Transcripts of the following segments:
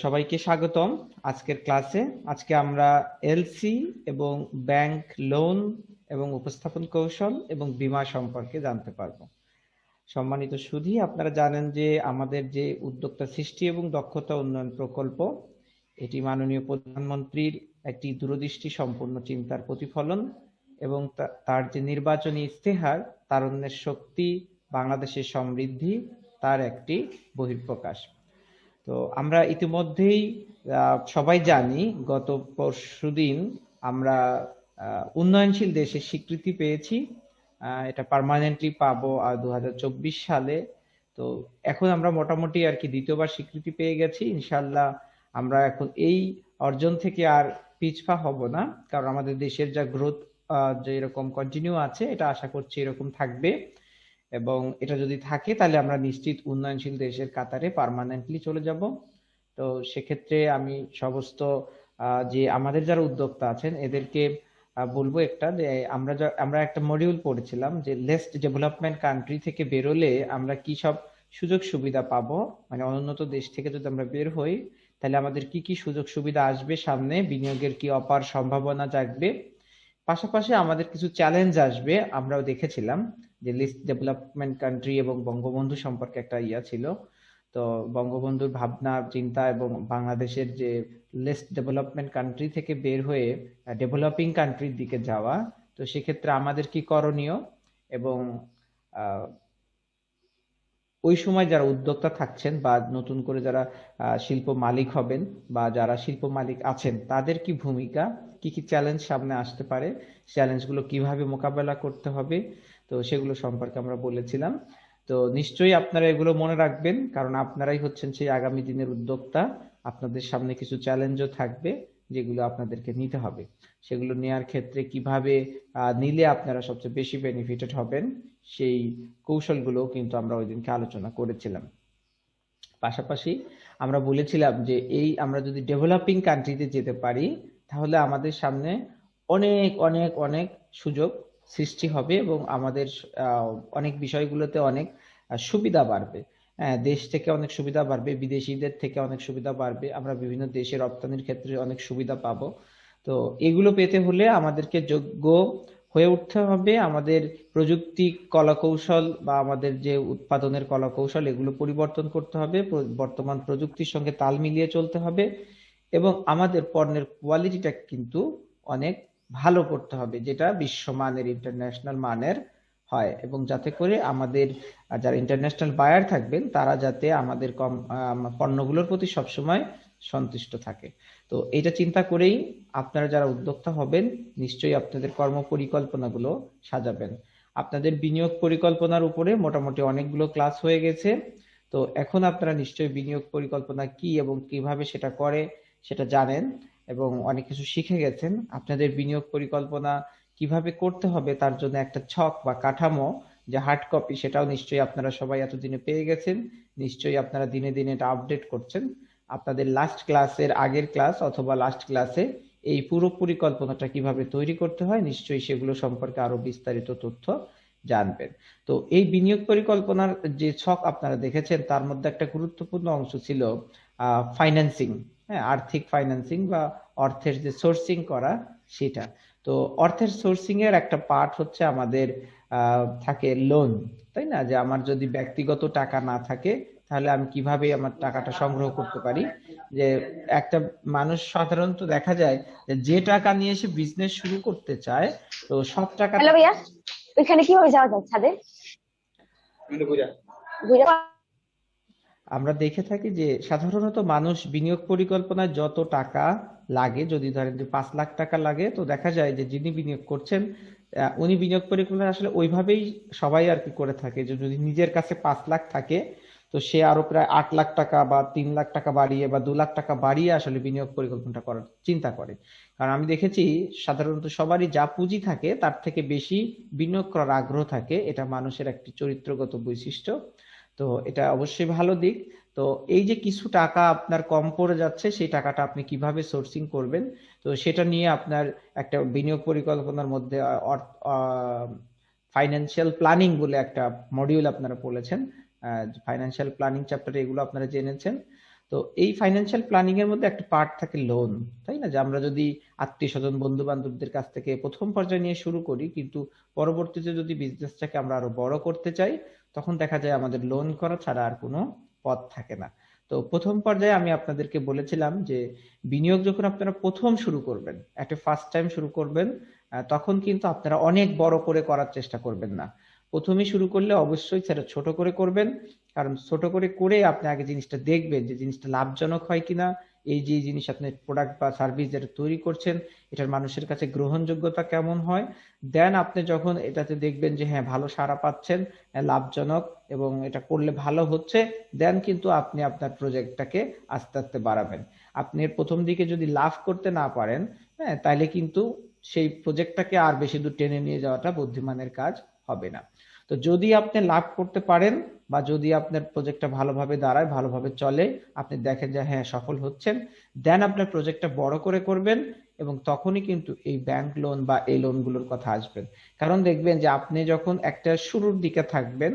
সবাইকে স্বাগতম আজকের ক্লাসে। আজকে আমরা এলসি এবং ব্যাংক লোন এবং উপস্থাপন কৌশল এবং বীমা সম্পর্কে জানতে পারবো। সম্মানিত সুধী, আপনারা জানেন যে আমাদের যে উদ্যোক্তা সৃষ্টি এবং দক্ষতা উন্নয়ন প্রকল্প, এটি মাননীয় প্রধানমন্ত্রীর একটি দূরদৃষ্টি সম্পন্ন চিন্তার প্রতিফলন এবং তার যে নির্বাচনী ইস্তেহার তারুণ্যের শক্তি, বাংলাদেশের সমৃদ্ধি, তার একটি বহিঃপ্রকাশ। তো আমরা ইতিমধ্যেই সবাই জানি, গত পরশুদিন আমরা উন্নয়নশীল দেশের স্বীকৃতি পেয়েছি। এটা পার্মানেন্টলি পাবো 2024 সালে। তো এখন আমরা মোটামুটি আর কি দ্বিতীয়বার স্বীকৃতি পেয়ে গেছি। ইনশাল্লাহ আমরা এখন এই অর্জন থেকে আর পিছপা হব না, কারণ আমাদের দেশের যা গ্রোথ যে এরকম কন্টিনিউ আছে, এটা আশা করছি এরকম থাকবে। এবং এটা যদি থাকে তাহলে আমরা নিশ্চিত উন্নয়নশীল দেশের কাতারে পার্মানেন্টলি চলে যাব। তো সেক্ষেত্রে আমি সমস্ত যে আমাদের যারা উদ্যোক্তা আছেন এদেরকে বলবো একটা, যে আমরা একটা মডিউল পড়েছিলাম যে লেস্ট ডেভেলপমেন্ট কান্ট্রি থেকে বেরোলে আমরা কি সব সুযোগ সুবিধা পাবো, মানে অনুন্নত দেশ থেকে যদি আমরা বের হই তাহলে আমাদের কি কি সুযোগ সুবিধা আসবে, সামনে বিনিয়োগের কি অপার সম্ভাবনা জাগবে, পাশাপাশি আমাদের কিছু চ্যালেঞ্জ আসবে। আমরাও দেখেছিলাম যে লিস্ট ডেভেলপমেন্ট কান্ট্রি এবং বঙ্গবন্ধু সম্পর্কে একটা ছিল। তো বঙ্গবন্ধুর ভাবনা চিন্তা এবং বাংলাদেশের যে লিস্ট ডেভেলপমেন্ট কান্ট্রি থেকে বের হয়ে ডেভেলপিং কান্ট্রির দিকে যাওয়া, তো সেক্ষেত্রে আমাদের কি করণীয়, এবং ওই সময় যারা উদ্যোক্তা থাকছেন বা নতুন করে যারা শিল্প মালিক হবেন বা যারা শিল্প মালিক আছেন তাদের কি ভূমিকা, কি কি চ্যালেঞ্জ সামনে আসতে পারে, চ্যালেঞ্জগুলো কিভাবে মোকাবেলা করতে হবে, তো সেগুলো সম্পর্কে আমরা বলেছিলাম। তো নিশ্চয়ই আপনারা এগুলো মনে রাখবেন, কারণ আপনারাই হচ্ছেন সেই আগামী দিনের উদ্যোক্তা। আপনাদের সামনে কিছু চ্যালেঞ্জও থাকবে যেগুলো আপনাদেরকে নিতে হবে। সেগুলো নেয়ার ক্ষেত্রে কিভাবে নিলে আপনারা সবচেয়ে বেশি বেনিফিটেড হবেন, সেই কৌশলগুলো কিন্তু আমরা ওই দিনকে আলোচনা করেছিলাম। পাশাপাশি আমরা বলেছিলাম যে আমরা যদি ডেভেলপিং কান্ট্রিতে যেতে পারি তাহলে আমাদের সামনে অনেক অনেক অনেক সুযোগ সৃষ্টি হবে এবং আমাদের অনেক বিষয়গুলোতে অনেক সুবিধা বাড়বে। হ্যাঁ, দেশ থেকে অনেক সুবিধা বাড়বে, বিদেশিদের থেকে অনেক সুবিধা বাড়বে, আমরা বিভিন্ন দেশে রপ্তানির ক্ষেত্রে অনেক সুবিধা পাবো। তো এগুলো পেতে হলে আমাদেরকে যোগ্য হয়ে উঠতে হবে, আমাদের প্রযুক্তি কলাকৌশল বা আমাদের যে উৎপাদনের কলাকৌশল এগুলো পরিবর্তন করতে হবে, বর্তমান প্রযুক্তির সঙ্গে তাল মিলিয়ে চলতে হবে এবং আমাদের পণ্যের কোয়ালিটিটা কিন্তু অনেক ভালো করতে হবে, যেটা বিশ্বমানের ইন্টারন্যাশনাল মানের হয়, এবং যাতে করে আমাদের যারা ইন্টারন্যাশনাল বায়ার থাকবেন তারা যাতে আমাদের পণ্যগুলোর প্রতি সবসময় সন্তুষ্ট থাকে। তো এটা চিন্তা করেই আপনারা যারা উদ্যোক্তা হবেন নিশ্চয়ই আপনাদের কর্ম পরিকল্পনাগুলো সাজাবেন। আপনাদের বিনিয়োগ পরিকল্পনার উপরে মোটামুটি অনেকগুলো ক্লাস হয়ে গেছে। তো এখন আপনারা নিশ্চয়ই বিনিয়োগ পরিকল্পনা কি এবং কিভাবে সেটা করে সেটা জানেন এবং অনেক কিছু শিখে গেছেন। আপনাদের বিনিয়োগ পরিকল্পনা কিভাবে করতে হবে তার জন্য একটা ছক বা কাঠামো, যে হার্ড কপি, সেটাও নিশ্চয়ই আপনারা সবাই এতদিনে পেয়ে গেছেন। নিশ্চয়ই আপনারা দিনে দিনে এটা আপডেট করছেন। আপনাদের লাস্ট ক্লাসের আগের ক্লাস অথবা লাস্ট ক্লাসে এই পুরো পরিকল্পনাটা কিভাবে তৈরি করতে হয় নিশ্চয়ই সেগুলো সম্পর্কে আরো বিস্তারিত তথ্য জানবেন। তো এই বিনিয়োগ পরিকল্পনার যে ছক আপনারা দেখেছেন তার মধ্যে একটা গুরুত্বপূর্ণ অংশ ছিল ফাইন্যান্সিং। হ্যাঁ, আর্থিক ফাইন্যান্সিং বা অর্থের যে সোর্সিং করা সেটা। তো অর্থের সোর্সিং এর একটা পার্ট হচ্ছে আমাদের থাকে লোন, তাই না? যে আমার যদি ব্যক্তিগত টাকা না থাকে তাহলে আমি কিভাবে আমার টাকাটা সংগ্রহ করতে পারি। যে একটা মানুষ সাধারণত দেখা যায় যে টাকা নিয়ে এসে বিজনেস শুরু করতে চায়, তো সব টাকা হ্যালো ভাইয়া, ওইখানে কিভাবে যাওয়া যায় ছাদে? আমরা দেখে থাকি যে সাধারণত মানুষ বিনিয়োগ পরিকল্পনায় যত টাকা লাগে, যদি ধরেন যে 5 লাখ টাকা লাগে, তো দেখা যায় যে যিনি বিনিয়োগ করছেন উনি বিনিয়োগ পরিকল্পনা আসলে ওইভাবেই সবাই আর কি করে থাকে, যে যদি নিজের কাছে 5 লাখ থাকে তো সে আরো প্রায় 8 লাখ টাকা বা 3 লাখ টাকা বাড়িয়ে বা 2 লাখ টাকা বাড়িয়ে আসলে বিনিয়োগ পরিকল্পনাটা করার চিন্তা করে। কারণ আমি দেখেছি সাধারণত সবারই যা পুঁজি থাকে তার থেকে বেশি বিনিয়োগ করার আগ্রহ থাকে, এটা মানুষের একটি চরিত্রগত বৈশিষ্ট্য। তো এটা অবশ্যই ভালো দিক। তো এই যে কিছু টাকা আপনার কম পড়ে যাচ্ছে সেই টাকাটা আপনি কিভাবে সোর্সিং করবেন, তো সেটা নিয়ে আপনার একটা বিনিয়োগ পরিকল্পনার মধ্যে ফাইন্যান্সিয়াল প্ল্যানিং বলে একটা মডিউল আপনারা পড়েছেন। ফাইন্যান্সিয়াল প্ল্যানিং চ্যাপ্টারে এগুলো আপনারা জেনেছেন। তো এই ফাইন্যান্সিয়াল প্ল্যানিং এর মধ্যে একটা পার্ট থাকে লোন, তাই না? যে আমরা যদি আত্মীয় স্বজন বন্ধু বান্ধবদের কাছ থেকে প্রথম পর্যায়ে নিয়ে শুরু করি, কিন্তু পরবর্তীতে যদি বিজনেসটাকে আমরা আরো বড় করতে চাই, তখন দেখা যায় আমাদের লোন করা ছাড়া আর কোনো পথ থাকে না। তো প্রথম পর্যায়ে আমি আপনাদেরকে বলেছিলাম যে বিনিয়োগ যখন আপনারা প্রথম শুরু করবেন, একটা ফার্স্ট টাইম শুরু করবেন, তখন কিন্তু আপনারা অনেক বড় করে করার চেষ্টা করবেন না। প্রথমে শুরু করলে অবশ্যই সেটা ছোট করে করবেন। কারণ ছোট করে করে আপনি আগে জিনিসটা দেখবেন যে জিনিসটা লাভজনক হয় কিনা, এই যে জিনিস আপনি প্রোডাক্ট বা সার্ভিস যেটা তৈরি করছেন এটার মানুষের কাছে গ্রহণযোগ্যতা কেমন হয়। দেন আপনি যখন এটাতে দেখবেন যে হ্যাঁ ভালো সাড়া পাচ্ছেন, লাভজনক এবং এটা করলে ভালো হচ্ছে, দেন কিন্তু আপনি আপনার প্রজেক্টটাকে আস্তে আস্তে বাড়াবেন। আপনি প্রথম দিকে যদি লাভ করতে না পারেন, হ্যাঁ, তাহলে কিন্তু সেই প্রজেক্টটাকে আর বেশি দূর টেনে নিয়ে যাওয়াটা বুদ্ধিমানের কাজ হবে না। তো যদি আপনি লাভ করতে পারেন বা যদি আপনার প্রজেক্টটা ভালোভাবে দাঁড়ায়, ভালোভাবে চলে, আপনি দেখেন যে হ্যাঁ সফল হচ্ছেন, দেন আপনার প্রজেক্টটা বড় করে করবেন এবং তখনই কিন্তু এই ব্যাংক লোন বা এই লোনগুলোর কথা আসবেন। কারণ দেখবেন যে আপনি যখন একটা শুরুর দিকে থাকবেন,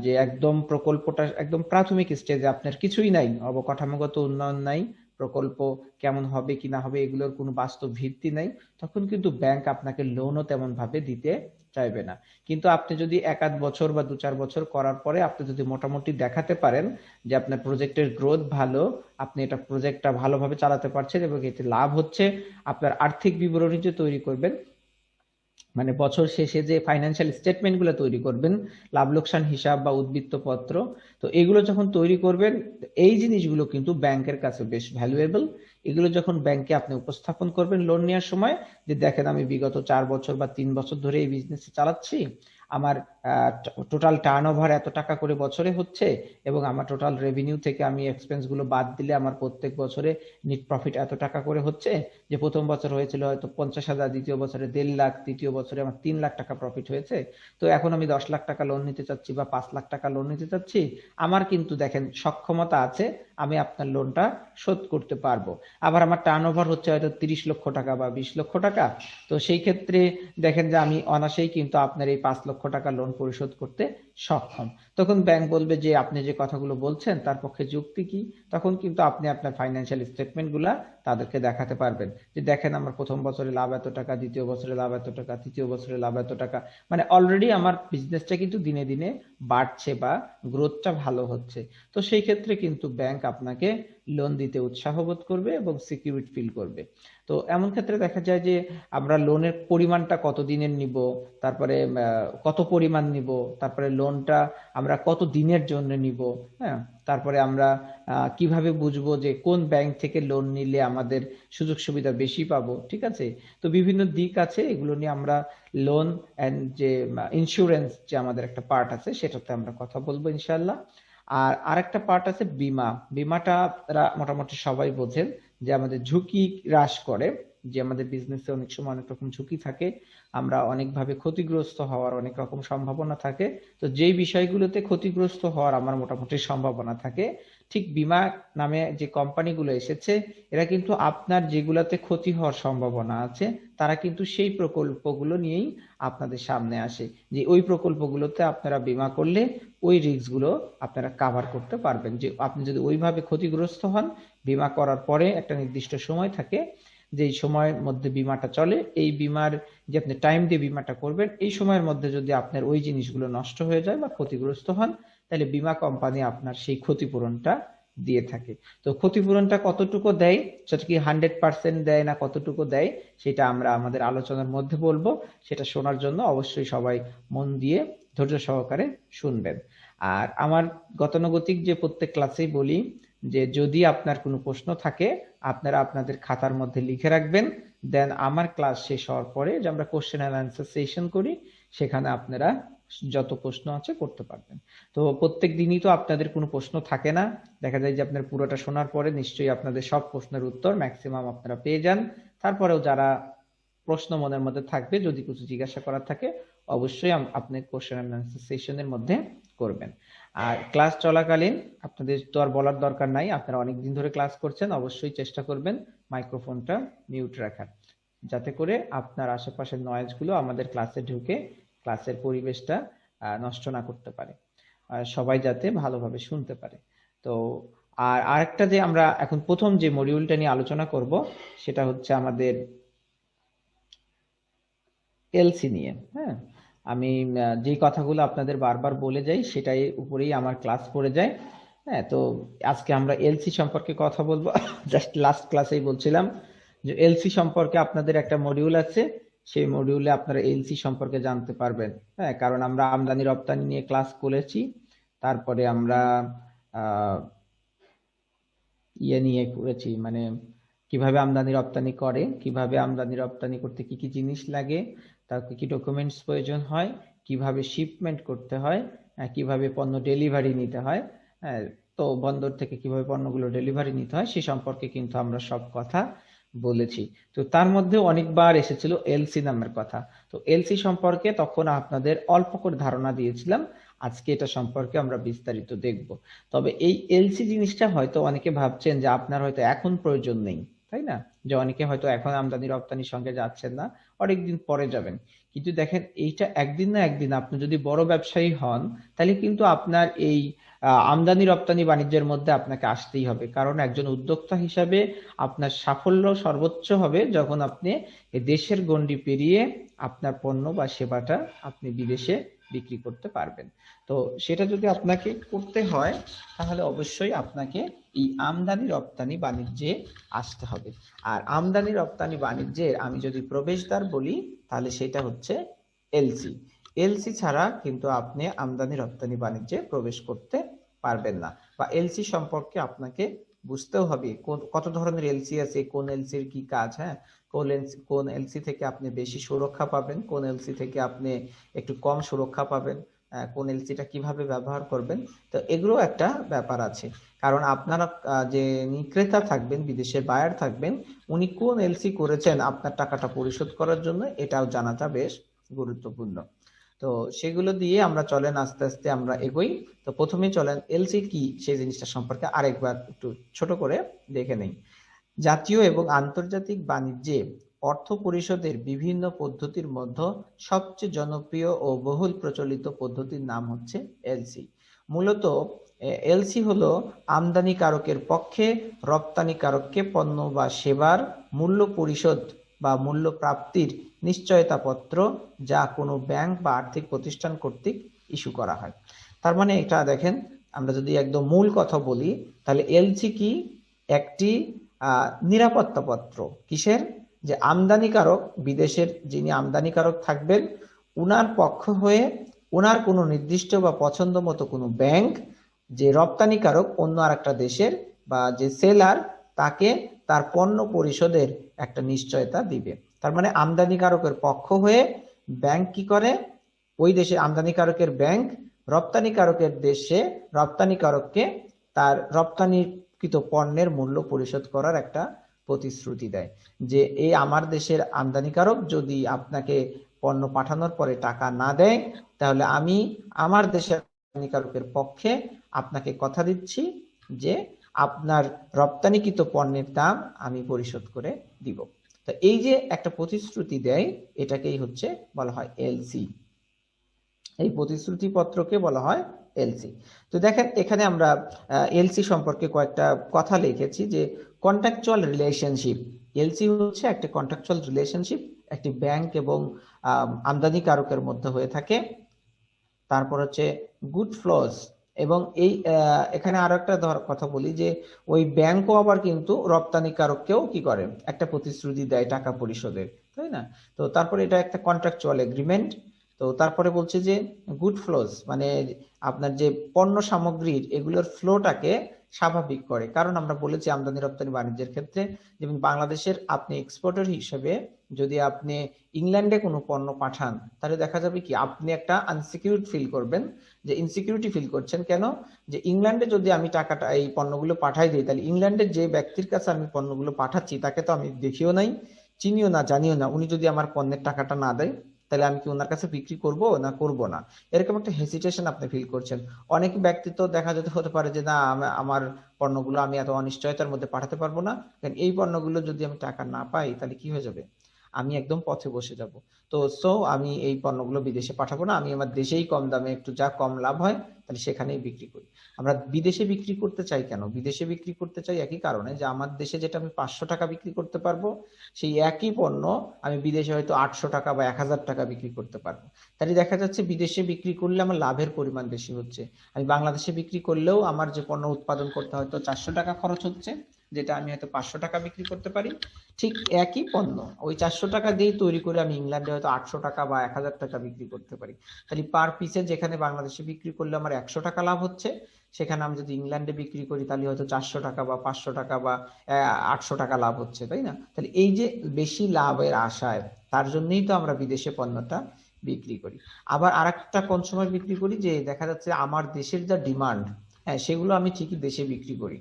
যে একদম প্রকল্পটা একদম প্রাথমিক স্টেজে, আপনার কিছুই নাই, অবকাঠামোগত উন্নয়ন নাই, প্রকল্প কেমন হবে কি না হবে এগুলোর কোনো বাস্তব ভিত্তি নাই, তখন কিন্তু ব্যাংক আপনাকে লোনও তেমন ভাবে দিতে চাইবে না। কিন্তু আপনি যদি এক আধ বছর বা 2-4 বছর করার পরে আপনি যদি মোটামুটি দেখাতে পারেন যে আপনার প্রজেক্টের গ্রোথ ভালো, আপনি এটা প্রজেক্টটা ভালোভাবে চালাতে পারছেন এবং এতে লাভ হচ্ছে, আপনার আর্থিক বিবরণী যে তৈরি করবেন, মানে বছর শেষে যে ফাইন্যান্সিয়াল স্টেটমেন্ট গুলো তৈরি করবেন, লাভ লোকসান হিসাব বা উদ্বৃত্ত পত্র, তো এগুলো যখন তৈরি করবেন, এই জিনিসগুলো কিন্তু ব্যাংকের কাছে বেশ ভ্যালুয়েবল। এগুলো যখন ব্যাংকে আপনি উপস্থাপন করবেন লোন নেওয়ার সময়, যে দেখেন আমি বিগত 4 বছর বা 3 বছর ধরে এই বিজনেস চালাচ্ছি, আমার টোটাল টার্ন ওভার এত টাকা করে বছরে হচ্ছে এবং আমার টোটাল রেভিনিউ থেকে আমি এক্সপেন্স গুলো বাদ দিলে আমার প্রত্যেক বছরে নেট প্রফিট এত টাকা করে হচ্ছে, যে প্রথম বছর হয়েছিল হয়তো 50,000, দ্বিতীয় বছরে 1.5 লাখ, তৃতীয় বছরে আমার 3 লাখ টাকা প্রফিট হয়েছে, তো এখন আমি 10 লাখ টাকা লোন নিতে চাচ্ছি বা 5 লাখ টাকা লোন নিতে চাচ্ছি, আমার কিন্তু দেখেন সক্ষমতা আছে, আমি আপনার লোনটা শোধ করতে পারবো। আবার আমার টার্ন ওভার হচ্ছে হয়তো 30 লক্ষ টাকা বা 20 লক্ষ টাকা, তো সেই ক্ষেত্রে দেখেন যে আমি অনায়াসেই কিন্তু আপনার এই 5 লক্ষ টাকা লোন পরিশোধ করতে সক্ষম। তখন ব্যাংক বলবে যে আপনি যে কথাগুলো বলছেন তার পক্ষে যুক্তি কি। তখন কিন্তু আপনি আপনার ফাইন্যান্সিয়াল স্টেটমেন্ট গুলা তাদেরকে দেখাতে পারবেন যে দেখেন আমার প্রথম বছরে লাভ এত টাকা, দ্বিতীয় বছরে লাভ এত টাকা, তৃতীয় বছরে লাভ এত টাকা, মানে অলরেডি আমার বিজনেসটা কিন্তু দিনে দিনে বাড়ছে বা গ্রোথটা ভালো হচ্ছে। তো সেই ক্ষেত্রে কিন্তু ব্যাংক আপনাকে লোন দিতে উৎসাহ বোধ করবে এবং সিকিউরিটি ফিল করবে। তো এমন ক্ষেত্রে দেখা যায় যে আমরা লোনের পরিমাণটা কত দিনের নিব, তারপরে কত পরিমাণ নিব, তারপরে লোনটা আমরা কত দিনের জন্য নিব, হ্যাঁ, তারপরে আমরা কিভাবে বুঝবো যে কোন ব্যাংক থেকে লোন নিলে আমাদের সুযোগ সুবিধা বেশি পাবো, ঠিক আছে? তো বিভিন্ন দিক আছে, এগুলো নিয়ে আমরা লোন এন্ড যে ইন্স্যুরেন্স যে আমাদের একটা পার্ট আছে সেটাতে আমরা কথা বলবো ইনশাল্লাহ। আর আরেকটা পার্ট আছে বীমা। বীমাটা আপনারা মোটামুটি সবাই বোঝেন যে আমাদের ঝুঁকি হ্রাস করে, যে আমাদের বিজনেসে অনেক সময় অনেক রকম ঝুঁকি থাকে, আমরা অনেকভাবে ক্ষতিগ্রস্ত হওয়ার অনেক রকম সম্ভাবনা থাকে। তো যেই বিষয়গুলোতে ক্ষতিগ্রস্ত হওয়ার আমার মোটামুটি সম্ভাবনা থাকে, ঠিক বীমা নামে যে কোম্পানিগুলো এসেছে, এরা কিন্তু আপনার যেগুলাতে ক্ষতি হওয়ার সম্ভাবনা আছে, তারা কিন্তু সেই প্রকল্পগুলো নিয়েই আপনাদের সামনে আসে, যে ওই প্রকল্পগুলোতে আপনারা বীমা করলে ওই রিস্ক গুলো আপনারা কাভার করতে পারবেন। যে আপনি যদি ওইভাবে ক্ষতিগ্রস্ত হন, বীমা করার পরে একটা নির্দিষ্ট সময় থাকে, যে এই সময়ের মধ্যে বীমাটা চলে, এই বীমার যে আপনি টাইম দিয়ে বীমাটা করবেন, এই সময়ের মধ্যে যদি আপনার ওই জিনিসগুলো নষ্ট হয়ে যায় বা ক্ষতিগ্রস্ত হন, তাহলে বীমা কোম্পানি আপনার সেই ক্ষতিপূরণটা দিয়ে থাকে। তো ক্ষতিপূরণটা কতটুকু দেয়, সেটা কি 100% দেয় না কতটুকু দেয়, সেটা আমরা আমাদের আলোচনার মধ্যে বলবো। সেটা শোনার জন্য অবশ্যই সবাই মন দিয়ে ধৈর্য সহকারে শুনবেন। আর আমার গতানুগতিক যে প্রত্যেক ক্লাসেই বলি যে যদি আপনার কোনো প্রশ্ন থাকে আপনারা আপনাদের খাতার মধ্যে লিখে রাখবেন, দেন আমার ক্লাস শেষ হওয়ার পরে যে আমরা কোশ্চেন অ্যান্ড আনসার সেশন করি, সেখানে আপনারা যত প্রশ্ন আছে করতে পারবেন। তো প্রত্যেক দিনই তো আপনাদের কোনো প্রশ্ন থাকে না, দেখা যায় যে আপনার পুরোটা শোনার পরে নিশ্চয়ই আপনাদের সব প্রশ্নের উত্তর ম্যাক্সিমাম আপনারা পেয়ে যান। তারপরেও যারা প্রশ্ন মনের মধ্যে থাকবে, যদি কিছু জিজ্ঞাসা করার থাকে, অবশ্যই আপনি কোশ্চেন অ্যান্ড আনসার সেশনের মধ্যে করবেন। আর ক্লাস চলাকালীন আপনাদের তো আর বলার দরকার নাই, আপনারা অনেকদিন ধরে ক্লাস করছেন, অবশ্যই চেষ্টা করবেন মাইক্রোফোনটা মিউট রাখার, যাতে করে আপনার আশেপাশের নয়েজ গুলো আমাদের ক্লাসে ঢুকে ক্লাসের পরিবেশটা নষ্ট না করতে পারে, আর সবাই যাতে ভালোভাবে শুনতে পারে। তো আর আরেকটা যে আমরা এখন প্রথম যে মডিউলটা নিয়ে আলোচনা করব সেটা হচ্ছে আমাদের এলসি নিয়ে। হ্যাঁ, আমি যে কথাগুলো আপনাদের বারবার বলে যাই সেটাই উপরেই আমার ক্লাস পড়ে যায়। হ্যাঁ, তো আজকে আমরা এলসি সম্পর্কে কথা বলবো। জাস্ট লাস্ট ক্লাসেই বলছিলাম যে এলসি সম্পর্কে আপনাদের একটা মডিউল আছে, সেই মডিউলে আপনারা এলসি সম্পর্কে জানতে পারবেন। হ্যাঁ, কারণ আমরা আমদানি রপ্তানি নিয়ে ক্লাস করেছি, তারপরে আমরা আহ ইয়ে নিয়ে করেছি, মানে কিভাবে আমদানি রপ্তানি করে, কিভাবে আমদানি রপ্তানি করতে কি কি জিনিস লাগে, তার কি কি ডকুমেন্টস প্রয়োজন হয়, কিভাবে শিপমেন্ট করতে হয়, কিভাবে পণ্য ডেলিভারি নিতে হয়। হ্যাঁ, তো বন্দর থেকে কিভাবে পণ্যগুলো ডেলিভারি নিতে হয় সে সম্পর্কে কিন্তু আমরা সব কথা বলেছি। তো তার মধ্যে অনেকবার এসেছিল এলসি নামের কথা। তো এলসি সম্পর্কে তখন আপনাদের অল্প করে ধারণা দিয়েছিলাম, আজকে এটা সম্পর্কে আমরা বিস্তারিত দেখব। তবে এই এলসি জিনিসটা হয়তো অনেকে ভাবছেন যে আপনার হয়তো এখন প্রয়োজন নেই, তাই না? যে অনেকে হয়তো এখন আমদানি রপ্তানির সঙ্গে যাচ্ছেন না, অনেকদিন পরে যাবেন। কিন্তু দেখেন, এইটা একদিন না একদিন আপনি যদি বড় ব্যবসায়ী হন, তাহলে কিন্তু আপনার এই আমদানি রপ্তানি বাণিজ্যের মধ্যে আপনাকে আসতেই হবে। কারণ একজন উদ্যোক্তা হিসাবে আপনার সাফল্য সর্বোচ্চ হবে যখন আপনি এই দেশের গণ্ডি পেরিয়ে আপনার পণ্য বা সেবাটা আপনি বিদেশে বিক্রি করতে পারবেন। তো সেটা যদি আপনাকে করতে হয় তাহলে অবশ্যই আপনাকে এই আমদানি রপ্তানি বাণিজ্যে আসতে হবে। আর আমদানি রপ্তানি বাণিজ্যের আমি যদি প্রবেশদ্বার বলি তাহলে সেটা হচ্ছে এলসি। এলসি ছাড়া কিন্তু আপনি আমদানি রপ্তানি বাণিজ্যে প্রবেশ করতে পারবেন না, বা এলসি সম্পর্কে আপনাকে বুঝতেও হবে কত ধরনের এলসি আছে, কোন এলসির কি কাজ। হ্যাঁ, কোন এলসি থেকে আপনি বেশি সুরক্ষা পাবেন, কোন এলসি থেকে আপনি একটু কম সুরক্ষা পাবেন, কোন এলসিটা কিভাবে ব্যবহার করবেন। তো এগুলো একটা ব্যাপার আছে। কারণ আপনারা যে ক্রেতা থাকবেন, বিদেশের বায়ার থাকবেন, উনি কোন এলসি করেছেন আপনার টাকাটা পরিশোধ করার জন্য, এটাও জানাটা বেশ গুরুত্বপূর্ণ। তো সেগুলো দিয়ে আমরা চলেন আস্তে আস্তে আমরা এগোই। তো প্রথমে চলেন এলসি কি সেই জিনিসটা সম্পর্কে আরেকবার একটু ছোট করে দেখে নেই। জাতীয় এবং আন্তর্জাতিক বাণিজ্যে অর্থ পরিশোধের বিভিন্ন পদ্ধতির মধ্যে সবচেয়ে জনপ্রিয় ও বহুল প্রচলিত পদ্ধতির নাম হচ্ছে এলসি। মূলত এলসি হলো আমদানিকারকের পক্ষে রপ্তানিকারককে পণ্য বা সেবার মূল্য পরিশোধ বা মূল্য প্রাপ্তির নিশ্চয়তাপত্র, যা কোনো ব্যাংক বা আর্থিক প্রতিষ্ঠান কর্তৃক ইস্যু করা হয়। তার মানে এটা দেখেন, আমরা যদি একদম মূল কথা বলি তাহলে এলসি কি? একটি নিরাপত্তাপত্র। কিসের? যে আমদানিকারক, বিদেশের যিনি আমদানিকারক থাকবেন, উনার পক্ষ হয়ে উনার কোনো নির্দিষ্ট বা পছন্দ মতো কোনো ব্যাংক, যে রপ্তানিকারক অন্য আর একটা দেশের, বা যে সেলার, তাকে তার পণ্য পরিশোধের একটা নিশ্চয়তা দিবে। তার মানে আমদানিকারকের পক্ষ হয়ে ব্যাংক কি করে? ওই দেশের আমদানিকারকের ব্যাংক রপ্তানিকারকের দেশে রপ্তানিকারককে তার রপ্তানিকৃত পণ্যের মূল্য পরিশোধ করার একটা প্রতিশ্রুতি দেয়, যে এই আমার দেশের আমদানিকারক যদি আপনাকে পণ্য পাঠানোর পরে টাকা না দেয়, তাহলে আমি আমার দেশের আমদানিকারকের পক্ষে আপনাকে কথা দিচ্ছি যে আপনার রপ্তানিকৃত পণ্যের দাম আমি পরিশোধ করে দিব। তো এই যে একটা প্রতিশ্রুতি দেয়, এটাকেই হচ্ছে বলা হয় এলসি। এই প্রতিশ্রুতি পত্রকে বলা হয় এলসি। তো দেখেন, এখানে আমরা এলসি সম্পর্কে কয়েকটা কথা লিখেছি, যে কন্ট্রাকচুয়াল রিলেশনশিপ। এলসি হচ্ছে একটা কন্ট্রাকচুয়াল রিলেশনশিপ, একটি ব্যাংক এবং আমদানিকারকের মধ্যে হয়ে থাকে। তারপর হচ্ছে গুড ফ্লোজ, এবং এই এখানে আরো একটা কথা বলি, যে ওই ব্যাংকও আবার কিন্তু রপ্তানিকারককেও কি করে, একটা প্রতিশ্রুতি দেয় টাকা পরিশোধের, তাই না? তো তারপরে এটা একটা কন্ট্রাকচুয়াল এগ্রিমেন্ট। তো তারপরে বলছে যে গুড ফ্লোজ মানে আপনার যে পণ্য সামগ্রীর এগুলোর ফ্লোটাকে স্বাভাবিক করে। কারণ আমরা বলেছি আমদানি রপ্তানি বাণিজ্যের ক্ষেত্রে, যেমন বাংলাদেশের আপনি এক্সপোর্টার হিসেবে যদি আপনি ইংল্যান্ডে কোনো পণ্য পাঠান, তাহলে দেখা যাবে কি আপনি একটা আনসিকিউরড ফিল করবেন, যে ইনসিকিউরিটি ফিল করছেন। কেন? যে ইংল্যান্ডে যদি আমি টাকাটা এই পণ্যগুলো পাঠাই দিই, তাহলে ইংল্যান্ডের যে ব্যক্তির কাছে আমি পণ্যগুলো পাঠাচ্ছি তাকে তো আমি দেখিও নাই, চিনিও না, জানিও না। উনি যদি আমার পণ্যের টাকাটা না দেয়, তাহলে আমি কি ওনার কাছে বিক্রি করব না করব না, এরকম একটা হেসিটেশন আপনি ফিল করছেন। অনেক ব্যক্তি তো দেখা যেতে হতে পারে যে না, আমার পণ্যগুলো আমি এত অনিশ্চয়তার মধ্যে পাঠাতে পারবো না, কারণ এই পণ্যগুলো যদি আমি টাকা না পাই তাহলে কি হয়ে যাবে, আমি একদম পথে বসে যাব। তো আমি এই পণ্যগুলো বিদেশে পাঠাবো না, আমি আমার দেশেই কম দামে একটু যা কম লাভ হয় তাহলে সেখানেই বিক্রি করি। আমরা বিদেশে বিক্রি করতে চাই কেন? বিদেশে বিক্রি করতে চাই একই কারণে যে আমার দেশে যেটা আমি 500 টাকা বিক্রি করতে পারবো, সেই একই পণ্য আমি বিদেশে হয়তো 800 টাকা বা 1000 টাকা বিক্রি করতে পারবো। তাহলে দেখা যাচ্ছে বিদেশে বিক্রি করলে আমার লাভের পরিমাণ বেশি হচ্ছে। আমি বাংলাদেশে বিক্রি করলেও আমার যে পণ্য উৎপাদন করতে হয়তো 400 টাকা খরচ হচ্ছে, যেটা আমি হয়তো 500 টাকা বিক্রি করতে পারি। ঠিক একই পণ্য ওই 400 টাকা দিয়ে তৈরি করে আমি ইংল্যান্ডে হয়তো 800 টাকা বা 1000 টাকা বিক্রি করতে পারি। তাহলে পার পিসে যেখানে বাংলাদেশে বিক্রি করলে আমার 100 টাকা লাভ হচ্ছে, সেখানে আমি যদি ইংল্যান্ডে বিক্রি করি তাহলে হয়তো 400 টাকা বা 500 টাকা বা 800 টাকা লাভ হচ্ছে, তাই না? তাহলে এই যে বেশি লাভের আশায়, তার জন্যই তো আমরা বিদেশে পণ্যটা বিক্রি করি। আবার আরেকটা কোন সময় বিক্রি করি, যে দেখা যাচ্ছে আমার দেশের যা ডিমান্ড, হ্যাঁ, সেগুলো আমি ঠিকই দেশে বিক্রি করি।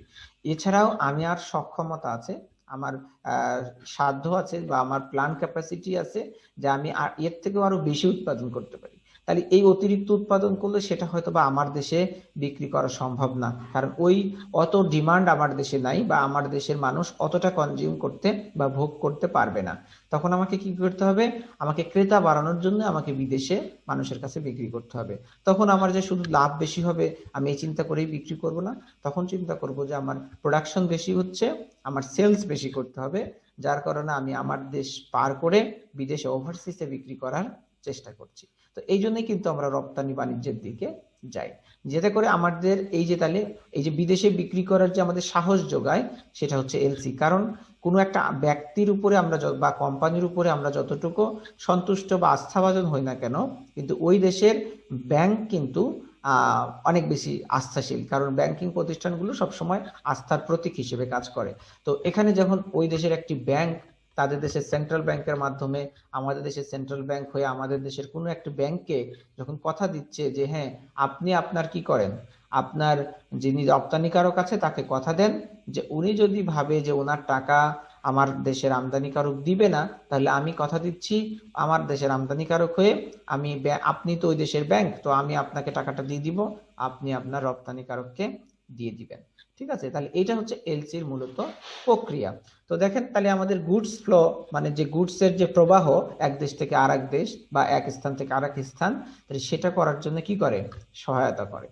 এছাড়াও আমি আর সক্ষমতা আছে, আমার আহ, সাধ্য আছে বা আমার প্ল্যান ক্যাপাসিটি আছে, যে আমি এর থেকেও আরো বেশি উৎপাদন করতে পারি। তাহলে এই অতিরিক্ত উৎপাদন করলে সেটা হয়তো বা আমার দেশে বিক্রি করা সম্ভব না, কারণ ওই অত ডিমান্ড আমার দেশে নাই, বা আমার দেশের মানুষ অতটা কনজিউম করতে বা ভোগ করতে পারবে না। তখন আমাকে কি করতে হবে? আমাকে ক্রেতা বাড়ানোর জন্য আমাকে বিদেশে মানুষের কাছে বিক্রি করতে হবে। তখন আমার যে শুধু লাভ বেশি হবে আমি এই চিন্তা করেই বিক্রি করব না, তখন চিন্তা করব যে আমার প্রোডাকশন বেশি হচ্ছে, আমার সেলস বেশি করতে হবে, যার কারণে আমি আমার দেশ পার করে বিদেশে ওভারসিজে বিক্রি করার চেষ্টা করছি। তো এই জন্যই কিন্তু আমরা রপ্তানি বাণিজ্যের দিকে যাই, যেটা করে আমাদের এই যে তাহলে এই যে বিদেশে বিক্রি করার যে আমাদের সাহস যোগায়, সেটা হচ্ছে এলসি। কারণ কোনো একটা ব্যক্তির উপরে আমরা বা কোম্পানির উপরে আমরা যতটুকু সন্তুষ্ট বা আস্থাভাজন হই না কেন, কিন্তু ওই দেশের ব্যাংক কিন্তু অনেক বেশি আস্থাশীল, কারণ ব্যাংকিং প্রতিষ্ঠানগুলো সবসময় আস্থার প্রতীক হিসেবে কাজ করে। তো এখানে যখন ওই দেশের একটি ব্যাংক তাদের দেশের সেন্ট্রাল ব্যাংকের মাধ্যমে আমাদের দেশের সেন্ট্রাল ব্যাংক হয়ে আমাদের দেশের কোনো একটা ব্যাংককে যখন কথা দিচ্ছে যে হ্যাঁ, আপনি আপনার কি করেন, আপনার যিনি রপ্তানিকারক আছে তাকে কথা দেন যে উনি যদি ভাবে যে ওনার টাকা আমার দেশের আমদানিকারক দিবে না, তাহলে আমি কথা দিচ্ছি আমার দেশের আমদানিকারক হয়ে আমি আপনি তো ওই দেশের ব্যাংক, তো আমি আপনাকে টাকাটা দিয়ে দিব, আপনি আপনার রপ্তানিকারককে দিয়ে দিবেন। ঠিক আছে? তাহলে এটা হচ্ছে এলসির মূলত প্রক্রিয়া। তো দেখেন তাহলে আমাদের গুডস ফ্লো, মানে যে গুডস এর যে প্রবাহ এক দেশ থেকে আরেক দেশ বা এক স্থান থেকে আরেক স্থান, তাহলে সেটা করার জন্য কি করে? সহায়তা করে।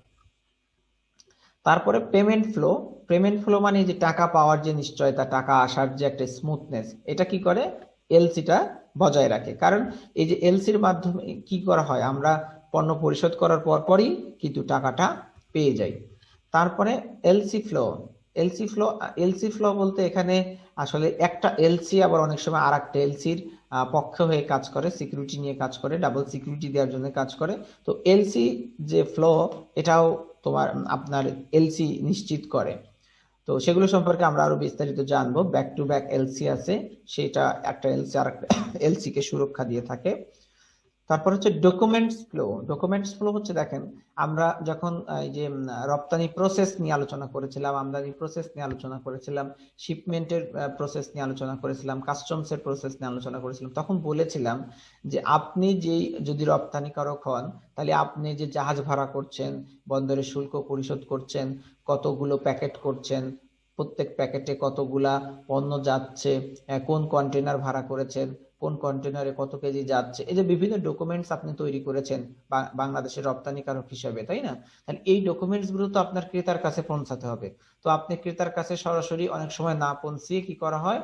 তারপরে পেমেন্ট ফ্লো। পেমেন্ট ফ্লো মানে যে টাকা পাওয়ার যে নিশ্চয়তা, টাকা আসার যে একটা স্মুথনেস, এটা কি করে? এলসিটা বজায় রাখে। কারণ এই যে এলসির মাধ্যমে কি করা হয়, আমরা পণ্য পরিশোধ করার পর পরই কিন্তু টাকাটা পেয়ে যাই। তারপরে LC flow. LC flow, LC flow বলতে এখানে আসলে একটা এলসি আবার অনেক সময় আর একটা এলসির পক্ষ হয়ে কাজ করে, সিকিউরিটি নিয়ে কাজ করে, ডাবল সিকিউরিটি দেওয়ার জন্য কাজ করে। তো এলসি যে ফ্লো, এটাও তোমার আপনার এলসি নিশ্চিত করে। তো সেগুলো সম্পর্কে আমরা আরো বিস্তারিত জানবো। ব্যাক টু ব্যাক এলসি আছে, সেটা একটা এলসি আর একটা এলসি কে সুরক্ষা দিয়ে থাকে। তারপর হচ্ছে ডকুমেন্টস ফ্লো। ডকুমেন্টস ফ্লো হচ্ছে দেখেন, আমরা যখন এই যে রপ্তানি প্রসেস নিয়ে আলোচনা করেছিলাম, আমদানি প্রসেস নিয়ে আলোচনা করেছিলাম, শিপমেন্টের প্রসেস নিয়ে আলোচনা করেছিলাম, কাস্টমস এর প্রসেস নিয়ে আলোচনা করেছিলাম, তখন বলেছিলাম যে আপনি যেই যদি রপ্তানিকারক হন, তাহলে আপনি যে জাহাজ ভাড়া করছেন, বন্দরে শুল্ক পরিশোধ করছেন, কতগুলো প্যাকেট করছেন, প্রত্যেক প্যাকেটে কতগুলা পণ্য যাচ্ছে, কোন কন্টেনার ভাড়া করেছেন, কোন কন্টেনারে কত কেজি যাচ্ছে, এই যে বিভিন্ন ডকুমেন্টস আপনি তৈরি করেছেন বাংলাদেশের রপ্তানিকারক হিসেবে, তাই না? তাহলে এই ডকুমেন্টস গুলো তো আপনার ক্রেতার কাছে পৌঁছাতে হবে। তো আপনি ক্রেতার কাছে সরাসরি অনেক সময় না পৌঁছিয়ে কি করা হয়,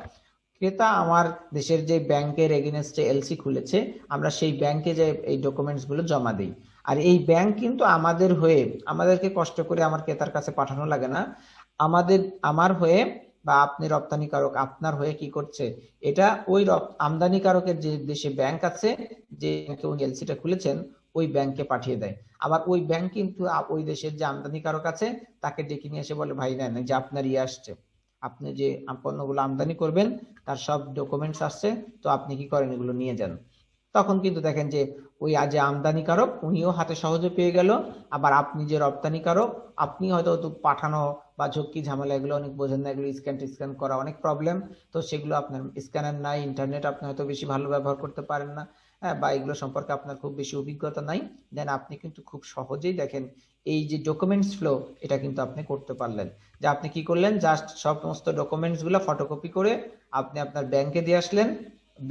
ক্রেতা আমার দেশের যে ব্যাংকের এগেইনস্টে এলসি খুলেছে, আমরা সেই ব্যাংকে যে এই ডকুমেন্টস গুলো জমা দিই। আর এই ব্যাংক কিন্তু আমাদের হয়ে, আমাদেরকে কষ্ট করে আমার ক্রেতার কাছে পাঠানো লাগে না, আমাদের আমার হয়ে বা আপনি রপ্তানিকারক আপনার হয়ে কি করছে, এটা ওই আমদানিকারকের যে দেশে ব্যাংক আছে, যে ব্যাংকে উনি এলসিটা খুলেছেন, ওই ব্যাংকে পাঠিয়ে দেয়। আবার ওই ব্যাংক কিন্তু ওই দেশের যে আমদানিকারক আছে তাকে ডেকে নিয়ে এসে বলে, ভাই নেন, যে আপনার ইয়ে আসছে, আপনি যে পণ্যগুলো আমদানি করবেন তার সব ডকুমেন্টস আসছে, তো আপনি কি করেন, এগুলো নিয়ে যান। তখন কিন্তু দেখেন যে ওই যে আমদানিকারক উনিও হাতে সহজে পেয়ে গেল, আবার আপনি যে রপ্তানিকারক আপনি হয়তো তো পাঠানো বা ঝক্কি ঝামেলা এগুলো অনেক বোঝেন না, এগুলো স্ক্যান করা অনেক প্রবলেম, তো সেগুলো আপনার স্ক্যানার নাই, ইন্টারনেট আপনি হয়তো বেশি ভালো ব্যবহার করতে পারেন না, হ্যাঁ, বা এগুলো সম্পর্কে আপনার খুব বেশি অভিজ্ঞতা নাই, দেন আপনি কিন্তু খুব সহজেই দেখেন এই যে ডকুমেন্টস ফ্লো, এটা কিন্তু আপনি করতে পারলেন। যে আপনি কি করলেন, জাস্ট সমস্ত ডকুমেন্টস গুলো ফটোকপি করে আপনি আপনার ব্যাংকে দিয়ে আসলেন,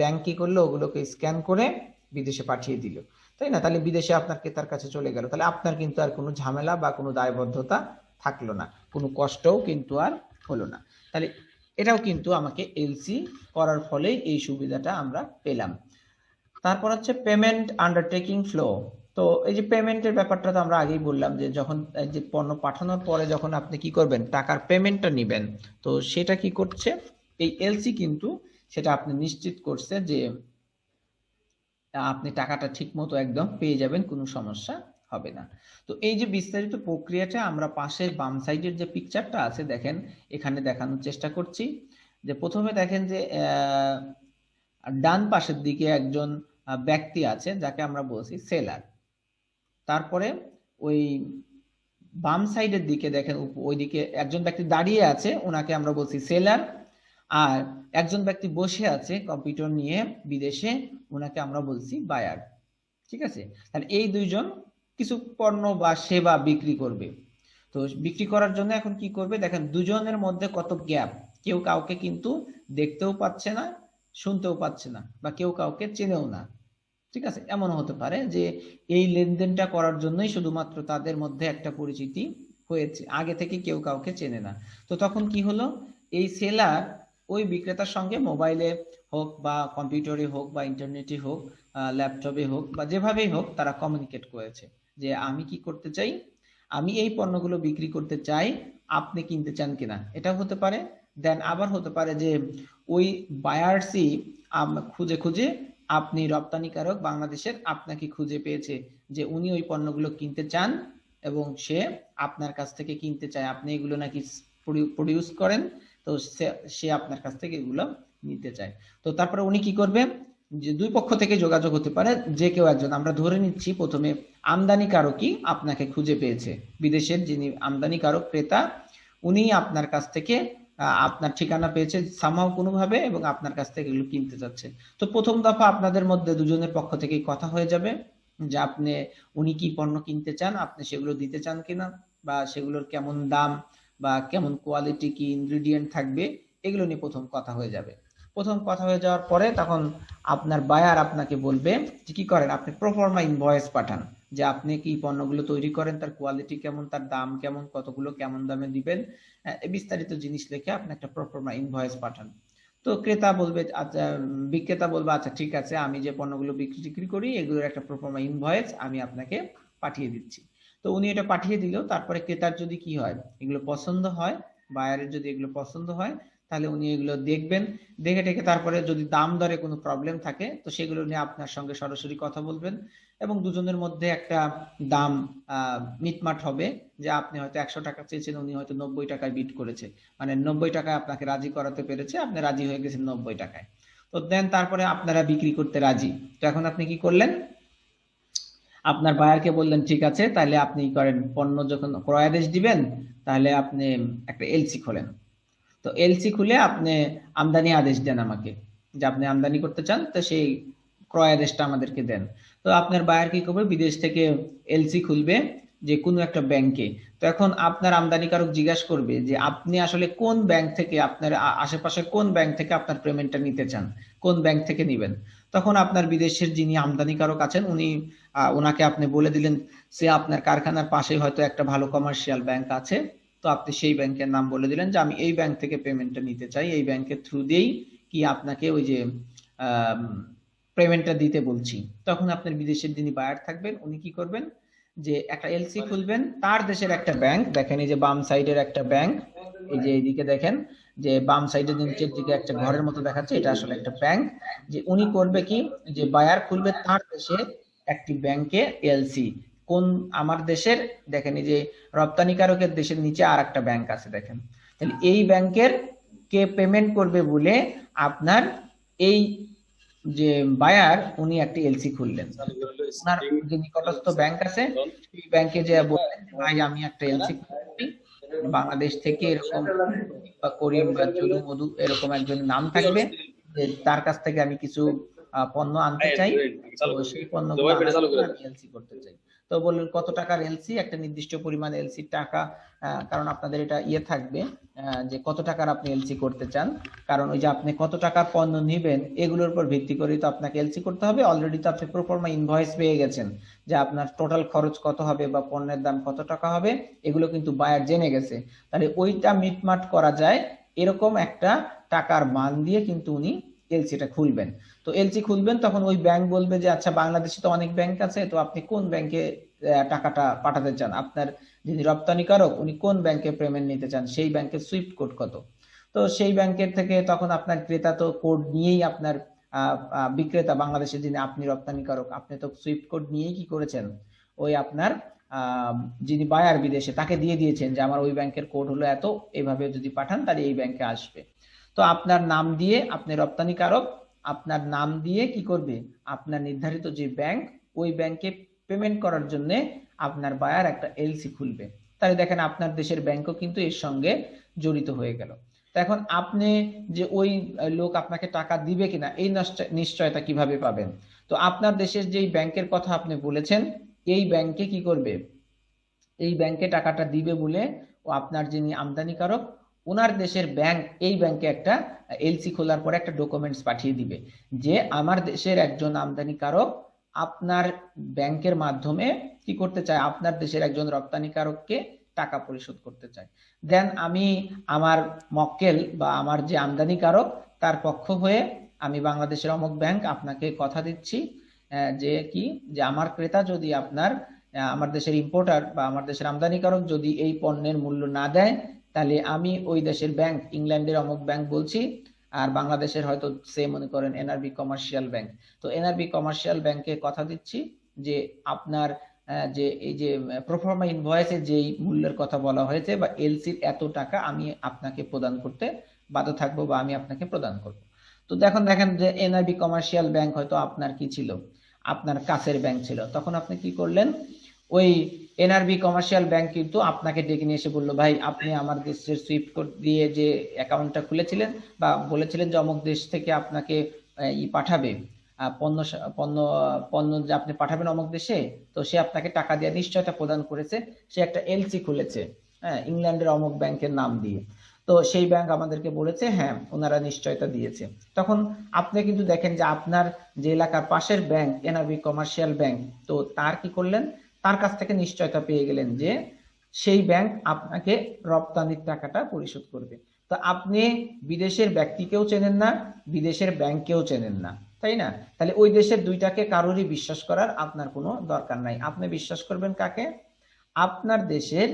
ব্যাংক কি করলো, ওগুলোকে স্ক্যান করে বিদেশে পাঠিয়ে দিল। তাই না? তাহলে বিদেশে আপনার ক্রেতার কাছে চলে গেল, তাহলে আপনার কিন্তু আর কোনো ঝামেলা বা কোনো দায়বদ্ধতা থাকলো না, কোনো কষ্টও কিন্তু আর হলো না। তাহলে এটাও কিন্তু আমাকে এলসি করার ফলে এই সুবিধাটা আমরা পেলাম। তারপর হচ্ছে পেমেন্ট আন্ডারটেকিং ফ্লো। তো এই যে পেমেন্টের ব্যাপারটা তো আমরা আগেই বললাম যে যখন এই যে পণ্য পাঠানোর পরে যখন আপনি কি করবেন, টাকার পেমেন্টটা নিবেন, তো সেটা কি করছে এই এলসি কিন্তু, সেটা আপনি নিশ্চিত করছে যে আপনি টাকাটা ঠিক মতো একদম পেয়ে যাবেন, কোনো সমস্যা হবে না। তো এই যে বিস্তারিত প্রক্রিয়াটা আমরা পাশের বাম সাইডের যে পিকচারটা আছে দেখেন, এখানে দেখানোর চেষ্টা করছি। যে প্রথমে দেখেন যে ডান পাশের দিকে একজন ব্যক্তি আছে যাকে আমরা বলছি সেলার। তারপরে ওই বাম সাইডের দিকে দেখেন ওইদিকে একজন ব্যক্তি দাঁড়িয়ে আছে, ওনাকে আমরা বলছি সেলার। আর একজন ব্যক্তি বসে আছে কম্পিউটার নিয়ে বিদেশে, ওনাকে আমরা বলছি বায়ার। ঠিক আছে? তাহলে এই দুইজন কিছু পণ্য বা সেবা বিক্রি করবে। তো বিক্রি করার জন্য এখন কি করবে দেখেন, দুজনের মধ্যে কত গ্যাপ, কেউ কাউকে কিন্তু দেখতেও পাচ্ছে না, শুনতেও পাচ্ছে না, বা কেউ কাউকে চেনেও না। ঠিক আছে? এমনও হতে পারে যে এই লেনদেনটা করার জন্যই শুধুমাত্র তাদের মধ্যে একটা পরিচিতি হয়েছে, আগে থেকে কেউ কাউকে চেনে না। তো তখন কি হলো, এই সেলার ওই বিক্রেতার সঙ্গে মোবাইলে হোক বা কম্পিউটারে হোক বা ইন্টারনেটে হোক, ল্যাপটপে হোক বা যেভাবেই হোক, তারা কমিউনিকেট করেছে যে আমি কি করতে চাই, আমি এই পণ্যগুলো বিক্রি করতে চাই, আপনি কিনতে চান কিনা, এটা হতে পারে। দেন আবার হতে পারে যে ওই বায়ার্সই খুঁজে খুঁজে, আপনি রপ্তানিকারক বাংলাদেশের, আপনাকে খুঁজে পেয়েছে যে উনি ওই পণ্যগুলো কিনতে চান এবং সে আপনার কাছ থেকে কিনতে চায়, আপনি এগুলো নাকি প্রডিউস করেন, তো সে আপনার কাছ থেকে এগুলো নিতে চায়। তো তারপরে উনি কি করবে, যে দুই পক্ষ থেকে যোগাযোগ হতে পারে, যে কেউ একজন, আমরা ধরে নিচ্ছি প্রথমে আমদানিকারকই আপনাকে খুঁজে পেয়েছে, বিদেশের যিনি আমদানিকারক ক্রেতা, উনি আপনার কাছ থেকে আপনার ঠিকানা পেয়েছে সামহাও কোনোভাবে এবং আপনার কাছ থেকে এগুলো কিনতে যাচ্ছে। তো প্রথম দফা আপনাদের মধ্যে দুজনের পক্ষ থেকেই কথা হয়ে যাবে যে আপনি, উনি কি পণ্য কিনতে চান, আপনি সেগুলো দিতে চান কিনা, বা সেগুলোর কেমন দাম বা কেমন কোয়ালিটি, কি ইনগ্রেডিয়েন্ট থাকবে, এগুলো নিয়ে প্রথম কথা হয়ে যাবে। প্রথম কথা হয়ে যাওয়ার পরে তখন আপনার বায়ার আপনাকে বলবে যে কি করেন, আপনি প্রোফর্মা ইনভয়েস পাঠান, যে আপনি কি পণ্যগুলো তৈরি করেন, তার কোয়ালিটি কেমন, তার দাম কেমন, কতগুলো কেমন দামে দিবেন, বিস্তারিত জিনিস লিখে আপনি একটা প্রোফর্মা ইনভয়েস পাঠান। তো ক্রেতা বলবে আচ্ছা, বিক্রেতা বলবে আচ্ছা ঠিক আছে, আমি যে পণ্যগুলো বিক্রি করি এগুলোর একটা প্রোফর্মা ইনভয়েস আমি আপনাকে পাঠিয়ে দিচ্ছি। তো উনি এটা পাঠিয়ে দিল, তারপরে ক্রেতার যদি কি হয়, এগুলো পছন্দ হয়, বায়ারের যদি এগুলো পছন্দ হয়, তাহলে উনি এগুলো দেখবেন, দেখে টেকে তারপরে যদি দাম দরে কোনো প্রবলেম থাকে, তো সেগুলো নিয়ে আপনার সঙ্গে সরাসরি কথা বলবেন এবং দুজনের মধ্যে একটা দাম মিটমাট হবে, যে আপনি হয়তো 100 টাকা চেয়েছেন, উনি হয়তো 90 টাকায় বিট করেছে, মানে 90 টাকায় আপনাকে রাজি করাতে পেরেছে, আপনি রাজি হয়ে গেছেন 90 টাকায়। তো দেন তারপরে আপনারা বিক্রি করতে রাজি। তো এখন আপনি কি করলেন, আপনার বায়ারকে বললেন ঠিক আছে, তাহলে আপনি করেন, পণ্য যখন ক্রয়াদেশ দিবেন, তাহলে আপনি একটা এলসি খোলেন। তো এলসি খুলে আপনি আমদানি আদেশ দেন আমাকে, যে আপনি আমদানি করতে চান, তো সেই ক্রয় আদেশটা আমাদেরকে দেন। তো আপনার বায়ার কি করবে, বিদেশ থেকে এলসি খুলবে যে কোনো একটা ব্যাংকে। তো এখন আপনার আমদানিকারক জিজ্ঞাসা করবে যে আপনি আসলে কোন ব্যাংক থেকে, আপনার আশেপাশে কোন ব্যাংক থেকে আপনার পেমেন্টটা নিতে চান, কোন ব্যাংক থেকে নিবেন। তখন আপনার বিদেশের যিনি আমদানিকারক আছেন, উনি ওনাকে আপনি বলে দিলেন, সে আপনার কারখানার পাশে হয়তো একটা ভালো কমার্শিয়াল ব্যাংক আছে, তো আপনি সেই ব্যাংকের নাম বলে দিলেন যে আমি এই ব্যাংক থেকে পেমেন্টটা নিতে চাই, এই ব্যাংকের থ্রু দিয়েই কি আপনাকে ওই যে পেমেন্টটা দিতে বলছি। তখন আপনার বিদেশের যিনি বায়ার থাকবেন উনি কি করবেন, যে একটা এলসি খুলবেন তার দেশের একটা ব্যাংক, দেখেন এই যে বাম সাইডের একটা ব্যাংক, এই যে এইদিকে দেখেন যে বাম সাইডের নিচের দিকে একটা ঘরের মতো দেখাচ্ছে, এটা আসলে একটা ব্যাংক। যে উনি করবে কি, যে বায়ার খুলবে তার দেশে একটি ব্যাংকে এলসি, কোন আমার দেশের, দেখেন এই যে রপ্তানিকারকের দেশের নিচে আর একটা ব্যাংক আছে দেখেন, তাহলে এই ব্যাংকের কে পেমেন্ট করবে বলে আপনার এই যে বায়ার উনি একটা এলসি খুললেন, ওনার যে নিকটস্থ ব্যাংক আছে সেই ব্যাংকে যে বললেন যে ভাই আমি একটা এলসি খুলছি, বাংলাদেশ থেকে এরকম বা করিম বা চুলু মধু এরকম একজন নাম থাকবে, যে তার কাছ থেকে আমি কিছু পণ্য আনতে চাই, তো সেই পণ্যগুলো আনার জন্য আমি এলসি করতে চাই। তো তো বললেন কত টাকার এলসি, একটা নির্দিষ্ট পরিমাণ এলসি টাকা, কারণ আপনাদের এটা থাকবে যে কত টাকার আপনি এলসি করতে চান, কারণ ওই যে আপনি কত টাকার পণ্য নিবেন এগুলোর উপর ভিত্তি করে তো আপনাকে এলসি করতে হবে। অলরেডি তো আপনি প্রোফর্মা ইনভয়েস পেয়ে গেছেন যে আপনার টোটাল খরচ কত হবে বা পণ্যের দাম কত টাকা হবে, এগুলো কিন্তু বায়ার জেনে গেছে। তাহলে ওইটা মিটমাট করা যায় এরকম একটা টাকার মান দিয়ে কিন্তু উনি এলসিটা খুলবেন। তো এলসি খুলবেন, তখন ওই ব্যাংক বলবে যে আচ্ছা বাংলাদেশে তো অনেক ব্যাংক আছে, তো আপনি কোন ব্যাংকে টাকাটা পাঠাতে চান, আপনার যিনি রপ্তানিকারক উনি কোন ব্যাংকে পেমেন্ট নিতে চান, সেই ব্যাংকের সুইফট কোড কত। তো সেই ব্যাংকের থেকে তখন আপনার ক্রেতা তো কোড নিয়েই আপনার বিক্রেতা বাংলাদেশে যিনি আপনি রপ্তানিকারক আপনি তো সুইফট কোড নিয়েই কি করেছেন, ওই আপনার যিনি বায়ার বিদেশে তাকে দিয়ে দিয়েছেন যে আমার ওই ব্যাংকের কোড হলো এত, এইভাবে যদি পাঠান তাহলে এই ব্যাংকে আসবে। তো আপনার নাম দিয়ে, আপনি রপ্তানিকারক, আপনার নাম দিয়ে কি করবে, আপনার নির্ধারিত যে ব্যাংক ওই ব্যাংকে পেমেন্ট করার জন্য আপনার বায়ার একটা এলসি খুলবে। তাহলে দেখেন আপনার দেশের ব্যাংকও কিন্তু এর সঙ্গে জড়িত হয়ে গেল। তো এখন আপনি যে ওই লোক আপনাকে টাকা দিবে কিনা এই নিশ্চয়তা কিভাবে পাবেন? তো আপনার দেশের যেই ব্যাংকের কথা আপনি বলেছেন এই ব্যাংকে কি করবে, এই ব্যাংকে টাকাটা দিবে বলে ও আপনার যিনি আমদানিকারক ওনার দেশের ব্যাংক এই ব্যাংকে একটা এলসি খোলার পরে একটা ডকুমেন্টস পাঠিয়ে দিবে যে আমার দেশের একজন আমদানিকারক আপনার ব্যাংকের মাধ্যমে কি করতে চায়, আপনার দেশের একজন রপ্তানিকারককে টাকা পরিশোধ করতে চায়। দেন আমি আমার মক্কেল বা আমার যে আমদানিকারক তার পক্ষ হয়ে আমি বাংলাদেশের অমুক ব্যাংক আপনাকে কথা দিচ্ছি যে কি, যে আমার ক্রেতা যদি আপনার আমার দেশের ইম্পোর্টার বা আমার দেশের আমদানিকারক যদি এই পণ্যের মূল্য না দেয় তাহলে আমি ওই দেশের ব্যাংক, ইংল্যান্ডের অমুক ব্যাংক বলছি, আর বাংলাদেশের হয়তো সে মনে করেন এনআরবি কমার্শিয়াল ব্যাংক, তো এনআরবি কমার্শিয়াল ব্যাংকে কথা দিচ্ছি যে আপনার যে এই যে প্রোফর্মা ইনভয়েসে যেই মূল্যের কথা বলা হয়েছে বা এলসির এত টাকা আমি আপনাকে প্রদান করতে বাধ্য থাকবো বা আমি আপনাকে প্রদান করব। তো দেখেন যে এনআরবি কমার্শিয়াল ব্যাংক হয়তো আপনার কি ছিল, আপনার কাছের ব্যাংক ছিল, তখন আপনি কি করলেন, ওই এনআরবি কমার্শিয়াল ব্যাংক কিন্তু আপনাকে ডেকে নিয়ে এসে বললো ভাই আপনি আমার দেশের সুইফট কোড দিয়ে যে অ্যাকাউন্টটা খুলেছিলেন বা বলেছিলেন যে অমুক দেশ থেকে আপনাকে ই পাঠাবে পণ্য পণ্য পণ্য যে আপনি পাঠাবেন অমুক দেশে, তো সে আপনাকে টাকা দিয়ে নিশ্চয়তা প্রদান করেছে, সে একটা এলসি খুলেছে হ্যাঁ ইংল্যান্ডের অমুক ব্যাংকের নাম দিয়ে। তো সেই ব্যাংক আমাদেরকে বলেছে হ্যাঁ ওনারা নিশ্চয়তা দিয়েছে। তখন আপনি কিন্তু দেখেন যে আপনার যে এলাকার পাশের ব্যাংক এনআরবি কমার্শিয়াল ব্যাংক, তো তার কি করলেন, তার কাছ থেকে নিশ্চয়তা পেয়ে গেলেন যে সেই ব্যাংক আপনাকে রপ্তানির টাকাটা পরিশোধ করবে। তো আপনি বিদেশের ব্যক্তিকেও চেনেন না, বিদেশের ব্যাংকেও চেনেন না, তাই না? তাহলে ওই দেশের দুইটাকে কারোরই বিশ্বাস করার আপনার কোনো দরকার নাই। আপনি বিশ্বাস করবেন কাকে? আপনার দেশের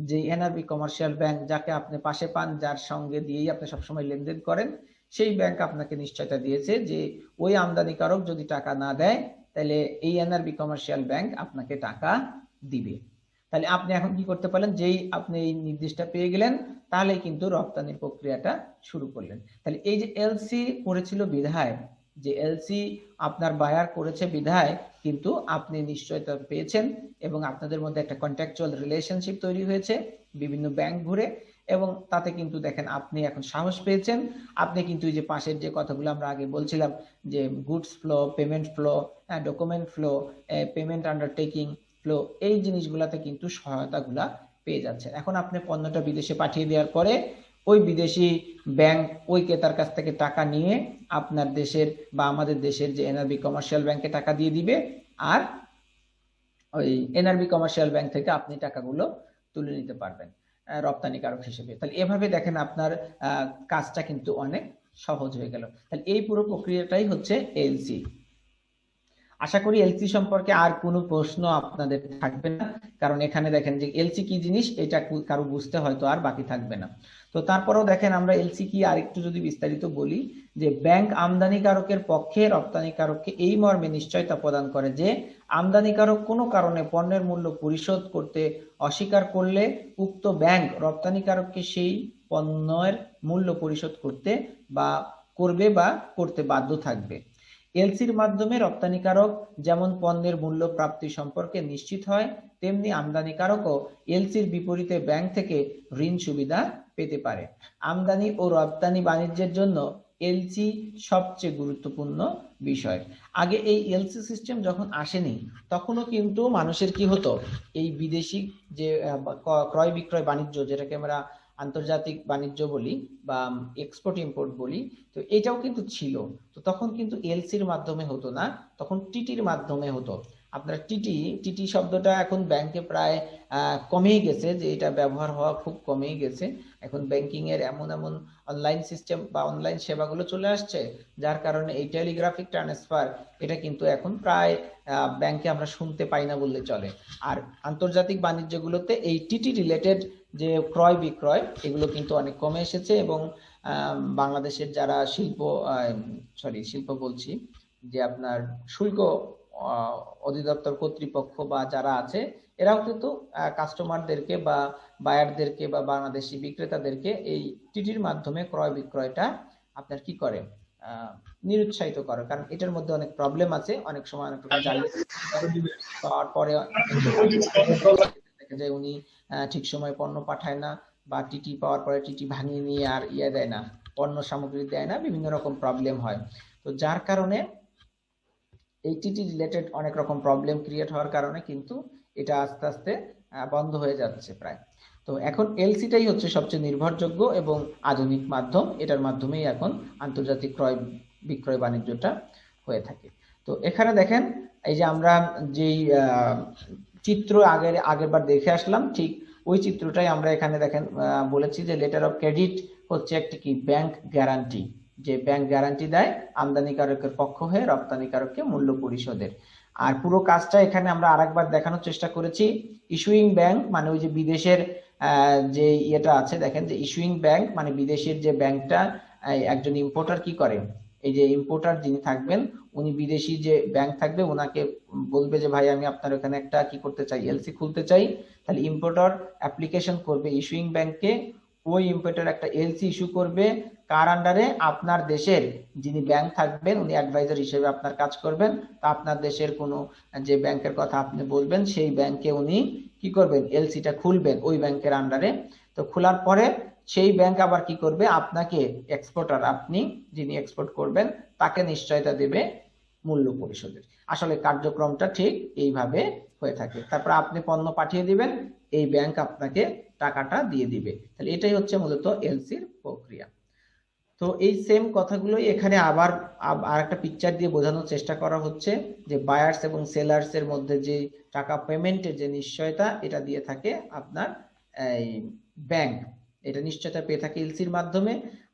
যে এনআরবি কমার্শিয়াল ব্যাংক যাকে আপনি পাশে পান, যার সঙ্গে দিয়েই আপনি সবসময় লেনদেন করেন, সেই ব্যাংক আপনাকে নিশ্চয়তা দিয়েছে যে ওই আমদানিকারক যদি টাকা না দেয় তাহলে এই এনআরবি কমার্শিয়াল ব্যাংক আপনাকে টাকা দিবে। তাহলে আপনি এখন কি করতে পারলেন, যেই আপনি এই নির্দেশটা পেয়ে গেলেন তাহলেই কিন্তু রপ্তানির প্রক্রিয়াটা শুরু করলেন। তাহলে এই যে এলসি করেছিল বিধায়, যে এলসি আপনার বায়ার করেছে বিধায় কিন্তু আপনি নিশ্চয়তা পেয়েছেন এবং আপনাদের মধ্যে একটা কন্ট্রাকচুয়াল রিলেশনশিপ তৈরি হয়েছে বিভিন্ন ব্যাংক ঘুরে, এবং তাতে কিন্তু দেখেন আপনি এখন সাহস পেয়েছেন। আপনি কিন্তু এই যে পাশের যে কথাগুলো আমরা আগে বলছিলাম যে goods flow, payment flow, document flow, payment undertaking flow, এই জিনিসগুলাতে কিন্তু সহায়তাগুলা পেয়ে যাচ্ছে। এখন আপনি পণ্যটা বিদেশে পাঠিয়ে দেওয়ার পরে ওই বিদেশি ব্যাংক ওই ক্রেতার কাছ থেকে টাকা নিয়ে আপনার দেশের বা আমাদের দেশের যে এনআরবি কমার্শিয়াল ব্যাংকে টাকা দিয়ে দিবে, আর ওই এনআরবি কমার্শিয়াল ব্যাংক থেকে আপনি টাকাগুলো তুলে নিতে পারবেন রপ্তানিকারক হিসেবে। তাহলে এভাবে দেখেন আপনার কাজটা কিন্তু অনেক সহজ হয়ে গেল। তাহলে এই পুরো প্রক্রিয়াটাই হচ্ছে এলসি। আশা করি এলসি সম্পর্কে আর কোনো প্রশ্ন আপনাদের থাকবে না, কারণ এখানে দেখেন যে এলসি কি জিনিস এটা কারো বুঝতে হয়তো আর বাকি থাকবে না। তো তারপরেও দেখেন আমরা এলসি কি আরেকটু যদি বিস্তারিত বলি, যে ব্যাংক আমদানিকারকের পক্ষে রপ্তানিকারককে এই মর্মে নিশ্চয়তা প্রদান করে যে আমদানিকারক কোনো কারণে পণ্যের মূল্য পরিশোধ করতে অস্বীকার করলে উক্ত ব্যাংক রপ্তানিকারককে সেই পণ্যের মূল্য পরিশোধ করতে বা করবে বা করতে বাধ্য থাকবে। এলসির মাধ্যমে রপ্তানিকারক যেমন পণ্যের মূল্য প্রাপ্তি সম্পর্কে নিশ্চিত হয়, তেমনি আমদানিকারকও এলসির বিপরীতে ব্যাংক থেকে ঋণ সুবিধা পেতে পারে। আমদানি ও রপ্তানি বাণিজ্যের জন্য এলসি সবচেয়ে গুরুত্বপূর্ণ বিষয়। আগে এই এলসি সিস্টেম যখন আসেনি তখনও কিন্তু মানুষের কি হতো, এই বিদেশি যে ক্রয় বিক্রয় বাণিজ্য, যেটাকে আমরা আন্তর্জাতিক বাণিজ্য বলি বা এক্সপোর্ট ইম্পোর্ট বলি, তো এটাও কিন্তু ছিল। তো তখন কিন্তু এলসির মাধ্যমে হতো না, তখন টিটির মাধ্যমে হতো। আপনার টিটি টিটি শব্দটা এখন ব্যাংকে প্রায় কমেই গেছে, যে এটা ব্যবহার হওয়া খুব কমেই গেছে। এখন ব্যাংকিং এর এমন এমন অনলাইন সিস্টেম বা অনলাইন সেবাগুলো চলে আসছে, যার কারণে এই টেলিগ্রাফিক ট্রান্সফার এটা কিন্তু এখন প্রায় ব্যাংকে আমরা শুনতে পাই না বললে চলে। আর আন্তর্জাতিক বাণিজ্যগুলোতে এই টিটি রিলেটেড যে ক্রয় বিক্রয় এগুলো কিন্তু অনেক কমে এসেছে। এবং বাংলাদেশের যারা শিল্প বলছি, যে আপনার শুল্ক অধিদপ্তর কর্তৃপক্ষ বা যারা আছে, এরাও কিন্তু কাস্টমারদেরকে বা বায়ারদেরকে বা বাংলাদেশি বিক্রেতাদেরকে এই টিটির মাধ্যমে ক্রয় বিক্রয়টা আপনার কি করে, নিরুৎসাহিত করে। কারণ এটার মধ্যে অনেক প্রবলেম আছে, অনেক সময় অনেক রকম জালিয়াতি পাওয়ার পরে দেখা যায় উনি ঠিক সময় পণ্য পাঠায় না, বা টিটি পাওয়ার পরে টিটি ভাঙিয়ে নিয়ে আর দেয় না, পণ্য সামগ্রী দেয় না, বিভিন্ন রকম প্রবলেম হয়। তো যার কারণে এই টিটি রিলেটেড অনেক রকম প্রবলেম ক্রিয়েট হওয়ার কারণে কিন্তু এটা আস্তে আস্তে বন্ধ হয়ে যাচ্ছে প্রায়। তো এখন এলসিটাই হচ্ছে সবচেয়ে নির্ভরযোগ্য এবং আধুনিক মাধ্যম, এটার মাধ্যমেই এখন আন্তর্জাতিক ক্রয় বিক্রয় বাণিজ্যটা হয়ে থাকে। তো এখানে দেখেন, এই যে আমরা যেই চিত্র আগের বার দেখে আসলাম, ঠিক ওই চিত্রটাই আমরা এখানে দেখেন বলেছি যে লেটার অফ ক্রেডিট হচ্ছে একটি কি ব্যাংক গ্যারান্টি, যে ব্যাংক গ্যারান্টি দেয় আমদানিকারকের পক্ষ হয়ে রপ্তানিকারককে মূল্য পরিশোধের। আর পুরো কাজটা এখানে আমরা আরেকবার দেখানোর চেষ্টা করেছি। ইস্যুইং ব্যাংক মানে ওই যে বিদেশের যে ইয়েটা আছে, দেখেন যে ইস্যুইং ব্যাংক মানে বিদেশের যে ব্যাংকটা, একজন ইম্পোর্টার কি করে, এই যে ইম্পোর্টার যিনি থাকবেন উনি বিদেশি যে ব্যাংক থাকবে ওনাকে বলবে যে ভাই আমি আপনার ওখানে একটা কি করতে চাই, এলসি খুলতে চাই। তাহলে ইম্পোর্টার অ্যাপ্লিকেশন করবে ইস্যুইং ব্যাংকে, ওই ইম্পোর্টার একটা এলসি ইস্যু করবে, কার আন্ডারে, আপনার দেশের যিনি ব্যাংক থাকবেন উনি অ্যাডভাইজার হিসেবে আপনার কাজ করবেন। তা আপনার দেশের কোনো যে ব্যাংকের কথা আপনি বলবেন সেই ব্যাংকে উনি কি করবেন, এলসিটা খুলবেন ওই ব্যাংকের আন্ডারে। তো খোলার পরে সেই ব্যাংক আবার কি করবে, আপনাকে এক্সপোর্টার, আপনি যিনি এক্সপোর্ট করবেন তাকে নিশ্চয়তা দেবে মূল্য পরিশোধের। আসলে কার্যক্রমটা ঠিক এইভাবে হয়ে থাকে। তারপর আপনি পণ্য পাঠিয়ে দিবেন, এই ব্যাংক আপনাকে টাকাটা দিয়ে দিবে। তাহলে এটাই হচ্ছে মূলত এলসির প্রক্রিয়া। তো এই সেম কথাগুলোই এখানে আবার আর একটা পিকচার দিয়ে বোঝানোর চেষ্টা করা হচ্ছে, যে বায়ার্স এবং সেলার্স এর মধ্যে যে টাকা পেমেন্টের যে নিশ্চয়তা, এটা দিয়ে থাকে আপনার এই ব্যাংক, এটা নিশ্চয়তা পেয়ে থাকে এলসির মাধ্যমে।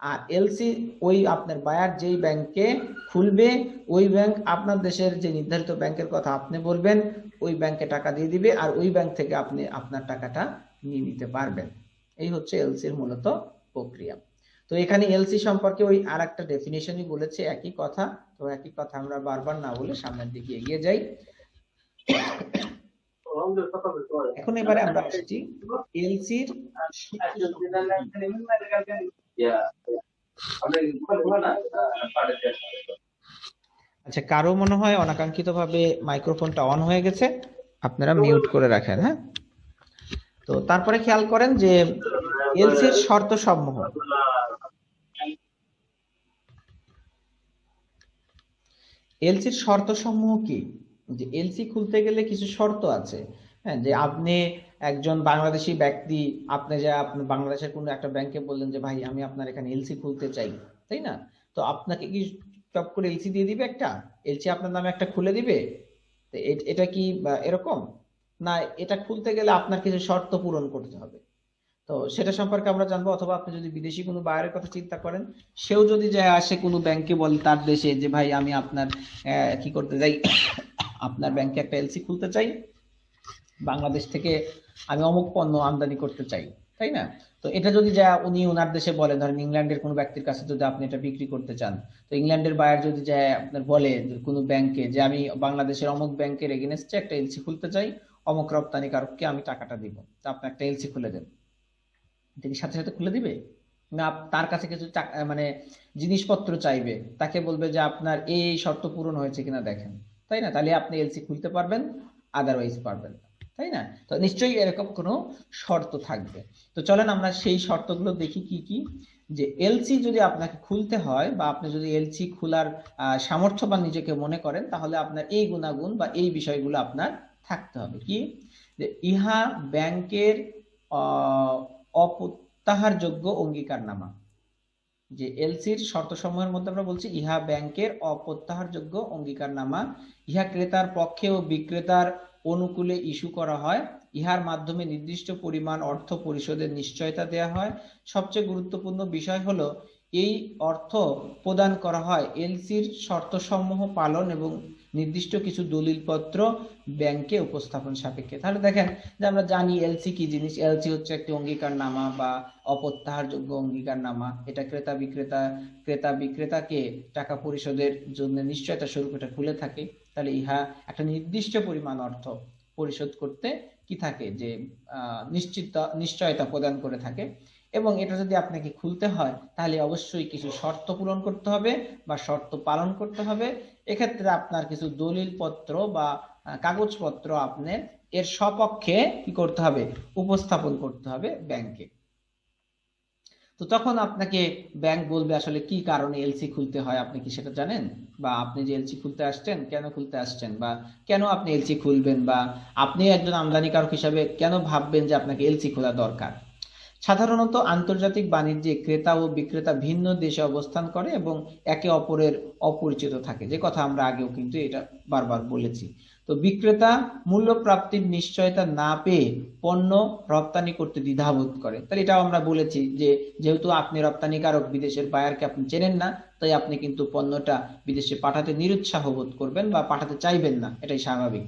আর এলসি ওই আপনার বায়ার যেই ব্যাংকে খুলবে, ওই ব্যাংক আপনার দেশের যে নির্ধারিত ব্যাংকের কথা আপনি বলবেন, ওই ব্যাংকে টাকা দিয়ে দিবে, আর ওই ব্যাংক থেকে আপনি আপনার টাকাটা নিয়ে নিতে পারবেন। এই হচ্ছে এলসির মূলত প্রক্রিয়া। তো এখানে এলসি সম্পর্কে ওই আর একটা ডেফিনেশনই বলেছে, একই কথা। তো একই কথা আমরা বারবার না বলে সামনের দিকে এগিয়ে যাই। এখন এবারে আমরা আসছি এলসির আচ্ছা, কারো মনে হয় অনাকাঙ্ক্ষিত ভাবে মাইক্রোফোনটা অন হয়ে গেছে, আপনারা মিউট করে রাখেন। হ্যাঁ, তো তারপরে খেয়াল করেন যে এলসির শর্ত সমূহ, এলসির শর্ত সমূহ কি, যে এলসি খুলতে গেলে কিছু শর্ত আছে। হ্যাঁ, যে আপনি একজন বাংলাদেশি ব্যক্তি, আপনি যে আপনি বাংলাদেশের কোনো একটা ব্যাংকে বললেন যে ভাই আমি আপনার এখানে এলসি খুলতে চাই, তাই না? তো আপনাকে কি টপ করে এলসি দিয়ে দিবে, একটা এলসি আপনার নামে একটা খুলে দিবে? তো এটা কি এরকম না, এটা খুলতে গেলে আপনার কিছু শর্ত পূরণ করতে হবে। তো সেটা সম্পর্কে আমরা জানবো। অথবা আপনি যদি বিদেশি কোনো বায়ারের কথা চিন্তা করেন, সেও যদি যায় আসে কোনো ব্যাংকে বলে তার দেশে যে ভাই আমি আপনার কি করতে চাই, আপনার ব্যাংকে একটা এলসি খুলতে চাই, বাংলাদেশ থেকে আমি অমুক পণ্য আমদানি করতে চাই, তাই না? তো এটা যদি যায় উনি ওনার দেশে বলে, ধরেন ইংল্যান্ডের কোনো ব্যক্তির কাছে যদি আপনি এটা বিক্রি করতে চান, তো ইংল্যান্ডের বায়ার যদি যায় আপনার বলে কোনো ব্যাংকে যে আমি বাংলাদেশের অমুক ব্যাংকের এগেনস্টে একটা এলসি খুলতে চাই, অমুক রপ্তানিকারককে আমি টাকাটা দিব, তো আপনি একটা এলসি খুলে দেন, তিনি সাথে সাথে খুলে দিবে না? তার কাছে কিছু মানে জিনিসপত্র চাইবে, তাকে বলবে যে আপনার এই শর্ত পূরণ হয়েছে কিনা দেখেন, তাই না? তাহলে আপনি এলসি খুলতে পারবেন, আদারওয়াইজ পারবেন না, তাই তাই না? তো নিশ্চয়ই এরকম কোনো শর্ত থাকবে। তো চলেন আমরা সেই শর্তগুলো দেখি কি কি। যে এলসি যদি আপনাকে খুলতে হয় বা আপনি যদি এলসি খোলার সামর্থ্যবান নিজেকে মনে করেন, তাহলে আপনার এই গুণাগুণ বা এই বিষয়গুলো আপনার থাকতে হবে। কি? যে ইহা ব্যাংকের অপ্রত্যাহারযোগ্য অঙ্গীকারনামা। যে এলসির শর্তসমূহের মধ্যে আমরা বলছি ইহা ব্যাংকের অপ্রত্যাহারযোগ্য অঙ্গীকারনামা, ইহা ক্রেতার পক্ষে ও বিক্রেতার অনুকূলে ইস্যু করা হয়, ইহার মাধ্যমে নির্দিষ্ট পরিমাণ অর্থ পরিশোধের নিশ্চয়তা দেয়া হয়। সবচেয়ে গুরুত্বপূর্ণ বিষয় হলো এই অর্থ প্রদান করা হয় এলসির শর্তসমূহ পালন এবং নির্দিষ্ট কিছু দলিলপত্র ব্যাংকে উপস্থাপন সাপেক্ষে। তাহলে দেখেন যে আমরা জানি এলসি কি জিনিস। এলসি হচ্ছে একটি অঙ্গীকারনামা বা অপ্রত্যাহারযোগ্য অঙ্গীকারনামা। এটা ক্রেতা বিক্রেতাকে টাকা পরিশোধের জন্য নিশ্চয়তা স্বরূপ এটা খুলে থাকে। তাহলে ইহা একটা নির্দিষ্ট পরিমাণ অর্থ পরিশোধ করতে কি থাকে, যে নিশ্চয়তা প্রদান করে থাকে। এবং এটা যদি আপনাকে খুলতে হয় তাহলে অবশ্যই কিছু শর্ত পূরণ করতে হবে বা শর্ত পালন করতে হবে। এক্ষেত্রে আপনার কিছু দলিলপত্র বা কাগজপত্র আপনার এর সপক্ষে কি করতে হবে, উপস্থাপন করতে হবে ব্যাংকে। তো তখন আপনাকে ব্যাংক বলবে আসলে কি কারণে এলসি খুলতে হয়, আপনি কি সেটা জানেন? বা আপনি যে এলসি খুলতে আসছেন কেন খুলতে আসছেন, বা কেন আপনি এলসি খুলবেন, বা আপনি একজন আমদানিকারক হিসাবে কেন ভাববেন যে আপনাকে এলসি খোলা দরকার। সাধারণত আন্তর্জাতিক বাণিজ্যে ক্রেতা ও বিক্রেতা ভিন্ন দেশে অবস্থান করে এবং একে অপরের অপরিচিত থাকে, যে কথা আমরা আগেও কিন্তু এটা বারবার বলেছি। তো বিক্রেতা মূল্য প্রাপ্তির নিশ্চয়তা না পেয়ে পণ্য রপ্তানি করতে দ্বিধাবোধ করে। তাহলে এটাও আমরা বলেছি যে যেহেতু আপনি রপ্তানিকারক, বিদেশের বায়ারকে আপনি চেনেন না, তাই আপনি কিন্তু পণ্যটা বিদেশে পাঠাতে নিরুৎসাহ বোধ করবেন বা পাঠাতে চাইবেন না, এটাই স্বাভাবিক।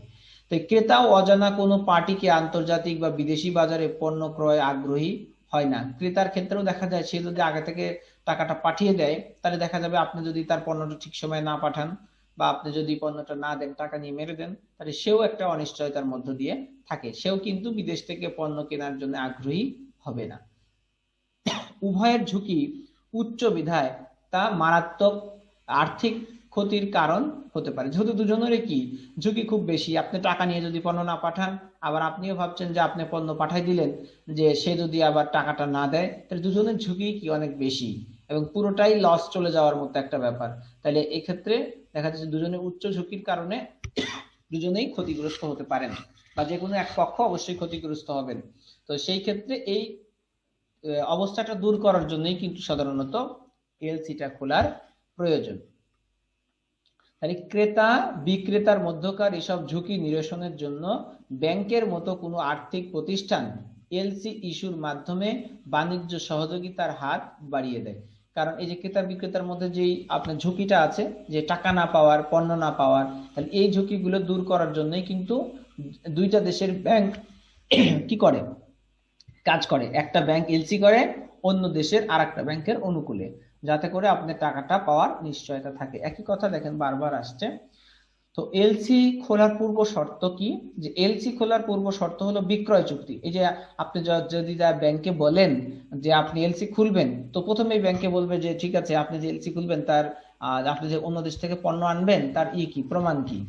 তাই ক্রেতাও অজানা কোনো পার্টিকে আন্তর্জাতিক বা বিদেশি বাজারে পণ্য ক্রয়ে আগ্রহী হয় না। ক্রেতার ক্ষেত্রেও দেখা যায় সে যদি আগে থেকে টাকাটা পাঠিয়ে দেয়, তাহলে দেখা যাবে আপনি যদি তার পণ্যটা ঠিক সময় না পাঠান বা আপনি যদি পণ্যটা না দেন, টাকা নিয়ে মেরে দেন, তাহলে সেও একটা অনিশ্চয়তার মধ্য দিয়ে থাকে। সেও কিন্তু বিদেশ থেকে পণ্য কেনার জন্য আগ্রহী হবে না। উভয়ের ঝুঁকি উচ্চ বিধায় তা মারাত্মক আর্থিক ক্ষতির কারণ হতে পারে। যেহেতু দুজনেরই কি ঝুঁকি খুব বেশি, আপনি টাকা নিয়ে যদি পণ্য না পাঠান, আবার আপনিও ভাবছেন যে আপনি পণ্য পাঠাই দিলেন, যে সে যদি আবার টাকাটা না দেয়, তাহলে দুজনের ঝুঁকি কি অনেক বেশি এবং পুরোটাই লস চলে যাওয়ার মতো একটা ব্যাপার। তাহলে এক্ষেত্রে দেখা যাচ্ছে দুজনের উচ্চ ঝুঁকির কারণে দুজনেই ক্ষতিগ্রস্ত হতে পারেন বা যে কোনো এক পক্ষ অবশ্যই ক্ষতিগ্রস্ত হবেন। তো সেই ক্ষেত্রে এই অবস্থাটা দূর করার জন্যই কিন্তু সাধারণত এলসিটা খোলার প্রয়োজন। তাহলে ক্রেতা বিক্রেতার মধ্যকার এসব ঝুঁকি নিরসনের জন্য ব্যাংকের মতো কোনো আর্থিক প্রতিষ্ঠান এলসি ইস্যুর মাধ্যমে বাণিজ্য সহযোগিতার হাত বাড়িয়ে দেয়। কারণ এই যে ক্রেতা বিক্রেতার মধ্যে যেই আপনার ঝুঁকিটা আছে, যে টাকা না পাওয়ার, পণ্য না পাওয়ার, তাহলে এই ঝুঁকিগুলো দূর করার জন্যই কিন্তু দুইটা দেশের ব্যাংক কি করে, কাজ করে। একটা ব্যাংক এলসি করে অন্য দেশের আর একটা ব্যাংকের অনুকূলে, যাতে করে আপনার টাকাটা পাওয়ার নিশ্চয়তা থাকে। একই কথা দেখেন বারবার আসছে। তো এলসি খোলার পূর্ব শর্ত কি? যে এলসি খোলার পূর্ব শর্ত হলো বিক্রয় চুক্তি। এই যে আপনি যদি ব্যাংকে বলেন যে আপনি এলসি খুলবেন, তো প্রথমেই ব্যাংকে বলবে যে ঠিক আছে, আপনি যে এলসি খুলবেন তার আপনি যে অন্য দেশ থেকে পণ্য আনবেন তার কি প্রমাণ কি।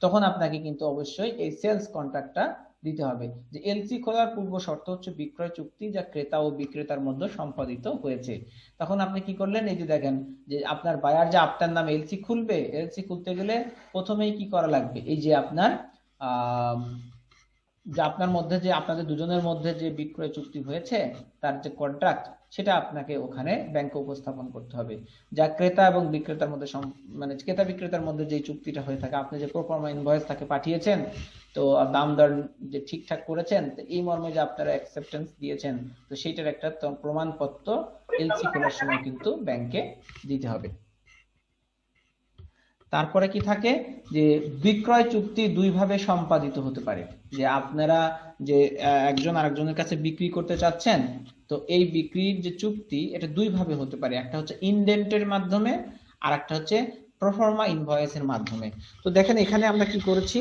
তখন আপনাকে কিন্তু অবশ্যই এই সেলস কন্ট্রাক্টটা দিতে হবে। যে এলসি খোলার পূর্ব শর্ত হচ্ছে বিক্রয় চুক্তি, যা ক্রেতা ও বিক্রেতার মধ্যে সম্পাদিত হয়েছে। তখন আপনি কি করলেন, এই যে দেখেন যে আপনার বায়ার যে আপনার নামে এলসি খুলবে, এলসি খুলতে গেলে প্রথমেই কি করা লাগবে, এই যে আপনার আহ যে আপনার মধ্যে যে আপনাদের দুজনের মধ্যে যে বিক্রয় চুক্তি হয়েছে তার যে কন্ট্রাক্ট, সেটা আপনাকে ওখানে ব্যাংকে উপস্থাপন করতে হবে। যা ক্রেতা এবং বিক্রেতার মধ্যে মানে ক্রেতা বিক্রেতার মধ্যে যে চুক্তিটা হয়ে থাকে, আপনি যে প্রোফর্মা ইনভয়েস তাকে পাঠিয়েছেন, তো দাম দর যে ঠিকঠাক করেছেন, তো এই মর্মে যে আপনারা অ্যাকসেপ্টেন্স দিয়েছেন, তো সেইটার একটা প্রমাণপত্র এলসি খোলার সময় কিন্তু ব্যাংকে দিতে হবে। তারপরে কি থাকে, যে বিক্রয় চুক্তি দুই ভাবে সম্পাদিত হতে পারে। যে আপনারা যে একজন আরেকজনের কাছে বিক্রি করতে চাচ্ছেন, তো এই বিক্রির যে চুক্তি এটা দুই ভাবে হতে পারে। একটা হচ্ছে ইনডেন্টের মাধ্যমে, আর একটা হচ্ছে প্রোফর্মা ইনভয়েসের মাধ্যমে। তো দেখেন এখানে আমরা কি করেছি,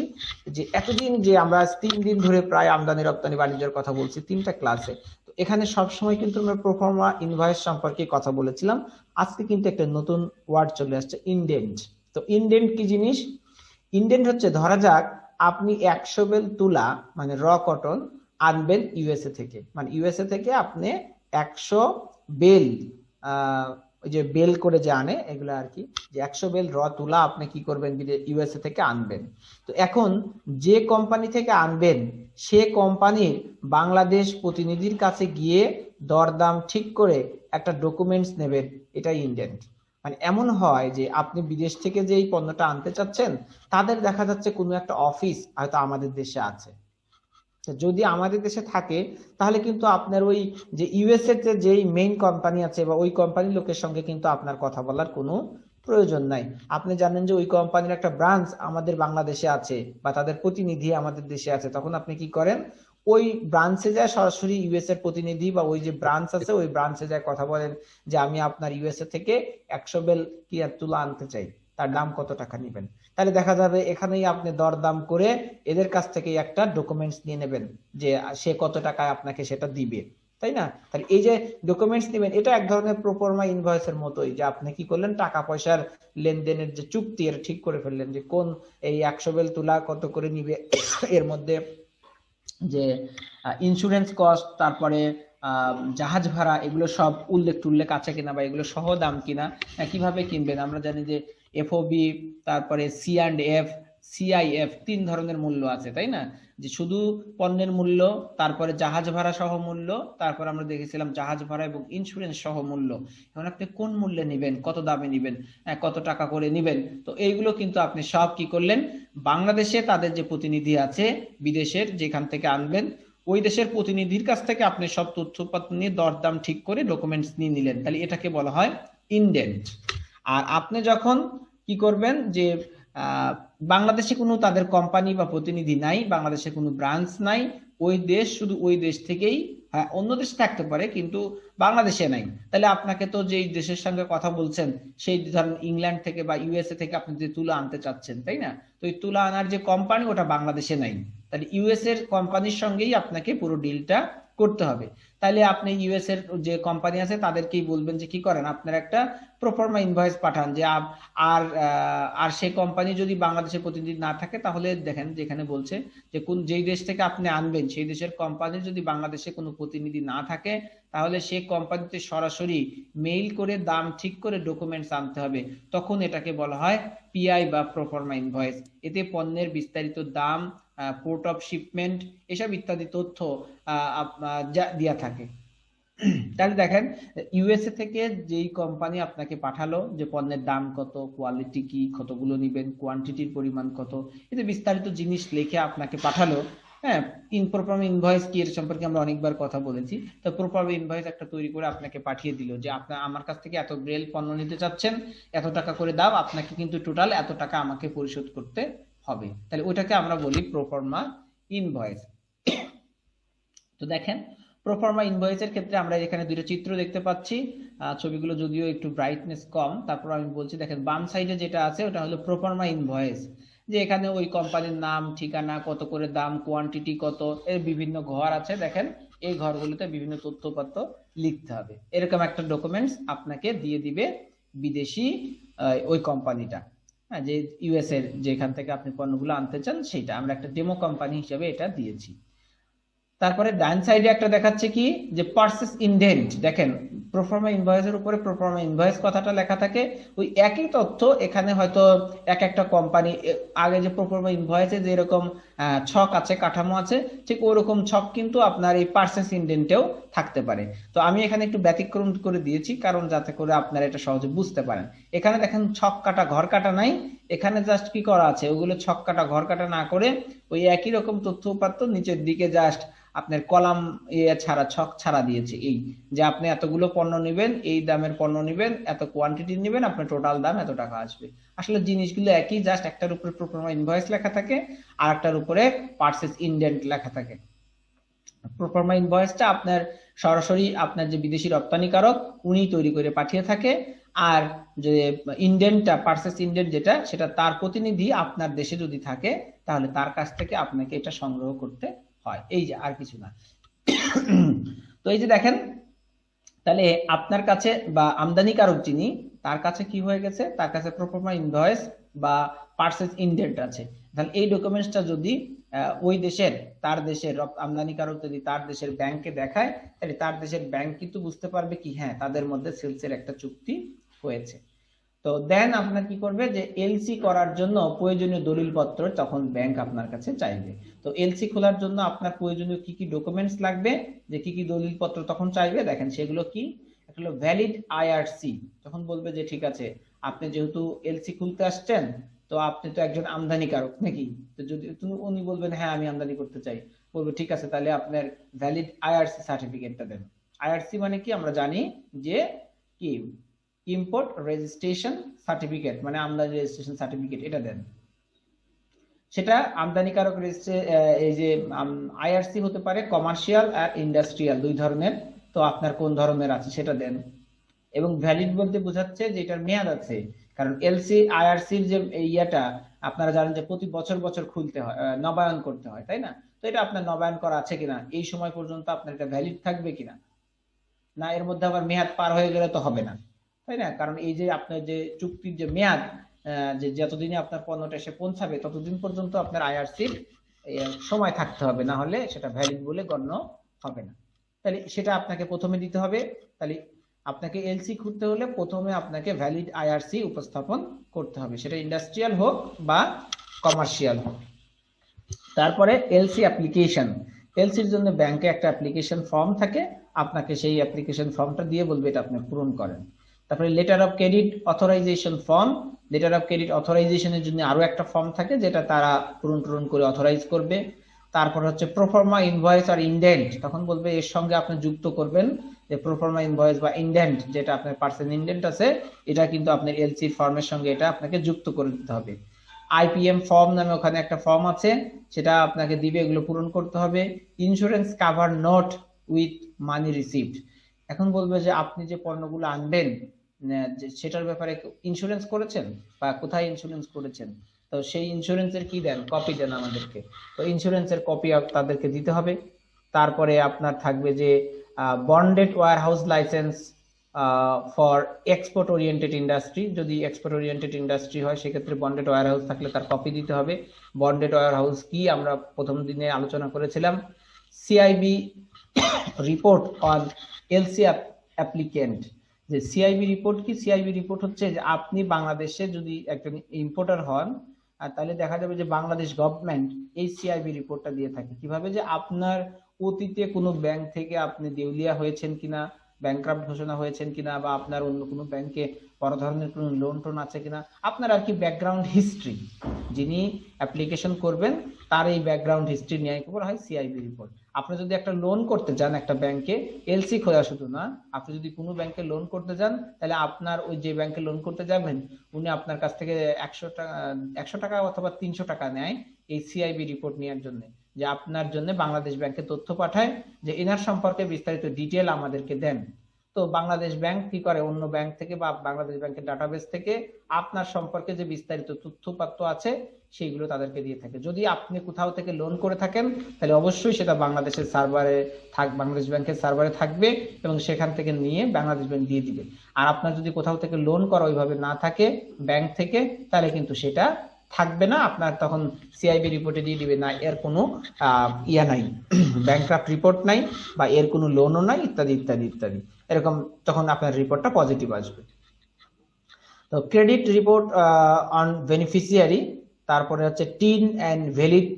যে এতদিন যে আমরা 3 দিন ধরে প্রায় আমদানি রপ্তানি বাণিজ্যের কথা বলছি 3টা ক্লাসে, তো এখানে সবসময় কিন্তু আমরা প্রোফর্মা ইনভয়েস সম্পর্কে কথা বলেছিলাম। আজকে কিন্তু একটা নতুন ওয়ার্ড চলে আসছে, ইনডেন্ট। তো ইনডেন্ট কি জিনিস? ইনডেন্ট হচ্ছে, ধরা যাক আপনি 100 বেল তুলা মানে র কটন আনবেন ইউএসএ থেকে, মানে ইউএসএ থেকে আপনি 100 বেল ওই যে বেল করে যে আনে এগুলো আর কি, যে 100 বেল র তুলা আপনি কি করবেন ইউএসএ থেকে আনবেন। তো এখন যে কোম্পানি থেকে আনবেন সে কোম্পানির বাংলাদেশ প্রতিনিধির কাছে গিয়ে দরদাম ঠিক করে একটা ডকুমেন্টস নেবেন, এটাই ইন্ডেন্ট। মানে এমন হয় যে আপনি বিদেশ থেকে যে এই পণ্যটা আনতে চাচ্ছেন তাদের দেখা যাচ্ছে কোনো একটা অফিস হয়তো আমাদের দেশে আছে, যদি আমাদের দেশে থাকে তাহলে কিন্তু আপনার ওই যে ইউএসএ তে যেই মেইন কোম্পানি আছে বা ওই কোম্পানির লোকের সঙ্গে কিন্তু আপনার কথা বলার কোনো প্রয়োজন নাই। আপনি জানেন যে ওই কোম্পানির একটা ব্রাঞ্চ আমাদের বাংলাদেশে আছে বা তাদের প্রতিনিধি আমাদের দেশে আছে, তখন আপনি কি করেন ওই ব্রাঞ্চে যায় সরাসরি ইউএস এর প্রতিনিধি বা ওই যে ব্রাঞ্চ আছে ওই ব্রাঞ্চে যায় কথা বলেন যে আমি আপনার ইউএসএ থেকে 100 বেল কি তুলা আনতে চাই, তার দাম কত টাকা নেবেন। তাহলে দেখা যাবে এখানেই আপনি দরদাম করে এদের কাছ থেকে একটা ডকুমেন্টস নিয়ে নেবেন যে সে কত টাকায় আপনাকে সেটা দিবে, তাই না? তাহলে এই যে ডকুমেন্টস নেবেন এটা এক ধরনের প্রোফর্মা ইনভয়েসের মতোই, যে আপনি কি করলেন টাকা পয়সার লেনদেনের যে চুক্তি এটা ঠিক করে ফেললেন যে কোন এই 100 বেল তুলা কত করে নিবে, এর মধ্যে যে ইন্স্যুরেন্স কস্ট, তারপরে জাহাজ ভাড়া, এগুলো সব উল্লেখ আছে কিনা বা এগুলো সহ দাম কিনা, কিভাবে কিনবেন। আমরা জানি যে এফওবি, তারপরে সি অ্যান্ড এফ, সিআইএফ, 3 ধরনের মূল্য আছে, তাই না? যে শুধু পণ্যের মূল্য, তারপরে জাহাজ ভাড়া সহ মূল্য, তারপর আমরা দেখেছিলাম জাহাজ ভাড়া এবং ইন্স্যুরেন্স সহ মূল্য। এখন আপনি কোন মূল্যে নিবেন, কত দামে নিবেন, কত টাকা করে নিবেন, তো এইগুলো কিন্তু আপনি সব কি করলেন বাংলাদেশে তাদের যে প্রতিনিধি আছে বিদেশের যেখান থেকে আনবেন ওই দেশের প্রতিনিধির কাছ থেকে আপনি সব তথ্যপত্র নিয়ে দরদাম ঠিক করে ডকুমেন্টস নিয়ে নিলেন, তাহলে এটাকে বলা হয় ইনডেন্ট। আর আপনি যখন কি করবেন যে বাংলাদেশে কোনো তাদের কোম্পানি বা প্রতিনিধি নাই, বাংলাদেশে কোনো ব্রাঞ্চ নাই, ওই দেশ শুধু ওই দেশ থেকেই, হ্যাঁ অন্য দেশে থাকতে পারে কিন্তু বাংলাদেশে নাই, তাহলে আপনাকে তো যেই দেশের সঙ্গে কথা বলছেন সেই ধরেন ইংল্যান্ড থেকে বা ইউএসএ থেকে আপনি যে তুলা আনতে চাচ্ছেন, তাই না? তো এই তুলা আনার যে কোম্পানি ওটা বাংলাদেশে নাই, তাহলে ইউএস এর কোম্পানির সঙ্গেই আপনাকে পুরো ডিলটা করতে হবে। তাহলে আপনি ইউএস এর যে কোম্পানি আছে তাদেরকেই বলবেন যে কি করেন আপনার একটা প্রোফর্মা ইনভয়েস পাঠান, যে আর সেই কোম্পানি যদি বাংলাদেশের প্রতিনিধি না থাকে তাহলে দেখেন যেখানে বলছে যে কোন যেই দেশ থেকে আপনি আনবেন সেই দেশের কোম্পানির যদি বাংলাদেশে কোনো প্রতিনিধি না থাকে তাহলে সেই কোম্পানিতে সরাসরি মেইল করে দাম ঠিক করে ডকুমেন্টস আনতে হবে, তখন এটাকে বলা হয় পিআই বা প্রোফর্মা ইনভয়েস। এতে পণ্যের বিস্তারিত দাম, পোর্ট অফ শিপমেন্ট, এসব ইত্যাদি তথ্য দেয়া থাকে। তাহলে দেখেন ইউএসএ থেকে যেই কোম্পানি আপনাকে পাঠালো যে পণ্যের দাম কত, কোয়ালিটি কি, কতগুলো নিবেন, কোয়ান্টিটির পরিমাণ কত, এতে বিস্তারিত জিনিস লিখে আপনাকে পাঠালো। হ্যাঁ, ইনপ্রপার ইনভয়েস কি এর সম্পর্কে আমরা অনেকবার কথা বলেছি। তো প্রপার ইনভয়েস একটা তৈরি করে আপনাকে পাঠিয়ে দিল যে আপনার আমার কাছ থেকে এত গ্রেল পণ্য নিতে চাচ্ছেন, এত টাকা করে দাও, আপনাকে কিন্তু টোটাল এত টাকা আমাকে পরিশোধ করতে হবে। তাহলে ওটাকে আমরা বলি প্রোফর্মা ইনভয়েস। তো দেখেন প্রোফর্মা ইনভয়েসের ক্ষেত্রে আমরা এখানে দুটো চিত্র দেখতে পাচ্ছি, ছবিগুলো যদিও একটু ব্রাইটনেস কম, তারপর আমি বলছি দেখেন বাম সাইডে যেটা আছে ওটা হলো প্রোফর্মা ইনভয়েস, যে এখানে ওই কোম্পানির নাম, ঠিকানা, কত করে দাম, কোয়ান্টিটি কত, এর বিভিন্ন ঘর আছে। দেখেন এই ঘরগুলোতে বিভিন্ন তথ্যপত্র লিখতে হবে। এরকম একটা ডকুমেন্টস আপনাকে দিয়ে দিবে বিদেশি ওই কোম্পানিটা, যে ইউএস এর যেখান থেকে আপনি পণ্যগুলো আনতে চান সেইটা। আমরা একটা ডেমো কোম্পানি হিসেবে এটা দিয়েছি। তারপরে ডান সাইডে একটা দেখাচ্ছে কি যে পারচেস ইনডেন্ট। দেখেন প্রোফর্মা ইনভয়েসের উপরে প্রোফর্মা ইনভয়েস কথাটা লেখা থাকে, ওই একই তথ্য এখানে হয়তো এক একটা কোম্পানি আগে যে প্রোফর্মা ইনভয়েসে যেরকম ছক আছে, কাঠামো আছে, ঠিক ওরকম ছক কিন্তু আপনার এই পারচেস ইনডেন্টেও থাকতে পারে। তো আমি এখানে একটু ব্যতিক্রম করে দিয়েছি কারণ যাতে করে আপনারা এটা সহজে বুঝতে পারেন। এখানে দেখেন ছক কাটা ঘর কাটা নাই, এখানে জাস্ট কি করা আছে ওগুলো ছক কাটা ঘর কাটা না করে ওই একই রকম তথ্য উপাত্ত নিচের দিকে জাস্ট আপনার কলাম ছাড়া, ছক ছাড়া দিয়েছে, এই যে আপনি এতগুলো পণ্য নেবেন, এই দামের পণ্য নেবেন, এত কোয়ান্টিটি নেবেন, আপনার টোটাল দাম এত টাকা আসবে। আসলে জিনিসগুলো একই, জাস্ট একটার উপরে প্রোফর্মা ইনভয়েস লেখা থাকে আর একটার উপরে পারচেস ইনডেন্ট লেখা থাকে। প্রোফর্মা ইনভয়েসটা আপনার সরাসরি আপনার যে বিদেশি রপ্তানিকারক উনি তৈরি করে পাঠিয়ে থাকে, আর যে ইনডেন্টটা পারচেস ইনডেন্ট যেটা, সেটা তার প্রতিনিধি আপনার দেশে যদি থাকে তাহলে তার কাছ থেকে আপনাকে এটা সংগ্রহ করতে হয়, এই যে আর কিছু না। তো এই যে দেখেন তাহলে আপনার কাছে বা আমদানিকারক যিনি তার কাছে কি হয়ে গেছে, তার কাছে প্রোফর্মা ইনভয়েস বা পার্সেস ইনডেন্ট আছে, তাহলে এই ডকুমেন্টসটা যদি ওই দেশের, তার দেশের আমদানিকারক যদি তার দেশের ব্যাংকে দেখায়, তাহলে তার দেশের ব্যাংক কিন্তু বুঝতে পারবে কি হ্যাঁ তাদের মধ্যে সেলসের একটা চুক্তি হয়েছে। তো দেন আপনার কি করবে যে এলসি করার জন্য প্রয়োজনীয় দলিলপত্র তখন ব্যাংক আপনার কাছে চাইবে। তো এলসি খোলার জন্য আপনার প্রয়োজনীয় কি কি ডকুমেন্টস লাগবে, যে কি কি দলিলপত্র তখন চাইবে, দেখেন সেগুলো কি। একটা হলো ভ্যালিড আইআরসি, তখন বলবে যে ঠিক আছে আপনি যেহেতু এলসি খুলতে আসছেন, তো আপনি তো একজন আমদানিকারক নাকি, তো যদি উনি বলবেন হ্যাঁ আমি আমদানি করতে চাই, বলবে ঠিক আছে তাহলে আপনার ভ্যালিড আইআরসি সার্টিফিকেটটা দেন। আইআরসি মানে কি আমরা জানি যে কি ইম্পোর্ট রেজিস্ট্রেশন সার্টিফিকেট, মানে আমদানি রেজিস্ট্রেশন সার্টিফিকেট, এটা দেন। সেটা আমদানিকারক এই যে আইআরসি হতে পারে কমার্শিয়াল আর ইন্ডাস্ট্রিয়াল দুই ধরনের, তো আপনার কোন ধরনের আছে সেটা দেন। এবং ভ্যালিড বলতে বোঝাচ্ছে যে এটার মেয়াদ আছে, কারণ এলসি আইআরসির যে ইয়াটা আপনারা জানেন যে প্রতি বছর বছর খুলতে হয়, নবায়ন করতে হয়, তাই না? তো এটা আপনার নবায়ন করা আছে কিনা, এই সময় পর্যন্ত আপনার এটা ভ্যালিড থাকবে কিনা, না এর মধ্যে আবার মেয়াদ পার হয়ে গেলে তো হবে না, তাই না? কারণ এই যে আপনার যে চুক্তির যে মেয়াদ, যে যতদিনে আপনার পণ্যটা এসে পৌঁছাবে ততদিন পর্যন্ত আপনার আইআরসির সময় থাকতে হবে, না হলে সেটা ভ্যালিড বলে গণ্য হবে না। তাহলে সেটা আপনাকে প্রথমে দিতে হবে। তাহলে আপনাকে এলসি খুঁজতে হলে প্রথমে আপনাকে ভ্যালিড আইআরসি উপস্থাপন করতে হবে, সেটা ইন্ডাস্ট্রিয়াল হোক বা কমার্শিয়াল হোক। তারপরে এলসি অ্যাপ্লিকেশন, এলসির জন্য ব্যাংকে একটা অ্যাপ্লিকেশন ফর্ম থাকে, আপনাকে সেই অ্যাপ্লিকেশন ফর্মটা দিয়ে বলবে এটা আপনি পূরণ করেন। তারপরে letter of credit authorization form, letter of credit অথরাইজেশনের জন্য আরো একটা ফর্ম থাকে যেটা তারা পূরণ করে অথরাইজ করবে। তারপর হচ্ছে প্রোফর্মা ইনভয়েস আর ইনডেন্ট, তখন বলবে এর সঙ্গে আপনি যুক্ত করবেন যে প্রোফর্মা ইনভয়েস বা ইনডেন্ট, যেটা আপনার পার্সেল ইনডেন্ট আছে এটা কিন্তু আপনার এলসি ফর্মের সঙ্গে এটা আপনাকে যুক্ত করে দিতে হবে। আইপিএম ফর্ম নামে ওখানে একটা ফর্ম আছে, সেটা আপনাকে দিবে, এগুলো পূরণ করতে হবে। Insurance cover note with money received, এখন বলবে যে আপনি যে পণ্যগুলো আনবেন সেটার ব্যাপারে ইন্স্যুরেন্স করেছেন বা কোথায় ইন্স্যুরেন্স করেছেন, তো সেই ইন্স্যুরেন্সের কি দেন, কপি দেন আমাদেরকে, তো ইন্স্যুরেন্সের কপি তাদেরকে দিতে হবে। তারপরে আপনার থাকবে যে bonded warehouse licence for export oriented industry, যদি এক্সপোর্ট ওরিয়েন্টেড ইন্ডাস্ট্রি হয় সেক্ষেত্রে বন্ডেড ওয়্যারহাউস থাকলে তার কপি দিতে হবে। বন্ডেড ওয়্যারহাউস কি আমরা প্রথম দিনে আলোচনা করেছিলাম। CIB report on LC applicant, যে সিআইবি রিপোর্ট কি, সিআইবি রিপোর্ট হচ্ছে যে আপনি বাংলাদেশে যদি একজন ইম্পোর্টার হন, আর তাহলে দেখা যাবে যে বাংলাদেশ গভর্নমেন্ট এই সিআইবি রিপোর্টটা দিয়ে থাকে। কিভাবে, যে আপনার অতীতে কোনো ব্যাংক থেকে আপনি দেউলিয়া হয়েছেন কিনা, ব্যাংক্রাফট ঘোষণা হয়েছেন কিনা, বা আপনার অন্য কোনো ব্যাংকে বড় ধরনের কোনো লোন টোন আছে কিনা, আপনার আর কি ব্যাকগ্রাউন্ড হিস্ট্রি, যিনি অ্যাপ্লিকেশন করবেন তার এই ব্যাকগ্রাউন্ড হিস্ট্রি নিয়ে খবর হয় সিআইবি রিপোর্ট। আপনি যদি একটা লোন করতে যান একটা ব্যাংকে, এলসি খোলা শুধু না, আপনি যদি কোনো ব্যাংকে লোন করতে যান, তাহলে আপনার ওই যে ব্যাংকে লোন করতে যাবেন উনি আপনার কাছ থেকে 100 টাকা অথবা 300 টাকা নেয় এই সিআইবি রিপোর্ট নেওয়ার জন্য, যে আপনার জন্য বাংলাদেশ ব্যাংকে তথ্য পাঠায় যে এনার সম্পর্কে বিস্তারিত ডিটেল আমাদেরকে দেন। তো বাংলাদেশ ব্যাংক কি করে, অন্য ব্যাংক থেকে বা বাংলাদেশ ব্যাংকের ডাটাবেস থেকে আপনার সম্পর্কে যে বিস্তারিত তথ্যপত্র আছে সেইগুলো তাদেরকে দিয়ে থাকে। যদি আপনি কোথাও থেকে লোন করে থাকেন তাহলে অবশ্যই সেটা বাংলাদেশের সার্ভারে বাংলাদেশ ব্যাংকের সার্ভারে থাকবে এবং সেখান থেকে নিয়ে বাংলাদেশ ব্যাংক দিয়ে দিবে। আর আপনার যদি কোথাও থেকে লোন করা ওইভাবে না থাকে ব্যাংক থেকে, তাহলে কিন্তু সেটা থাকবে না, আপনার তখন সিআইবি রিপোর্টে দিয়ে দিবে না এর কোনো ইয়া নাই, ব্যাংক্রাফট রিপোর্ট নাই বা এর কোনো লোনও নাই, ইত্যাদি ইত্যাদি ইত্যাদি, এরকম তখন আপনার রিপোর্টটা পজিটিভ আসবে। তো ক্রেডিট রিপোর্ট অন বেনিফিশিয়ারি, তারপরে হচ্ছে tin and valid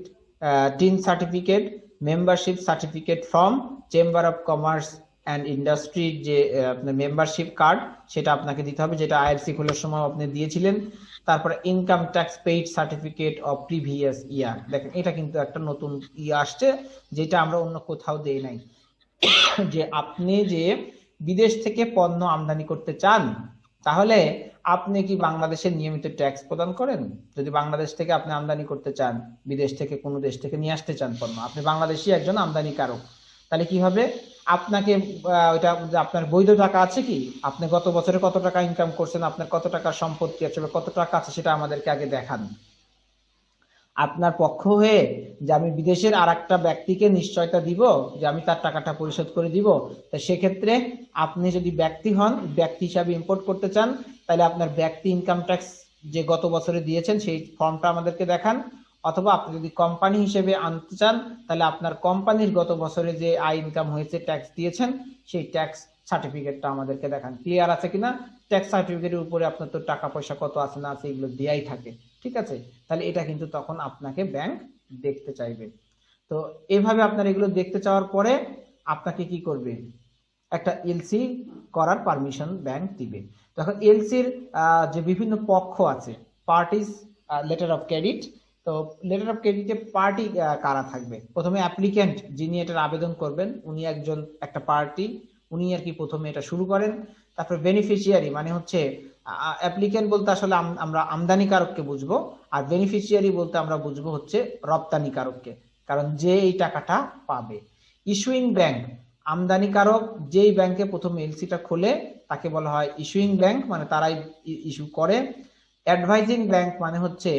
tin certificate, membership certificate from chamber of commerce and ইন্ডাস্ট্রির যে আপনার মেম্বারশিপ কার্ড সেটা আপনাকে দিতে হবে, যেটা আইআরসি খোলার সময় আপনি দিয়েছিলেন। তারপরে income tax paid certificate of previous year, দেখেন এটা কিন্তু একটা নতুন আসছে যেটা আমরা অন্য কোথাও দেই নাই, যে আপনি যে বিদেশ থেকে পণ্য আমদানি করতে চান তাহলে আপনি কি বাংলাদেশের নিয়মিত ট্যাক্স প্রদান করেন? যদি বাংলাদেশ থেকে আপনি আমদানি করতে চান, বিদেশ থেকে কোনো দেশ থেকে নিয়ে আসতে চান পণ্য, আপনি বাংলাদেশি একজন আমদানিকারক, তাহলে কি হবে, আপনাকে ওইটা আপনার বৈধ টাকা আছে কি, আপনি গত বছরে কত টাকা ইনকাম করছেন, আপনার কত টাকা সম্পত্তি আছে বা কত টাকা আছে সেটা আমাদেরকে আগে দেখান। আপনার পক্ষ হয়ে যে আমি বিদেশের আর একটা ব্যক্তিকে নিশ্চয়তা দিব যে আমি তার টাকাটা পরিশোধ করে দিব, তা সেক্ষেত্রে আপনি যদি ব্যক্তি হন, ব্যক্তি হিসাবে ইম্পোর্ট করতে চান, তাহলে আপনার ব্যক্তি ইনকাম ট্যাক্স যে গত বছরে দিয়েছেন সেই ফর্মটা আমাদেরকে দেখান, অথবা আপনি যদি কোম্পানি হিসেবে আনতে চান তাহলে আপনার কোম্পানির গত বছরে যে আয় ইনকাম হয়েছে, ট্যাক্স দিয়েছেন, সেই ট্যাক্স সার্টিফিকেটটা আমাদেরকে দেখান। ক্লিয়ার আছে কিনা? ট্যাক্স সার্টিফিকেটের উপরে আপনার তো টাকা পয়সা কত আছে না আছে এগুলো দেয়াই থাকে, ঠিক আছে? তাহলে এটা কিন্তু তখন আপনাকে ব্যাংক দেখতে চাইবে। তো এভাবে আপনার এগুলো দেখতে চাওয়ার পরে আপনাকে কি করবে, একটা এলসি করার পারমিশন ব্যাংক দিবে। তখন এলসির যে বিভিন্ন পক্ষ আছে, পার্টিস লেটার অফ ক্রেডিট। তো লেটার অফ ক্রেডিটে পার্টি কারা থাকবে? প্রথমে অ্যাপ্লিক্যান্ট যিনি এটার আবেদন করবেন উনি একটা পার্টি, উনি আর কি প্রথমে এটা শুরু করেন। তারপরে বেনিফিশিয়ারি মানে হচ্ছে অ্যাপ্লিক্যান্ট বলতে আসলে আমরা আমদানিকারককে বুঝবো, আর বেনিফিশিয়ারি বলতে আমরা বুঝবো হচ্ছে রপ্তানিকারককে, কারণ যে এই টাকাটা পাবে। ইস্যুইং ব্যাংক, আমদানিকারক যেই ব্যাংকে প্রথম এলসিটা খোলে তাকে বলা হয় ইস্যুইং ব্যাংক, মানে তারাই ইস্যু করে। অ্যাডভাইজিং ব্যাংক মানে হচ্ছে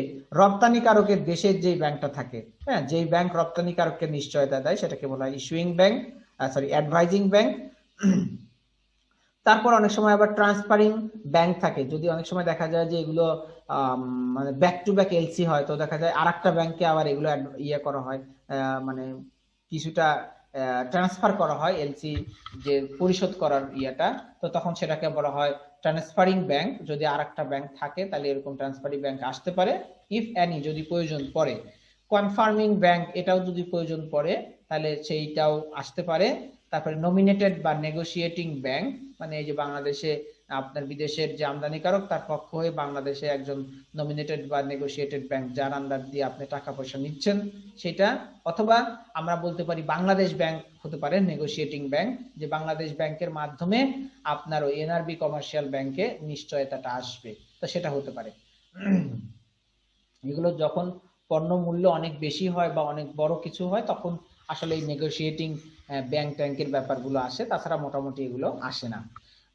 রপ্তানিকারকের দেশের যেই ব্যাংকটা থাকে, হ্যাঁ, যেই ব্যাংক রপ্তানিকারককে নিশ্চয়তা দেয় সেটাকে বলা হয় ইস্যুইং ব্যাংক, অ্যাডভাইজিং ব্যাংক। তারপর অনেক সময় আবার ট্রান্সফারিং ব্যাংক থাকে, যদি অনেক সময় দেখা যায় যে এগুলো মানে ব্যাক টু ব্যাক এলসি হয়, তো দেখা যায় আরেকটা ব্যাংকে আবার এগুলো ইয়ে করা হয়, মানে কিছুটা ট্রান্সফার করা হয় এলসি যে পরিশোধ করার ইয়েটা, তো তখন সেটাকে বলা হয় ট্রান্সফারিং ব্যাংক। যদি আরেকটা ব্যাংক থাকে তাহলে এরকম ট্রান্সফারিং ব্যাংক আসতে পারে, ইফ এনি, যদি প্রয়োজন পড়ে। কনফার্মিং ব্যাংক, এটাও যদি প্রয়োজন পড়ে তাহলে সেইটাও আসতে পারে। তারপরে নমিনেটেড বা নেগোশিয়েটিং ব্যাংক, মানে এই যে বাংলাদেশে আপনার বিদেশের যে আমদানিকারক তার পক্ষ হয়ে বাংলাদেশে একজন নমিনেটেড বা নেগোশিয়েটেড ব্যাংক যার আন্ডার দিয়ে আপনি টাকা পয়সা নিচ্ছেন সেটা। অথবা আমরা বলতে পারি বাংলাদেশ ব্যাংক হতে পারে নেগোশিয়েটিং ব্যাংক, যে বাংলাদেশ ব্যাংকের মাধ্যমে আপনার ওই এনআরবি কমার্শিয়াল ব্যাংকে নিশ্চয়তাটা আসবে, তো সেটা হতে পারে। এগুলো যখন পণ্য মূল্য অনেক বেশি হয় বা অনেক বড় কিছু হয় তখন আসলে এই নেগোশিয়েটিং ব্যাংক ট্যাঙ্কের ব্যাপারগুলো আসে, তাছাড়া মোটামুটি এগুলো আসে না।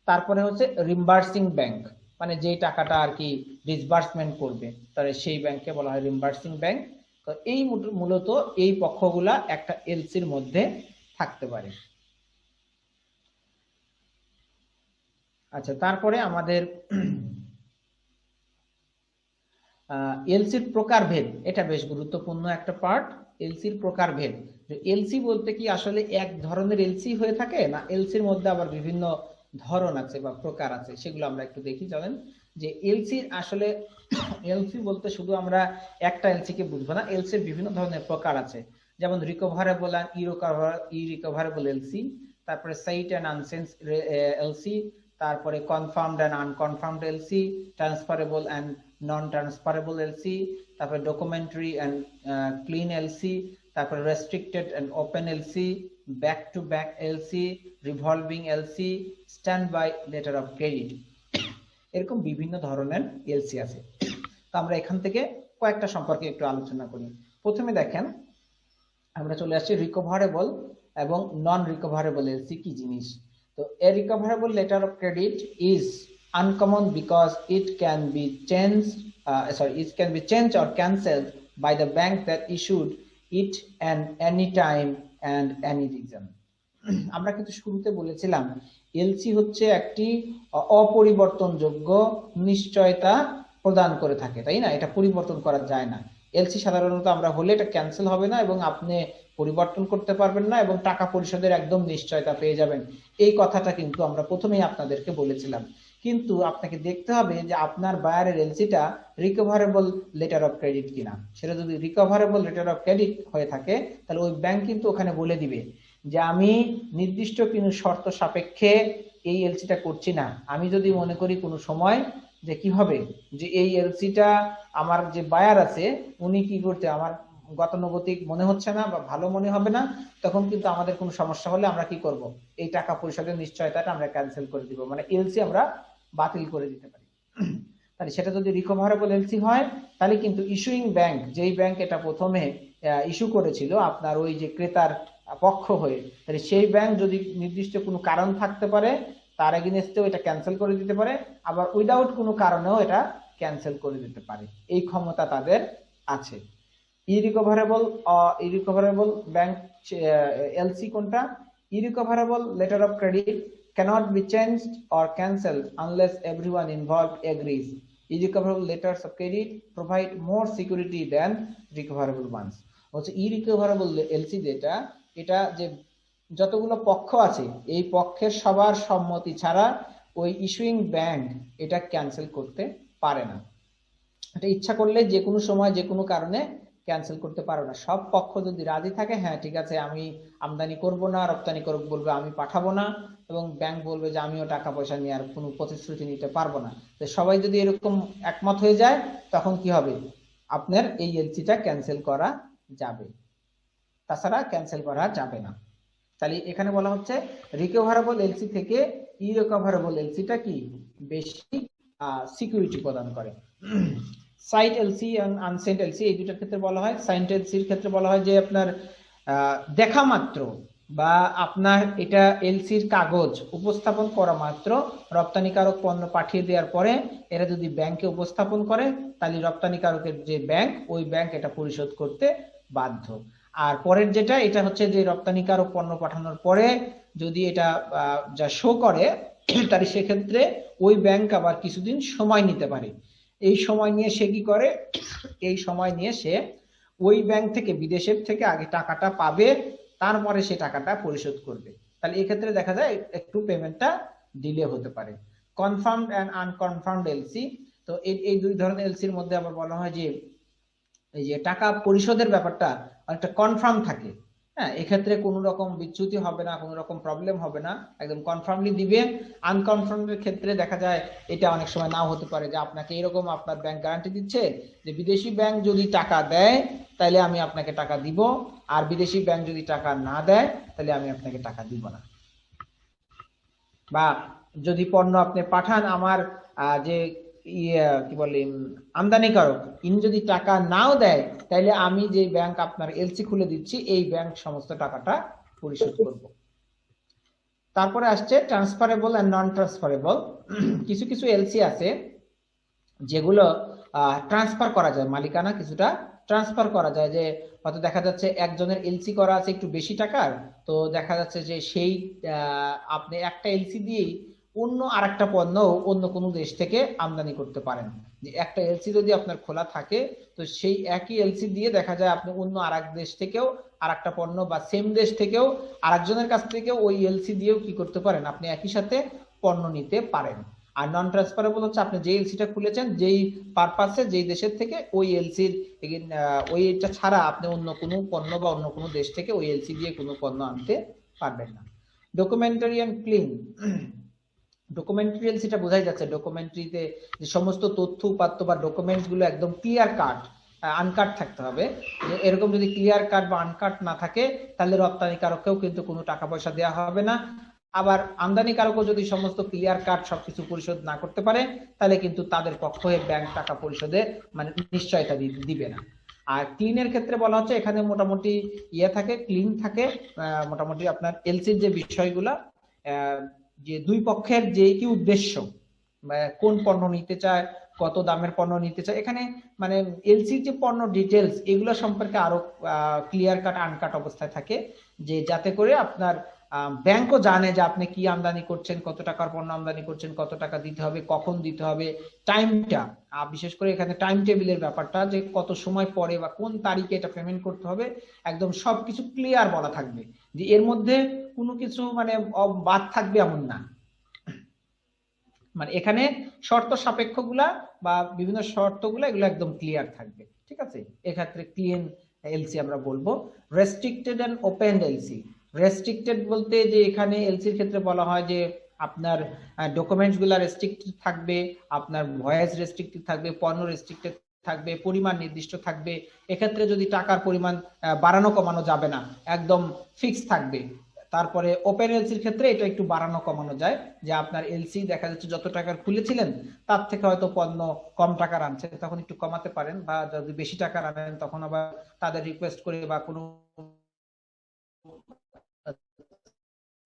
তারপরে হচ্ছে রিম্বার্সিং ব্যাংক, মানে যেই টাকাটা আর কি ডিসবার্সমেন্ট করবে তাহলে সেই ব্যাংকে বলা হয় রিম্বার্সিং ব্যাংক। তো এই মূলত এই পক্ষগুলা একটা এলসির মধ্যে থাকতে পারে। আচ্ছা, তারপরে আমাদের এলসির প্রকারভেদ, এটা বেশ গুরুত্বপূর্ণ একটা পার্ট। এলসির প্রকারভেদ, এলসি বলতে কি আসলে এক ধরনের এলসি হয়ে থাকে না এলসির মধ্যে আবার বিভিন্ন ধরন আছে বা প্রকার আছে, সেগুলো আমরা একটু দেখি। জানেন যে এলসি আসলে এলসি বলতে শুধু আমরা একটা এলসি কে বুঝবো না, এলসির বিভিন্ন ধরনের প্রকার আছে, যেমন রিকভারেবল এন্ড ইরিকভারেবল এলসি, তারপরে সাইট এন্ড আনসেন্স এলসি, তারপরে confirmed and unconfirmed LC, transferable and non transferable LC, তারপরে ডকুমেন্টারি এন্ড ক্লিন এলসি, তারপরে restricted and open LC, back to back LC, revolving LC, standby letter of credit. এরকম বিভিন্ন ধরনের LC আছে। তো আমরা এখান থেকে কয়েকটা সম্পর্কে একটু আলোচনা করি। প্রথমে দেখেন, আমরা চলে আসছি রিকভারেবল এবং নন রিকভারেবল এলসি কি জিনিস। তো a recoverable letter of credit is uncommon because it can be changed or cancelled by the bank that issued it at any time and any reason. আমরা কিন্তু শুরুতে বলেছিলাম এলসি হচ্ছে একটি অপরিবর্তনযোগ্য নিশ্চয়তা প্রদান করে থাকে, তাই না? এটা পরিবর্তন করা যায় না। এলসি সাধারণত আমরা হলে এটা ক্যান্সেল হবে না এবং আপনি পরিবর্তন করতে পারবেন না এবং টাকা পরিশোধের একদম নিশ্চয়তা পেয়ে যাবেন। এই কথাটা কিন্তু আমরা প্রথমেই আপনাদেরকে বলেছিলাম। কিন্তু আপনাকে দেখতে হবে যে আপনার বায়ারের এলসিটা রিকভারেবল লেটার অফ ক্রেডিট কিনা। সেটা যদি রিকভারেবল লেটার অফ ক্রেডিট হয়ে থাকে তাহলে ওই ব্যাংক কিন্তু ওখানে বলে দিবে যে আমি নির্দিষ্ট কোনো শর্ত সাপেক্ষে এই এলসিটা করছি না। আমি যদি মনে করি কোনো সময় যে কি হবে যে এই এলসিটা আমার যে বায়ার আছে উনি কি করতে আমার গতানুগতিক মনে হচ্ছে না বা ভালো মনে হবে না, তখন কিন্তু আমাদের কোনো সমস্যা হলে আমরা কি করব, এই টাকা পরিশোধের নিশ্চয়তাটা আমরা ক্যান্সেল করে দিব, মানে এলসি আমরা বাতিল করে দিতে পারি। তাহলে সেটা যদি রিকভারেবল এলসি হয় তাহলে কিন্তু ইস্যুইং ব্যাংক, যেই ব্যাংক এটা প্রথমে ইস্যু করেছিল আপনার ওই যে ক্রেতার পক্ষ হয়ে, তাহলে সেই ব্যাংক যদি নির্দিষ্ট কোনো কারণ থাকতে পারে তার এগেইনস্টেও এটা ক্যান্সেল করে দিতে পারে, আবার উইদাউট কোনো কারণেও এটা ক্যান্সেল করে দিতে পারে, এই ক্ষমতা তাদের আছে। ইরিকভারেবল ব্যাংক এলসি কোনটা? Irrecoverable letter of credit cannot be changed or cancelled unless everyone involved agrees. Irrecoverable letters of credit provide more security than recoverable ones. হচ্ছে ইরিকভারেবল এলসি যেটা, এটা যে যতগুলো পক্ষ আছে এই পক্ষের সবার সম্মতি ছাড়া ওই ইস্যুইং ব্যাংক এটা ক্যান্সেল করতে পারে না। এটা ইচ্ছা করলে যে কোনো সময় যে কোনো কারণে ক্যান্সেল করতে পারো না। সব পক্ষ যদি রাজি থাকে, হ্যাঁ ঠিক আছে আমি আমদানি করব না, রপ্তানি করব বলবে আমি পাঠাবো না, এবং ব্যাংক বলবে যে আমিও টাকা পয়সা নিয়ে আর কোনো প্রতিশ্রুতি নিতে পারবো না, তো সবাই যদি এরকম একমত হয়ে যায় তখন কি হবে, আপনার এই এলসিটা ক্যান্সেল করা যাবে, তাছাড়া ক্যান্সেল করা যাবে না। তাহলে এখানে বলা হচ্ছে রিকভারেবল এলসি থেকে ইরিকভারেবল এলসিটা কি বেশি সিকিউরিটি প্রদান করে। সাইট এলসি এবং আনসেন্ট এলসি এই দুটার ক্ষেত্রে বলা হয়, সাইন্ট এলসির ক্ষেত্রে বলা হয় যে আপনার দেখা মাত্র বা আপনার এটা এলসির কাগজ উপস্থাপন করা মাত্র রপ্তানিকারক পণ্য পাঠিয়ে দেওয়ার পরে এরা যদি ব্যাংকে উপস্থাপন করে তাহলে রপ্তানিকারকের যে ব্যাংক ওই ব্যাংক এটা পরিশোধ করতে বাধ্য। আর পরের যেটা, এটা হচ্ছে যে রপ্তানিকারক পণ্য পাঠানোর পরে যদি এটা যা শো করে তাহলে সেক্ষেত্রে ওই ব্যাংক আবার কিছুদিন সময় নিতে পারে। এই সময় নিয়ে সে কি করে, এই সময় নিয়ে সে ওই ব্যাংক থেকে বিদেশের থেকে আগে টাকাটা পাবে, তারপরে সে টাকাটা পরিশোধ করবে। তাহলে এক্ষেত্রে দেখা যায় একটু পেমেন্টটা ডিলে হতে পারে। কনফার্মড এন্ড আনকনফার্মড এলসি, তো এই দুই ধরনের এলসির মধ্যে আবার বলা হয় যে এই যে টাকা পরিশোধের ব্যাপারটা অনেকটা কনফার্ম থাকে। হ্যাঁ, এক্ষেত্রে কোনো রকম বিচ্যুতি হবে না, কোনো রকম প্রবলেম হবে না, একদম কনফার্মলি দিবে। আনকনফার্মের ক্ষেত্রে দেখা যায় এটা অনেক সময় নাও হতে পারে, যে আপনাকে এরকম আপনার ব্যাংক গ্যারান্টি দিচ্ছে যে বিদেশি ব্যাংক যদি টাকা দেয় তাহলে আমি আপনাকে টাকা দিব, আর বিদেশি ব্যাংক যদি টাকা না দেয় তাহলে আমি আপনাকে টাকা দিব না। বা যদি পণ্য আপনি পাঠান, আমার যে কি বলে আমদানিকারক ইনি যদি টাকা নাও দেয় তাহলে আমি যে ব্যাংক আপনার এলসি খুলে দিচ্ছি এই ব্যাংক সমস্ত টাকাটা পরিশোধ করব। তারপরে আসছে ট্রান্সফারেবল এন্ড নন ট্রান্সফারেবল। কিছু কিছু এলসি আছে যেগুলো ট্রান্সফার করা যায়, মালিকানা কিছুটা ট্রান্সফার করা যায়। যে হয়তো দেখা যাচ্ছে একজনের এলসি করা আছে একটু বেশি টাকার, তো দেখা যাচ্ছে যে সেই আপনি একটা এলসি দিয়েই অন্য আরেকটা পণ্য অন্য কোনো দেশ থেকে আমদানি করতে পারেন। যে একটা এলসি যদি আপনার খোলা থাকে তো সেই একই এলসি দিয়ে দেখা যায় আপনি অন্য আরেক দেশ থেকেও আরেকটা পণ্য বা সেম দেশ থেকেও আরেকজনের কাছ থেকেও ওই এলসি দিয়েও কি করতে পারেন, আপনি একই সাথে পণ্য নিতে পারেন। আর নন ট্রান্সফারেবল হচ্ছে আপনি যে এলসিটা খুলেছেন যেই পারপাসে যেই দেশের থেকে ওই এলসির ওইটা ছাড়া আপনি অন্য কোনো পণ্য বা অন্য কোনো দেশ থেকে ওই এলসি দিয়ে কোনো পণ্য আনতে পারবেন না। Documentary and clean. ডকুমেন্টারি এলসিটা বোঝাই যাচ্ছে, ডকুমেন্টারিতে যে সমস্ত তথ্য উপাত্ত বা ডকুমেন্টস গুলো একদম ক্লিয়ার কাট আনকাট থাকতে হবে। এরকম যদি ক্লিয়ার কাট বা আনকাট না থাকে তাহলে রপ্তানিকারককেও কিন্তু কোনো টাকা পয়সা দেওয়া হবে না। আবার আমদানিকারকও যদি সমস্ত ক্লিয়ার কাট সবকিছু পরিশোধ না করতে পারে তাহলে কিন্তু তাদের পক্ষ হয়ে ব্যাংক টাকা পরিশোধে মানে নিশ্চয়তা দিবে না। আর ক্লিনের ক্ষেত্রে বলা হচ্ছে এখানে মোটামুটি থাকে, ক্লিন থাকে মোটামুটি আপনার এলসির যে বিষয়গুলা, যে দুই পক্ষের যে কি উদ্দেশ্য, কোন পণ্য নিতে চায়, কত দামের পণ্য নিতে চায়, এখানে মানে এলসির যে পণ্য ডিটেলস এগুলো সম্পর্কে আরো ক্লিয়ার কাট আনকাট অবস্থায় থাকে, যে যাতে করে আপনার ব্যাংকও জানে যে আপনি কি আমদানি করছেন, কত টাকার পণ্য আমদানি করছেন, কত টাকা দিতে হবে, কখন দিতে হবে, টাইমটা, বিশেষ করে এখানে টাইম টেবিলের ব্যাপারটা, যে কত সময় পরে বা কোন তারিখে এটা পেমেন্ট করতে হবে, একদম সবকিছু ক্লিয়ার বলা থাকবে, যে এর মধ্যে কোনো কিছু মানে বাদ থাকবে এমন না। মানে এখানে শর্ত সাপেক্ষগুলা বা বিভিন্ন শর্তগুলা এগুলো একদম ক্লিয়ার থাকবে, ঠিক আছে। এক্ষেত্রে ক্লিন এলসি আমরা বলবো। Restricted and open LC. Restricted বলতে যে এখানে এলসির ক্ষেত্রে বলা হয় যে আপনার ডকুমেন্টস গুলা রেস্ট্রিক্টেড থাকবে, আপনার ভয়েস রেস্ট্রিক্টেড থাকবে, পণ্য রেস্ট্রিক্টেড থাকবে, পরিমাণ নির্দিষ্ট থাকবে। এক্ষেত্রে যদি টাকার পরিমাণ বাড়ানো কমানো যাবে না, একদম ফিক্স থাকবে। তারপরে ওপেন এলসির ক্ষেত্রে এটা একটু বাড়ানো কমানো যায়, যে আপনার এলসি দেখা যাচ্ছে যত টাকার খুলেছিলেন তার থেকে হয়তো পণ্য কম টাকার আনছে, তখন একটু কমাতে পারেন, বা যদি বেশি টাকার আনেন তখন আবার তাদের রিকোয়েস্ট করে বা কোনো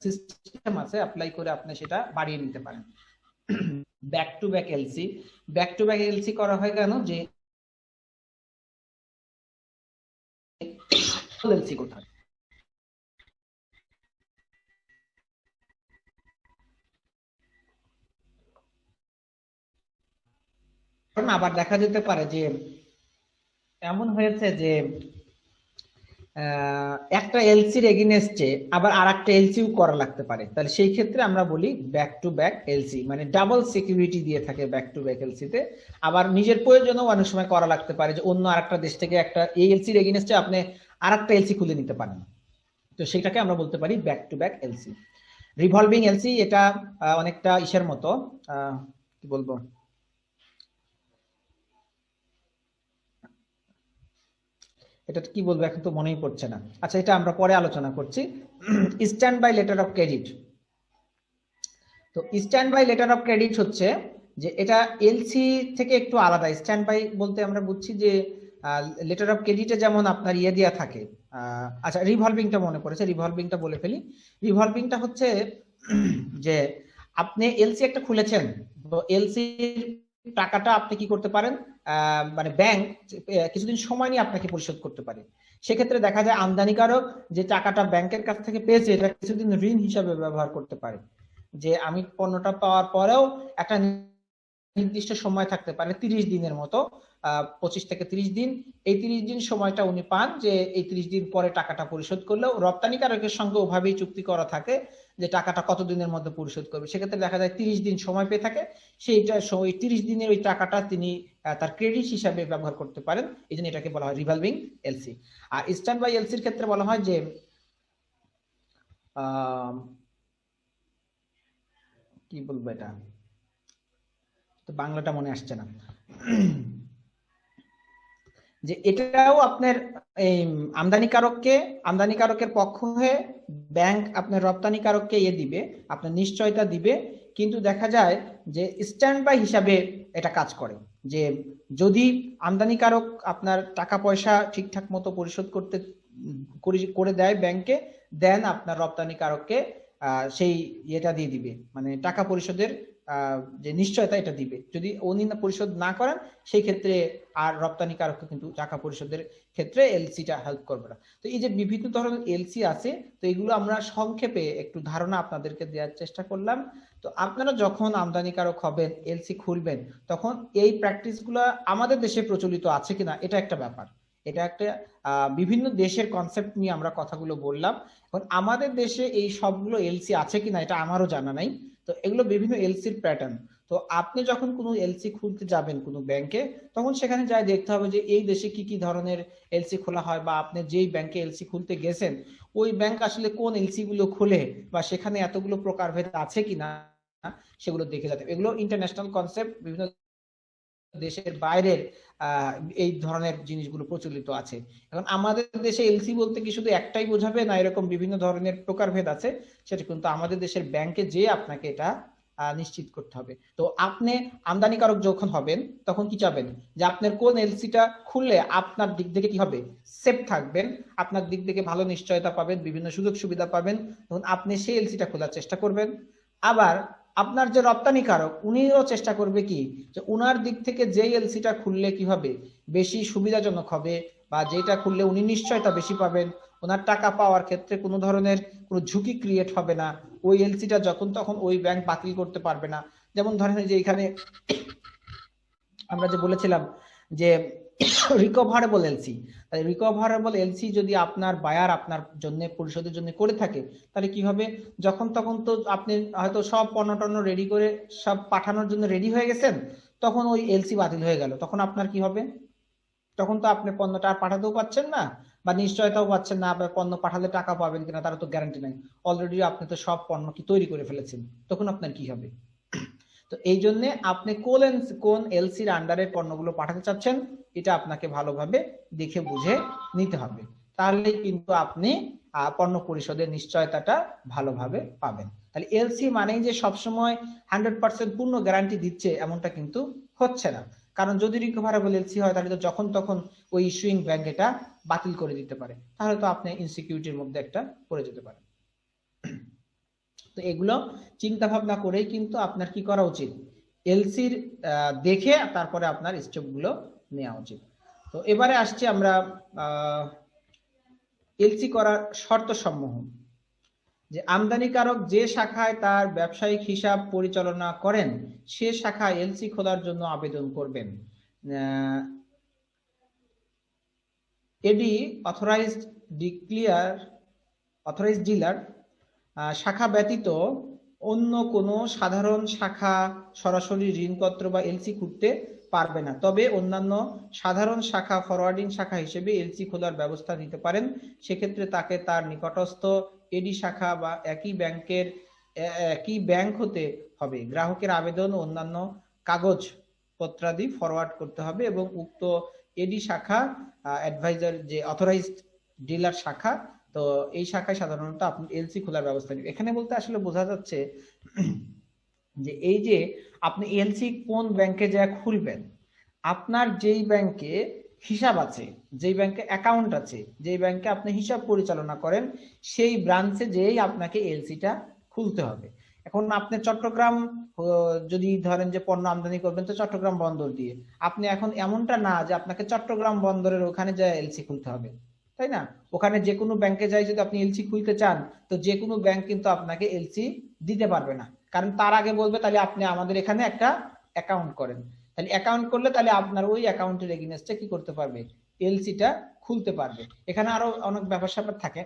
সিস্টেম আছে অ্যাপ্লাই করে আপনি সেটা বাড়িয়ে নিতে পারেন। Back to back LC. Back to back LC করা হয় কেন, যে এলসি কোথায় আবার দেখা যেতে পারে যে এমন হয়েছে যে একটা এলসির এগেইনস্টে আবার আরেকটা এলসিও করা লাগতে পারে, তাহলে সেই ক্ষেত্রে আমরা বলি ব্যাক টু ব্যাক এলসি, মানে ডাবল সিকিউরিটি দিয়ে থাকে ব্যাক টু ব্যাক এলসিতে। আবার নিজের প্রয়োজনেও অনেক সময় করা লাগতে পারে, যে অন্য আরেকটা দেশ থেকে একটা এই এলসির এগেইনস্টে আপনি আরেকটা এলসি খুলে নিতে পারেন, তো সেটাকে আমরা বলতে পারি back to back LC. Revolving LC এটা অনেকটা ইসের মতো, কি বলবো, এটা কি বলবো এখন তো মনেই পড়ছে না। আচ্ছা, এটা আমরা পরে আলোচনা করছি। Standby letter of credit. তো standby letter of credit হচ্ছে যে এটা এলসি থেকে একটু আলাদা। স্ট্যান্ড বাই বলতে আমরা বুঝছি যে লেটার অফ ক্রেডিটে যেমন আপনার ইয়ে দেওয়া থাকে। আচ্ছা, রিভলভিংটা মনে পড়েছে, রিভলভিংটা বলে ফেলি। রিভলভিংটা হচ্ছে যে আপনি এলসি একটা খুলেছেন, তো এলসির টাকাটা আপনি কি করতে পারেন, মানে ব্যাংক কিছুদিন সময় নিয়ে আপনাকে পরিশোধ করতে পারে। সেক্ষেত্রে দেখা যায় আমদানিকারক যে টাকাটা ব্যাংকের কাছ থেকে পেয়েছে এটা কিছুদিন ঋণ হিসাবে ব্যবহার করতে পারে, যে আমি পণ্যটা পাওয়ার পরেও একটা নির্দিষ্ট সময় থাকতে পারে 30 দিনের মতো, 25 থেকে 30 দিন। এই 30 দিন সময়টা উনি পান, যে এই 30 দিন পরে টাকাটা পরিশোধ করলেও রপ্তানিকারকের সঙ্গে ওভাবেই চুক্তি করা থাকে যে টাকাটা কত দিনের মধ্যে পরিশোধ করবে। সেক্ষেত্রে দেখা যায় 30 দিন সময় পেয়ে থাকে, সেইটা ওই 30 দিনের ওই টাকাটা তিনি তার ক্রেডিট হিসাবে ব্যবহার করতে পারেন। এই জন্য এটাকে বলা হয় রিভলভিং এলসি। আর স্ট্যান্ড বাই এলসির ক্ষেত্রে বলা হয় যে কি বলবো, এটা তো বাংলাটা মনে আসছে না, যে এটাও আপনার এই আমদানিকারকের পক্ষ হয়ে ব্যাংক আপনার রপ্তানিকারককে দিবে, আপনার নিশ্চয়তা দিবে। কিন্তু দেখা যায় যে স্ট্যান্ড বাই হিসাবে এটা কাজ করে, যে যদি আমদানিকারক আপনার টাকা পয়সা ঠিকঠাক মতো পরিশোধ করে দেয় ব্যাংকে, দেন আপনার রপ্তানিকারককে সেই ইয়েটা দিয়ে দিবে, মানে টাকা পরিশোধের যে নিশ্চয়তা এটা দিবে। যদি উনি পরিশোধ না করেন সেই ক্ষেত্রে আর রপ্তানিকারককে কিন্তু টাকা পরিশোধের ক্ষেত্রে এলসিটা হেল্প করবে না। তো এই যে বিভিন্ন ধরনের এলসি আছে, তো এগুলো আমরা সংক্ষেপে একটু ধারণা আপনাদেরকে দেওয়ার চেষ্টা করলাম। তো আপনারা যখন আমদানিকারক হবেন, এলসি খুলবেন, তখন এই প্র্যাকটিসগুলো আমাদের দেশে প্রচলিত আছে কিনা এটা একটা ব্যাপার। এটা একটা বিভিন্ন দেশের কনসেপ্ট নিয়ে আমরা কথাগুলো বললাম। এখন আমাদের দেশে এই সবগুলো এলসি আছে কিনা এটা আমারও জানা নাই। তো এগুলো বিভিন্ন এলসির প্যাটার্ন। তো আপনি যখন কোনো এলসি খুলতে যাবেন কোনো ব্যাংকে, তখন সেখানে যাই দেখতে হবে যে এই দেশে কি কি ধরনের এলসি খোলা হয়, বা আপনি যেই ব্যাংকে এলসি খুলতে গেছেন ওই ব্যাংক আসলে কোন এলসি গুলো খোলে, বা সেখানে এতগুলো প্রকারভেদ আছে কিনা সেগুলো দেখে যেতে। এগুলো ইন্টারন্যাশনাল কনসেপ্ট, বিভিন্ন দেশের বাইরের এই ধরনের জিনিসগুলো প্রচলিত আছে। এখন আমাদের দেশে এলসি বলতে কি শুধু একটাই বোঝাবে না, এরকম বিভিন্ন ধরনের প্রকারভেদ আছে, সেটা কিন্তু আমাদের দেশের ব্যাংকে যে আপনাকে এটা নিশ্চিত করতে হবে। তো আপনি আমদানিকারক যখন হবেন তখন কি চাবেন, যে আপনার কোন এলসিটা খুললে আপনার দিক থেকে কি হবে, সেফ থাকবেন, আপনার দিক থেকে ভালো নিশ্চয়তা পাবেন, বিভিন্ন সুযোগ সুবিধা পাবেন, তখন আপনি সেই এলসিটা খোলার চেষ্টা করবেন। আবার আপনার যে রপ্তানিকারক উনিও চেষ্টা করবে কি, যে উনার দিক থেকে যে এলসিটা খুললে কি হবে, বেশি সুবিধাজনক হবে, বা যেটা খুললে উনি নিশ্চয়তা বেশি পাবেন, ওনার টাকা পাওয়ার ক্ষেত্রে কোনো ধরনের কোনো ঝুঁকি ক্রিয়েট হবে না, ওই এলসিটা যখন তখন ওই ব্যাংক বাতিল করতে পারবে না। যেমন ধরেন যে এখানে আমরা যে বলেছিলাম যে রিকভারেবল এলসি, তাহলে রিকভারেবল এলসি যদি আপনার বায়ার আপনার জন্য পরিশোধের জন্য করে থাকে, তাহলে কি হবে, যখন তখন তো আপনি হয়তো সব পণ্য টণ্য রেডি করে সব পাঠানোর জন্য রেডি হয়ে গেছেন, তখন ওই এলসি বাতিল হয়ে গেল, তখন আপনার কি হবে, তখন তো আপনি পণ্যটা আর পাঠাতেও পাচ্ছেন না, বা নিশ্চয়তাও পাচ্ছেন না, আপনার পণ্য পাঠালে টাকা পাবেন কিনা তার তো গ্যারান্টি নাই, অলরেডি আপনি তো সব পণ্য কি তৈরি করে ফেলেছেন, তখন আপনার কি হবে। তো এই জন্য আপনি কোন এলসির আন্ডারে পণ্যগুলো পাঠাতে চাচ্ছেন এটা আপনাকে ভালোভাবে দেখে বুঝে নিতে হবে, তাহলে কিন্তু আপনি পণ্য পরিশোধের নিশ্চয়তাটা ভালোভাবে পাবেন। তাহলে এলসি মানেই যে সবসময় 100% পূর্ণ গ্যারান্টি দিচ্ছে এমনটা কিন্তু হচ্ছে না, কারণ যদি রিকভারেবল এলসি হয় তাহলে তো যখন তখন ওই ইস্যুইং ব্যাংক এটা বাতিল করে দিতে পারে, তাহলে তো আপনি ইনসিকিউরিটির মধ্যে একটা পড়ে যেতে পারেন। তো এগুলো চিন্তা ভাবনা করেই কিন্তু আপনার কি করা উচিত, এলসির দেখে তারপরে আপনার স্টেপ গুলো নেওয়া উচিত। তো এবারে আসছি আমরা এলসি করার শর্ত সমূহ, যে আমদানিকারক যে শাখায় তার ব্যবসায়িক হিসাব পরিচালনা করেন সে শাখায় এলসি খোলার জন্য আবেদন করবেন। এডি অথরাইজড ডিলার শাখা ব্যতীত অন্য কোনো সাধারণ শাখা সরাসরি ঋণপত্র বা এলসি খুলতে পারবে না, তবে অন্যান্য সাধারণ শাখা ফরওয়ার্ডিং শাখা হিসেবে এলসি খোলার ব্যবস্থা নিতে পারেন। সেক্ষেত্রে তাকে তার নিকটস্থ এডি শাখা বা একই ব্যাংক হতে হবে। গ্রাহকের আবেদন ও অন্যান্য কাগজ পত্রাদি ফরওয়ার্ড করতে হবে এবং উক্ত এডি শাখা অ্যাডভাইজার যে অথরাইজড ডিলার শাখা, তো এই শাখায় সাধারণত আপনি এলসি খোলার ব্যবস্থা নেবেন। এখানে বলতে আসলে বোঝা যাচ্ছে যে এই যে আপনি এলসি কোন ব্যাংকে যা খুলবেন, আপনার যেই ব্যাংকে হিসাব আছে, যেই ব্যাংকে অ্যাকাউন্ট আছে, যেই ব্যাংকে আপনি হিসাব পরিচালনা করেন, সেই ব্রাঞ্চে যেই আপনাকে এলসিটা খুলতে হবে। এখন আপনি চট্টগ্রাম যদি ধরেন যে পণ্য আমদানি করবেন তো চট্টগ্রাম বন্দর দিয়ে, আপনি এখন এমনটা না যে আপনাকে চট্টগ্রাম বন্দরের ওখানে যায় এলসি খুলতে হবে, তাই না? ওখানে যে কোনো ব্যাংকে যাই যদি আপনি এলসি খুলতে চান তো যে কোনো ব্যাংক কিন্তু আপনাকে এলসি দিতে পারবে না, কারণ তার আগে বলবে তাহলে আপনি আমাদের এখানে একটা অ্যাকাউন্ট করেন। তাহলে অ্যাকাউন্ট করলে তাহলে আপনার ওই অ্যাকাউন্টের এগেইনস্টে কি করতে পারবে, এলসিটা খুলতে পারবে। এখানে আরো অনেক ব্যাপার স্যাপার থাকে।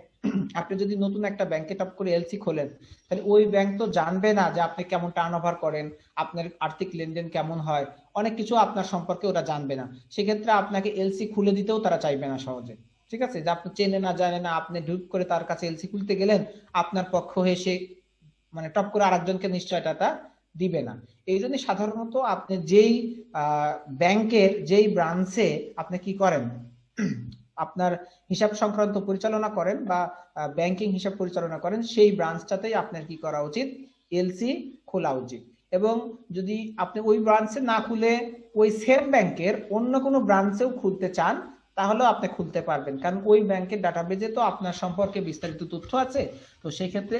আপনি যদি নতুন একটা ব্যাংকে টপ করে এলসি খোলেন তাহলে ওই ব্যাংক তো জানবে না যে আপনি কেমন টার্নওভার করেন, আপনার আর্থিক লেনদেন কেমন হয়, অনেক কিছু আপনার সম্পর্কে ওরা জানবে না। সেক্ষেত্রে আপনাকে এলসি খুলে দিতেও তারা চাইবে না সহজে, ঠিক আছে? যে আপনি চেনে না জানে না, আপনি ঢুক করে তার কাছে এলসি খুলতে গেলেন, আপনার পক্ষ হয়ে সে মানে টপ করে আরেকজনকে নিশ্চয়তা দিবে না। এই জন্য সাধারণত আপনি যেই ব্যাংকের যেই ব্রাঞ্চে আপনি কি করেন, আপনার হিসাব সংক্রান্ত পরিচালনা করেন বা ব্যাংকিং হিসাব পরিচালনা করেন, সেই ব্রাঞ্চটাতেই আপনার কি করা উচিত, এলসি খোলা উচিত। এবং যদি আপনি ওই ব্রাঞ্চে না খুলে ওই সেম ব্যাংকের অন্য কোনো ব্রাঞ্চেও খুলতে চান তাহলেও আপনি খুলতে পারবেন, কারণ ওই ব্যাংকের ডাটাবেজে তো আপনার সম্পর্কে বিস্তারিত তথ্য আছে। তো সেই ক্ষেত্রে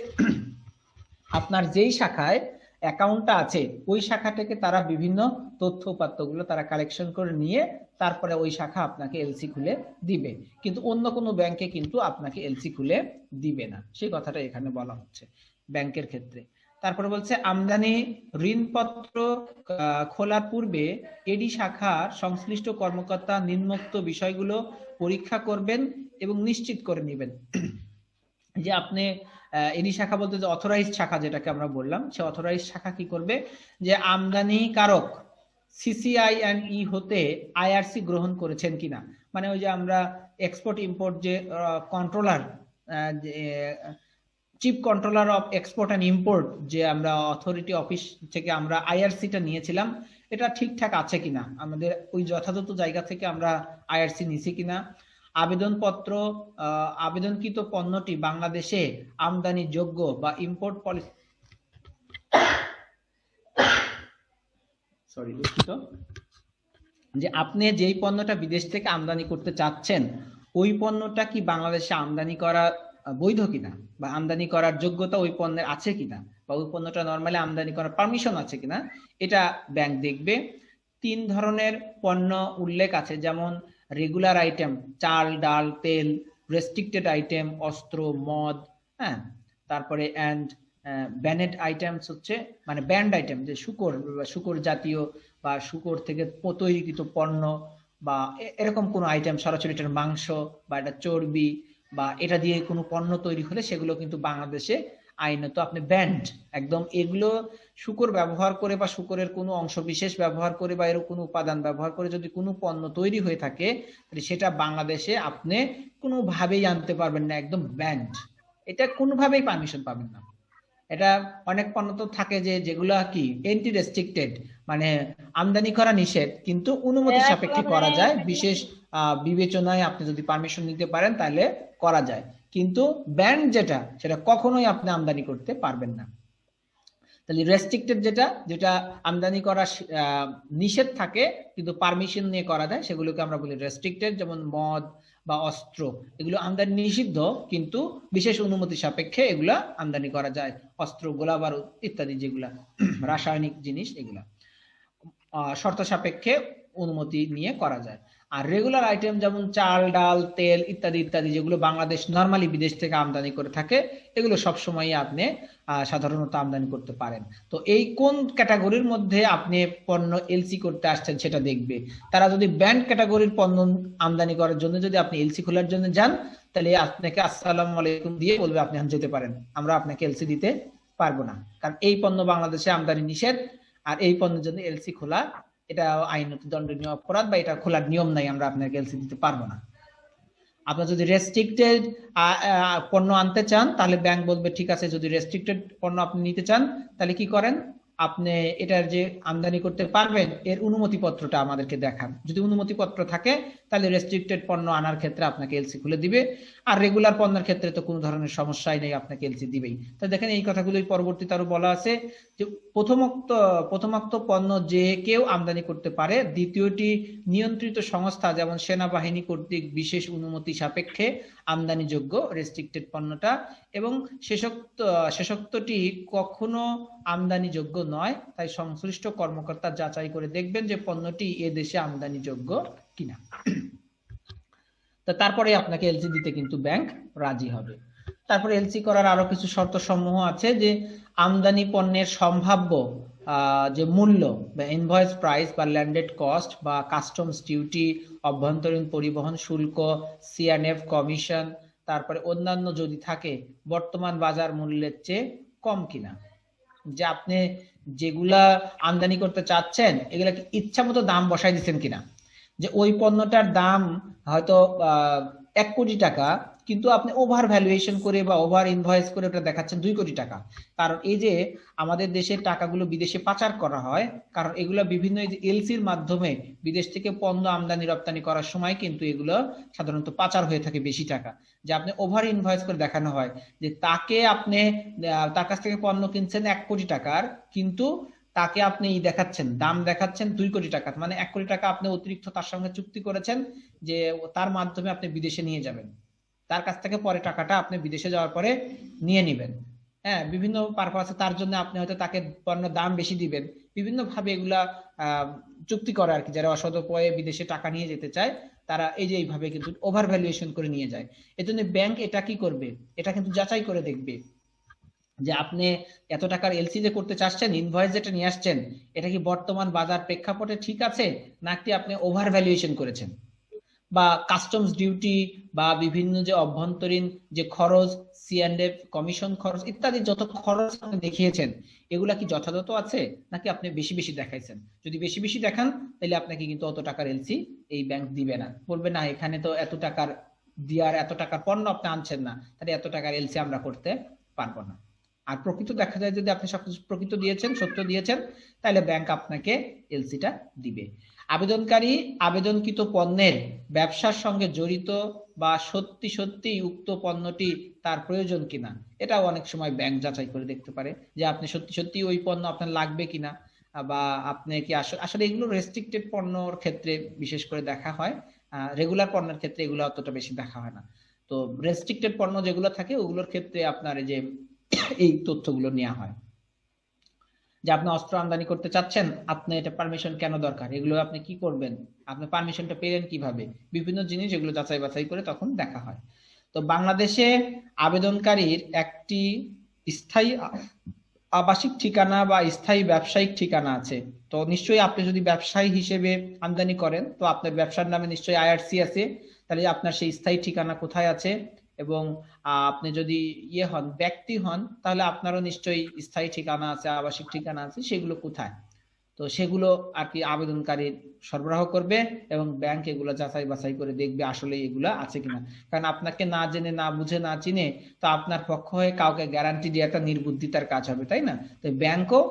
আপনার যেই শাখায় অ্যাকাউন্টটা আছে ওই শাখা থেকে তারা বিভিন্ন তথ্য উপাত্তগুলো তারা কালেকশন করে নিয়ে তারপরে ওই শাখা আপনাকে এলসি খুলে দিবে, কিন্তু অন্য কোনো ব্যাংকে কিন্তু আপনাকে এলসি খুলে দিবে না, সেই কথাটা এখানে বলা হচ্ছে ব্যাংকের ক্ষেত্রে। তারপরে বলছে আমদানি ঋণপত্র খোলার পূর্বে এডি শাখার সংশ্লিষ্ট কর্মকর্তা নিম্নোক্ত বিষয়গুলো পরীক্ষা করবেন এবং নিশ্চিত করে নেবেন। যে আপনি এডি শাখা বলতে যে অথরাইজড শাখা যেটাকে আমরা বললাম, সে অথরাইজড শাখা কি করবে, যে আমদানিকারক সিসিআই এন্ড ই হতে আইআরসি গ্রহণ করেছেন কিনা, মানে ওই যে আমরা এক্সপোর্ট ইম্পোর্ট যে controller, chief controller of export and import যে আমরা অথরিটি অফিস থেকে আমরা আইআরসিটা নিয়েছিলাম, এটা ঠিকঠাক আছে কিনা, আমাদের ওই যথাযথ জায়গা থেকে আমরা আইআরসি নিছি কিনা, আবেদনকৃত পণ্যটি বাংলাদেশে আমদানি যোগ্য বা ইম্পোর্ট পলিসি যে আপনি যেই পণ্যটা বিদেশ থেকে আমদানি করতে চাচ্ছেন ওই পণ্যটা কি বাংলাদেশে আমদানি করা বৈধ কিনা বা আমদানি করার যোগ্যতা ওই পণ্যের আছে কিনা বা ওই পণ্যটা নরমালি আমদানি করার পারমিশন আছে কিনা, এটা ব্যাংক দেখবে। 3 ধরনের পণ্য উল্লেখ আছে, যেমন রেগুলার আইটেম চাল ডাল তেল, রেস্ট্রিক্টেড আইটেম অস্ত্র মদ, হ্যাঁ, তারপরে এন্ড ব্যান্ড আইটেমস হচ্ছে মানে ব্যান্ড আইটেম যে শুকর জাতীয় বা শুকর থেকে তৈরিকৃত পণ্য বা এরকম কোনো আইটেম, সরাসরি এটার মাংস বা এটা চর্বি বা এটা দিয়ে কোনো পণ্য তৈরি হলে সেগুলো কিন্তু বাংলাদেশে আইনত আপনি ব্যান্ড একদম, এগুলো শুকর ব্যবহার করে বা শুকরের কোনো অংশ বিশেষ ব্যবহার করে বা এর কোনো উপাদান ব্যবহার করে যদি কোনো পণ্য তৈরি হয়ে থাকে তাহলে সেটা বাংলাদেশে আপনি কোনোভাবেই আনতে পারবেন না, একদম ব্যান্ড, এটা কোনোভাবেই পারমিশন পাবেন না। এটা অনেক পণ্য তো থাকে যে যেগুলো কি এন্টি রেস্ট্রিক্টেড, মানে আমদানি করা নিষেধ কিন্তু অনুমতি সাপেক্ষে করা যায়, বিশেষ বিবেচনায় আপনি যদি পারমিশন নিতে পারেন তাহলে করা যায়, কিন্তু ব্যান্ড যেটা সেটা কখনোই আপনি আমদানি করতে পারবেন না। তাহলে রেস্ট্রিক্টেড যেটা আমদানি করা নিষেধ থাকে কিন্তু পারমিশন নিয়ে করা যায় সেগুলোকে আমরা বলি রেস্ট্রিক্টেড, যেমন মদ বা অস্ত্র এগুলো আমদানি নিষিদ্ধ কিন্তু বিশেষ অনুমতি সাপেক্ষে এগুলা আমদানি করা যায়, অস্ত্র গোলা বারুদ ইত্যাদি যেগুলা রাসায়নিক জিনিস এগুলা শর্ত সাপেক্ষে অনুমতি নিয়ে করা যায়। আর রেগুলার আইটেম যেমন চাল, ডাল, তেল ইত্যাদি ইত্যাদি যেগুলো বাংলাদেশ নরমালি বিদেশ থেকে আমদানি করে থাকে, এগুলো সবসময় আপনি সাধারণত আমদানি করতে পারেন। তো এই কোন ক্যাটাগরির মধ্যে আপনি পণ্য এলসি করতে আসছেন সেটা দেখবে। তারা যদি ব্যান্ড ক্যাটাগরির পণ্য আমদানি করার জন্য যদি আপনি এলসি খোলার জন্য যান, তাহলে আপনাকে আসসালামু আলাইকুম দিয়ে বলবে আপনি এখন যেতে পারেন, আমরা আপনাকে এলসি দিতে পারবো না, কারণ এই পণ্য বাংলাদেশে আমদানি নিষেধ, আর এই পণ্যের জন্য এলসি খোলা এটা আইনত দণ্ডনীয় অপরাধ, বা এটা খোলার নিয়ম নাই, আমরা আপনাকে এলসি দিতে পারবো না। আপনার যদি রেস্ট্রিক্টেড পণ্য আনতে চান, তাহলে ব্যাংক বলবে ঠিক আছে, যদি রেস্ট্রিক্টেড পণ্য আপনি নিতে চান তাহলে কি করেন, আপনি এটার যে আমদানি করতে পারবেন এর অনুমতি পত্রটা আমাদেরকে দেখান। যদি অনুমতি পত্র থাকে তাহলে রেস্ট্রিক্টেড পণ্য আনার ক্ষেত্রে আপনাকে এলসি খুলে দিবে, আর রেগুলার পণ্যের ক্ষেত্রে তো কোনো ধরনের সমস্যাই নেই, আপনাকে এলসি দিবেই। তো দেখেন এই কথাগুলোই পরবর্তীতে আরো বলা আছে যে প্রথমোক্ত পণ্য যে কেউ আমদানি করতে পারে, দ্বিতীয়টি নিয়ন্ত্রিত সংস্থা যেমন সেনাবাহিনী কর্তৃক বিশেষ অনুমতি সাপেক্ষে আমদানিযোগ্য রেস্ট্রিক্টেড পণ্যটা, এবং শেষোক্তটি কখনো আমদানিযোগ্য নয়, তাই সংশ্লিষ্ট কর্মকর্তা যাচাই করে দেখবেন যে পণ্যটি এ দেশে আমদানিযোগ্য কিনা। তো তারপরে আপনাকে এলসি দিতে কিন্তু ব্যাংক রাজি হবে। তারপরে এলসি করার আরো কিছু শর্ত সমূহ আছে, যে আমদানি পণ্যের সম্ভাব্য যে মূল্য বা ইনভয়েস প্রাইস বা ল্যান্ডেড কস্ট বা কাস্টমস ডিউটি, অভ্যন্তরীণ পরিবহন শুল্ক, সিএনএফ কমিশন, তারপরে অন্যান্য যদি থাকে বর্তমান বাজার মূল্যের চেয়ে কম কিনা। যে আপনি যেগুলা আমদানি করতে চাচ্ছেন এগুলা কি ইচ্ছা মতো দাম বসাই দিচ্ছেন কিনা, যে ওই পণ্যটার দাম হয়তো 1 কোটি টাকা, কিন্তু আপনি ওভার ভ্যালুয়েশন করে বা ওভার ইনভয়েস করে ওটা দেখাচ্ছেন 2 কোটি টাকা। কারণ এই যে আমাদের দেশের টাকাগুলো বিদেশে পাচার করা হয়, কারণ এগুলো বিভিন্ন এলসির মাধ্যমে বিদেশ থেকে পণ্য আমদানি রপ্তানি করার সময় কিন্তু এগুলো সাধারণত পাচার হয়ে থাকে বেশি টাকা, যে আপনি ওভার ইনভয়েস করে দেখানো হয় যে তাকে আপনি তার কাছ থেকে পণ্য কিনছেন 1 কোটি টাকার, কিন্তু তাকে আপনি দেখাচ্ছেন দাম দেখাচ্ছেন 2 কোটি টাকা, মানে 1 কোটি টাকা আপনি অতিরিক্ত তার সঙ্গে চুক্তি করেছেন যে তার মাধ্যমে আপনি বিদেশে নিয়ে যাবেন, তার কাছ থেকে পরে টাকাটা আপনি বিদেশে যাওয়ার পরে নিয়ে নেবেন। হ্যাঁ, বিভিন্ন পারপাসে তার জন্য আপনি হয়তো তাকে পণ্য দাম বেশি দিবেন, বিভিন্ন ভাবে এগুলা চুক্তি করে আর কি। যারা অসৎ উপায়ে বিদেশে টাকা নিয়ে যেতে চায় তারা এই যে এইভাবে কিন্তু ওভার ভ্যালুয়েশন করে নিয়ে যায়। এজন্য ব্যাংক এটা কি করবে, এটা কিন্তু যাচাই করে দেখবে যে আপনি এত টাকার এলসি যে করতে চাচ্ছেন, ইনভয়েস যেটা নিয়ে আসছেন, এটা কি বর্তমান বাজার প্রেক্ষাপটে ঠিক আছে নাকি আপনি ওভার ভ্যালুয়েশন করেছেন, বা কাস্টমস ডিউটি বা বিভিন্ন যে অভ্যন্তরীণ যে খরচ, সিএনএফ কমিশন খরচ ইত্যাদি যত খরচ আপনি দেখিয়েছেন এগুলা কি যথাযথ আছে নাকি আপনি বেশি বেশি দেখাইছেন। যদি বেশি বেশি দেখান তাহলে আপনাকে কিন্তু অত টাকার এলসি এই ব্যাংক দিবে না, বলবে না এখানে তো এত টাকার দিয়ার এত টাকার পণ্য আপনি আনছেন না, তাহলে এত টাকার এলসি আমরা করতে পারবো না। আর প্রকৃত দেখা যায় যদি আপনি সবকিছু প্রকৃত দিয়েছেন, সত্য দিয়েছেন, তাহলে ব্যাংক আপনাকে এলসিটা দিবে। আবেদনকারী আবেদনকৃত পণ্যের ব্যবসার সঙ্গে জড়িত বা সত্যি সত্যি উক্ত পণ্যটি তার প্রয়োজন কিনা, এটাও অনেক সময় ব্যাংক যাচাই করে দেখতে পারে যে আপনি সত্যি সত্যি ওই পণ্য আপনার লাগবে কিনা, বা আপনি কি আসলে এগুলো রেস্ট্রিক্টেড পণ্যর ক্ষেত্রে বিশেষ করে দেখা হয়, রেগুলার পণ্যের ক্ষেত্রে এগুলো অতটা বেশি দেখা হয় না। তো রেস্ট্রিক্টেড পণ্য যেগুলো থাকে ওগুলোর ক্ষেত্রে আপনার এই যে এই তথ্যগুলো নেওয়া হয়, যে আপনি অস্ত্র আমদানি করতে চাচ্ছেন, আপনি এটা পারমিশন কেন দরকার, এগুলো আপনি কি করবেন, আপনি পারমিশনটা পেলেন কিভাবে, বিভিন্ন জিনিস এগুলো যাচাই বাছাই করে তখন দেখা হয়। তো বাংলাদেশে আবেদনকারীর একটি স্থায়ী আবাসিক ঠিকানা বা স্থায়ী ব্যবসায়িক ঠিকানা আছে। তো নিশ্চয়ই আপনি যদি ব্যবসায়ী হিসেবে আমদানি করেন তো আপনার ব্যবসার নামে নিশ্চয়ই আইআরসি আছে, তাহলে আপনার সেই স্থায়ী ঠিকানা কোথায় আছে, এবং আপনি যদি হন ব্যক্তি হন তাহলে আপনারও নিশ্চয়ই স্থায়ী ঠিকানা আছে, আবাসিক ঠিকানা আছে, সেগুলো কোথায়। তো সেগুলো আর কি আবেদনকারী সরবরাহ করবে এবং ব্যাংক এগুলো যাচাই বাছাই করে দেখবে আসলে এগুলা আছে কিনা। কারণ আপনাকে না জেনে না বুঝে না চিনে তো আপনার পক্ষ হয়ে কাউকে গ্যারান্টি দিয়ে একটা নির্বুদ্ধিতার কাজ হবে, তাই না? তো ব্যাংকও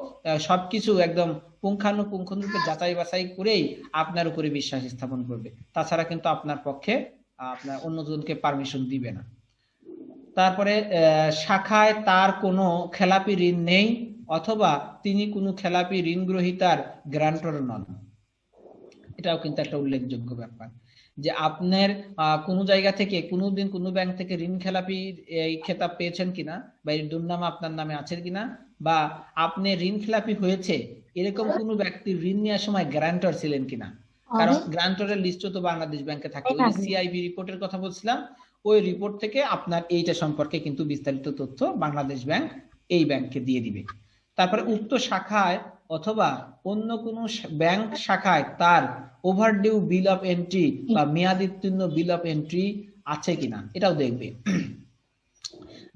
সবকিছু একদম পুঙ্খানুপুঙ্খরূপে যাচাই বাছাই করেই আপনার উপরে বিশ্বাস স্থাপন করবে, তাছাড়া কিন্তু আপনার পক্ষে আপনার অন্যজনকে পারমিশন দিবে না। তারপরে শাখায় তার কোনো খেলাপি ঋণ নেই অথবা তিনি কোনো খেলাপি ঋণ গ্রহীতার গ্রান্টর নন, এটাও কিন্তু একটা উল্লেখযোগ্য ব্যাপার, যে আপনার কোনো জায়গা থেকে কোনোদিন কোনো ব্যাংক থেকে ঋণ খেলাপি এই খেতাব পেয়েছেন কিনা, বা এর দুর্নাম আপনার নামে আছে কিনা, বা আপনি ঋণ খেলাপি হয়েছে এরকম কোনো ব্যক্তি ঋণ নেওয়ার সময় গ্যারান্টর ছিলেন কিনা। কারণ গ্রান্টরের লিস্টও তো বাংলাদেশ ব্যাংকে থাকে। ওই যে সিআইবি রিপোর্টের কথা বলছিলাম, ওই রিপোর্ট থেকে আপনার এইটা সম্পর্কে কিন্তু বিস্তারিত তথ্য বাংলাদেশ ব্যাংক এই ব্যাংককে দিয়ে দিবে। তারপরে উক্ত শাখায় অথবা অন্য কোনো ব্যাংক শাখায় তার ওভারডিউ বিল অফ এন্ট্রি বা মেয়াদোত্তীর্ণ বিল অফ এন্ট্রি আছে কিনা এটাও দেখবে।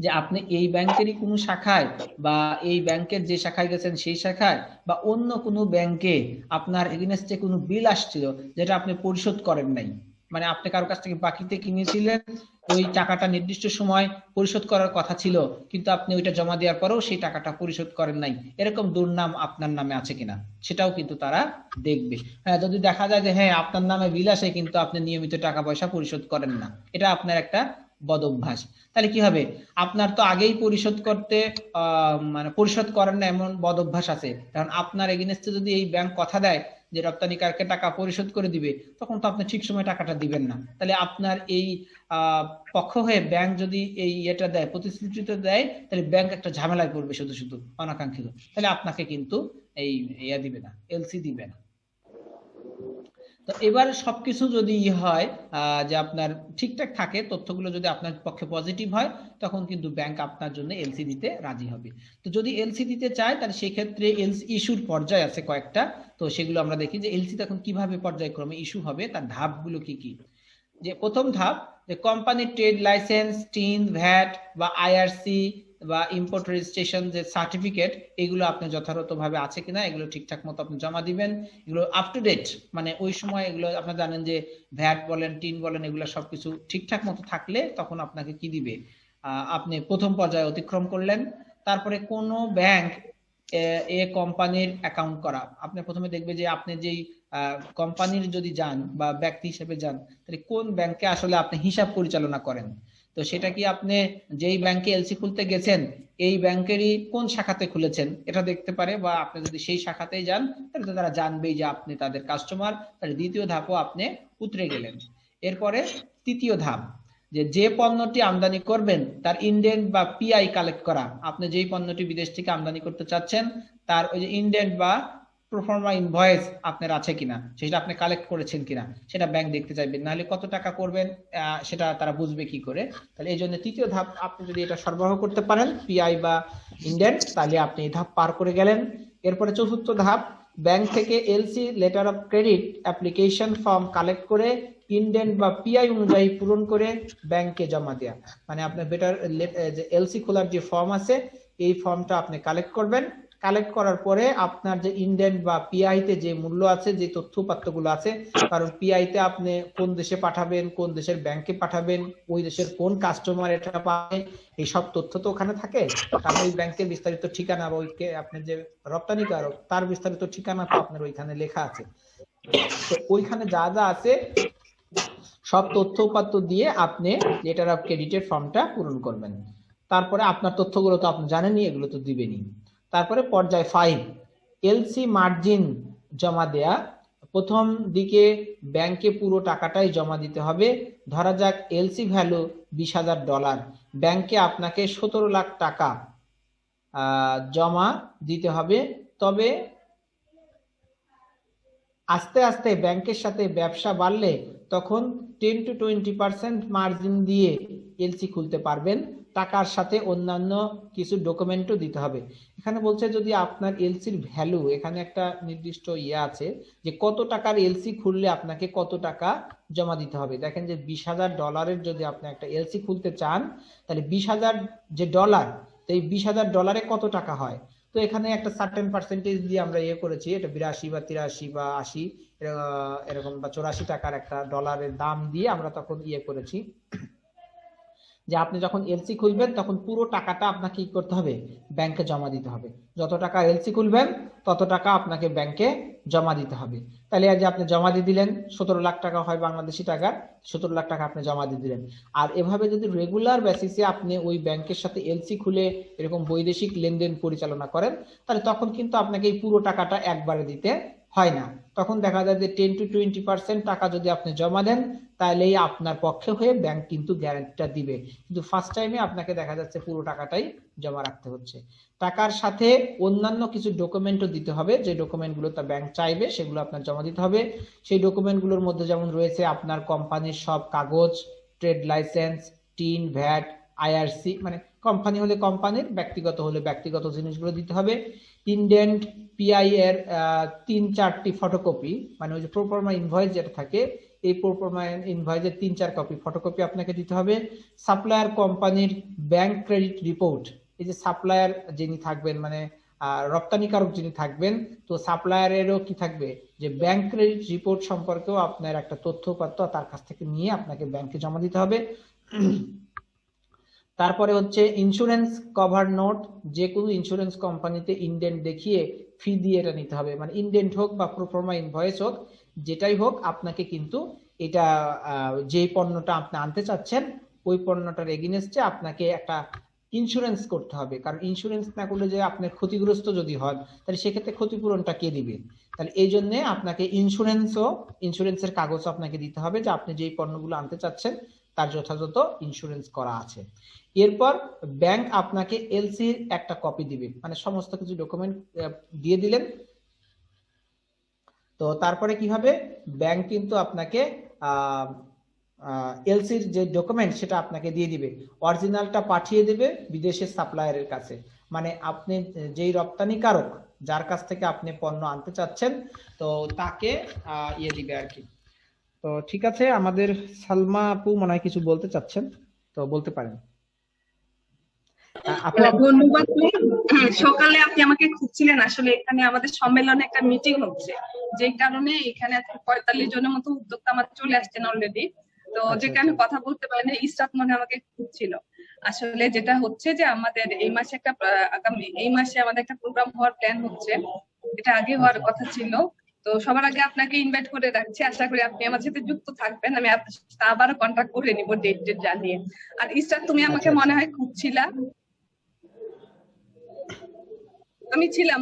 যে আপনি এই ব্যাংকেরই কোনো শাখায় বা এই ব্যাংকের যে শাখায় গেছেন সেই শাখায় বা অন্য কোনো ব্যাংকে আপনার এগেইনস্টে কোনো বিল আসছিল যেটা আপনি পরিশোধ করেন নাই, মানে আপনি কারো কাছ থেকে বাকিতে কিনেছিলেন, ওই টাকাটা নির্দিষ্ট সময় পরিশোধ করার কথা ছিল কিন্তু আপনি ওইটা জমা দেওয়ার পরেও সেই টাকাটা পরিশোধ করেন নাই, এরকম দুর্নাম আপনার নামে আছে কিনা সেটাও কিন্তু তারা দেখবে। হ্যাঁ, যদি দেখা যায় যে হ্যাঁ আপনার নামে বিল আসে কিন্তু আপনি নিয়মিত টাকা পয়সা পরিশোধ করেন না, এটা আপনার একটা বদ অভ্যাস, তাহলে কি হবে? আপনার তো আগেই পরিশোধ করতে মানে পরিশোধ করেন না এমন বদ অভ্যাস আছে, কারণ আপনার এগেইনস্টে যদি এই ব্যাংক কথা দেয় যে রপ্তানিকারকে টাকা পরিশোধ করে দিবে, তখন তো আপনি ঠিক সময় টাকাটা দিবেন না। তাহলে আপনার এই পক্ষ হয়ে ব্যাংক যদি এই এটা দেয়, প্রতিশ্রুতিটা দেয়, তাহলে ব্যাংক একটা ঝামেলায় পড়বে শুধু শুধু অনাকাঙ্ক্ষিত, তাহলে আপনাকে কিন্তু এই ইয়া দিবে না, এলসি দিবে না। তো এবার সবকিছু যদি হয় যে আপনার ঠিকঠাক থাকে, তথ্যগুলো যদি আপনার পক্ষে পজিটিভ হয়, তখন কিন্তু ব্যাংক আপনার জন্য এলসি দিতে রাজি হবে। তো যদি এলসি দিতে চায় তাহলে সেই ক্ষেত্রে এলসি ইস্যুর পর্যায় আছে কয়েকটা, তো সেগুলো আমরা দেখি যে এলসি তখন কিভাবে পর্যায়ক্রমে ইস্যু হবে, তার ধাপগুলো কি কি। যে প্রথম ধাপ, যে কোম্পানির ট্রেড লাইসেন্স, টিন, ভ্যাট বা আইআরসি বা ইম্পোর্ট রেজিস্ট্রেশন যে সার্টিফিকেট, এগুলো আপনি যথাযথভাবে আছে কিনা এগুলো ঠিকঠাক মতো আপনি জমা দিবেন। এগুলো আপ টু ডেট, মানে ওই সময় এগুলো আপনি জানেন যে ভ্যাট বলেন, টিন বলেন, এগুলো সবকিছু ঠিকঠাক মতো থাকলে তখন আপনাকে কি দিবে, আপনি প্রথম পর্যায়ে অতিক্রম করলেন। তারপরে কোনো ব্যাংক এ কোম্পানির অ্যাকাউন্ট করা, আপনি প্রথমে দেখবে যে আপনি যেই কোম্পানির যদি যান বা ব্যক্তি হিসেবে যান, তাহলে কোন ব্যাংকে আসলে আপনি হিসাব পরিচালনা করেন। তো সেটা কি আপনি যেই ব্যাংকে এলসি খুলতে গেছেন এই ব্যাংকেরই কোন শাখাতে খুলেছেন এটা দেখতে পারে, বা আপনি যদি সেই শাখাতেই যান তাহলে তো তারা জানবেই যে আপনি তাদের কাস্টমার। তাহলে দ্বিতীয় ধাপও আপনি উতরে গেলেন। এরপরে তৃতীয় ধাপ, যে যে পণ্যটি আমদানি করবেন তার ইন্ডেন্ট বা পিআই কালেক্ট করা। আপনি যেই পণ্যটি বিদেশ থেকে আমদানি করতে চাচ্ছেন তার ওই যে ইন্ডেন্ট বা প্রোফর্মা ইনভয়েস আপনার আছে কিনা, সেটা আপনি কালেক্ট করেছেন কিনা সেটা ব্যাংক দেখতে চাইবেন, নাহলে কত টাকা করবেন সেটা তারা বুঝবে কি করে। তাহলে এই জন্য তৃতীয় ধাপ আপনি যদি এটা সরবরাহ করতে পারেন পিআই বা ইন্ডেন্ট, তাহলে আপনি এই ধাপ পার করে গেলেন। এরপরে চতুর্থ ধাপ, ব্যাংক থেকে LC letter of credit application form collect করে ইন্ডেন্ট বা পিআই অনুযায়ী পূরণ করে ব্যাংকে জমা দেওয়া। মানে আপনার বেটার যে এলসি খোলার যে ফর্ম আছে এই ফর্মটা আপনি কালেক্ট করবেন। কালেক্ট করার পরে আপনার যে ইন্ডেন্ট বা পিআই তে যে মূল্য আছে, যে তথ্য উপাত্তগুলো আছে, কারণ পিআই তে আপনি কোন দেশে পাঠাবেন, কোন দেশের ব্যাংকে পাঠাবেন, ওই দেশের কোন কাস্টমার এটা পাবে, এই সব তথ্য তো ওখানে থাকে। কারণ ওই ব্যাংকের বিস্তারিত ঠিকানা বা ওইকে আপনার যে রপ্তানিকারক তার বিস্তারিত ঠিকানা তো আপনার ওইখানে লেখা আছে। তো ওইখানে যা যা আছে সব তথ্য উপাত্ত দিয়ে আপনি লেটার অফ ক্রেডিটের ফর্মটা পূরণ করবেন। তারপরে আপনার তথ্যগুলো তো আপনি জানেনই, এগুলো তো দিবেনই। তারপরে পর্যায় 5, এলসি মার্জিন জমা দেয়া। প্রথম দিকে ব্যাংকে পুরো টাকাটাই জমা দিতে হবে। ধরা যাক এলসি ভ্যালু $20,000, ব্যাংকে আপনাকে 17 লাখ টাকা জমা দিতে হবে। তবে আস্তে আস্তে ব্যাংকের সাথে ব্যবসা বাড়লে তখন 10 to 20% মার্জিন দিয়ে এলসি খুলতে পারবেন। টাকার সাথে অন্যান্য কিছু ডকুমেন্টও দিতে হবে। এখানে বলছে যদি আপনার এলসির ভ্যালু, এখানে একটা নির্দিষ্ট আছে যে কত টাকার এলসি খুললে আপনাকে কত টাকা জমা দিতে হবে। দেখেন যে $20,000 যদি আপনি একটা এলসি খুলতে চান, তাহলে 20,000 যে ডলার, তো এই $20,000 কত টাকা হয়। তো এখানে একটা সার্টেন পার্সেন্টেজ দিয়ে আমরা করেছি, এটা 82 বা 83 বা 80 এরকম বা 84 টাকার একটা ডলারের দাম দিয়ে আমরা তখন করেছি যে আপনি যখন এলসি খুলবেন তখন পুরো টাকাটা আপনাকে কি করতে হবে, ব্যাংকে জমা দিতে হবে। যত টাকা এলসি খুলবেন তত টাকা আপনাকে ব্যাংকে জমা দিতে হবে। তাহলে আজ আপনি জমা দিয়ে দিলেন, 17 লাখ টাকা হয় বাংলাদেশি টাকা, 17 লাখ টাকা আপনি জমা দিয়ে দিলেন। আর এভাবে যদি রেগুলার বেসিসে আপনি ওই ব্যাংকের সাথে এলসি খুলে এরকম বৈদেশিক লেনদেন পরিচালনা করেন, তাহলে তখন কিন্তু আপনাকে এই পুরো টাকাটা একবারে দিতে হয় না। তখন দেখা যায় যে 10 to 20% টাকা যদি আপনি জমা দেন তাহলেই আপনার পক্ষে হয়ে ব্যাংক কিন্তু গ্যারান্টিটা দিবে, কিন্তু ফার্স্ট টাইমে আপনাকে দেখা যাচ্ছে পুরো টাকাটাই জমা রাখতে হচ্ছে। টাকার সাথে অন্যান্য কিছু ডকুমেন্টও দিতে হবে, যে ডকুমেন্টগুলো তা ব্যাংক চাইবে সেগুলো আপনার জমা দিতে হবে। সেই ডকুমেন্টগুলোর মধ্যে যেমন রয়েছে আপনার কোম্পানির সব কাগজ, trade licence, tin, VAT, IRC, মানে কোম্পানি হলে কোম্পানির, ব্যক্তিগত হলে ব্যক্তিগত জিনিসগুলো দিতে হবে। ইনডেন্ট, পিআই এর 3-4টি ফটোকপি, মানে ওই যে প্রোফর্মা ইনভয়েস যেটা থাকে, এই প্রোফর্মা ইনভয়েসের 3-4 কপি ফটোকপি আপনাকে দিতে হবে। সাপ্লায়ার কোম্পানির ব্যাংক ক্রেডিট রিপোর্ট, এই যে সাপ্লায়ার যিনি থাকবেন মানে রপ্তানিকারক যিনি থাকবেন, তো সাপ্লায়ারেরও কি থাকবে যে ব্যাংক ক্রেডিট রিপোর্ট সম্পর্কেও আপনার একটা তথ্যপত্র তার কাছ থেকে নিয়ে আপনাকে ব্যাংকে জমা দিতে হবে। তারপরে হচ্ছে ইন্স্যুরেন্স কভার নোট, যে কোনো ইন্স্যুরেন্স কোম্পানিতে ইনডেন্ট দেখিয়ে ফি দিয়ে এটা নিতে হবে, মানে ইনডেন্ট হোক বা প্রোফর্মা ইনভয়েস হোক, যেটাই হোক আপনাকে কিন্তু এটা যে পণ্যটা আপনি আনতে চাচ্ছেন ওই পণ্যটার এগেইনস্টে আপনাকে একটা ইন্স্যুরেন্স করতে হবে, কারণ ইন্স্যুরেন্স না করলে যে আপনার ক্ষতিগ্রস্ত যদি হন তাহলে সেক্ষেত্রে ক্ষতিপূরণটা কে দিবে। তাহলে এই জন্য আপনাকে ইন্স্যুরেন্সের কাগজ আপনাকে দিতে হবে যে আপনি যেই পণ্যগুলো আনতে চাচ্ছেন তার যথাযথ ইন্স্যুরেন্স করা আছে। এরপর ব্যাংক আপনাকে এলসির একটা কপি দিবে, মানে সমস্ত কিছু ডকুমেন্ট দিয়ে দিলেন। তো তারপরে কি হবে, ব্যাংক কিন্তু আপনাকে এলসির যে ডকুমেন্ট সেটা আপনাকে দিয়ে দিবে, অরিজিনালটা পাঠিয়ে দেবে বিদেশের সাপ্লায়ারের কাছে, মানে আপনি যেই রপ্তানিকারক যার কাছ থেকে আপনি পণ্য আনতে চাচ্ছেন তো তাকে ইয়ে দিবে আর কি। তো ঠিক আছে, আমাদের সালমা আপু মনে হয় কিছু বলতে চাচ্ছেন, তো বলতে পারেন। আপু ধন্যবাদ ম্যাম। হ্যাঁ, সকালে আপনি আমাকে খুঁজছিলেন, আসলে এখানে আমাদের সম্মেলনে একটা মিটিং হচ্ছে, যে কারণে এখানে 45 জনের মতো উদ্যোক্তা আমার চলে আসছেন অলরেডি। তো যে কারণে কথা বলতে পারেন, ইস্টাফ মনে আমাকে খুঁজছিল। আসলে যেটা হচ্ছে যে আমাদের এই মাসে এই মাসে আমাদের একটা প্রোগ্রাম হওয়ার প্ল্যান হচ্ছে, এটা আগে হওয়ার কথা ছিল। তো সবার আগে আপনাকে ইনভাইট করে রাখছি, আশা করি আপনি আমার সাথে যুক্ত থাকবেন, আমি আপনার সাথে আবারও কন্ট্যাক্ট করে নিব ডেট জানিয়ে। আর ইস্টার তুমি আমাকে মনে হয় খুঁজছিলা,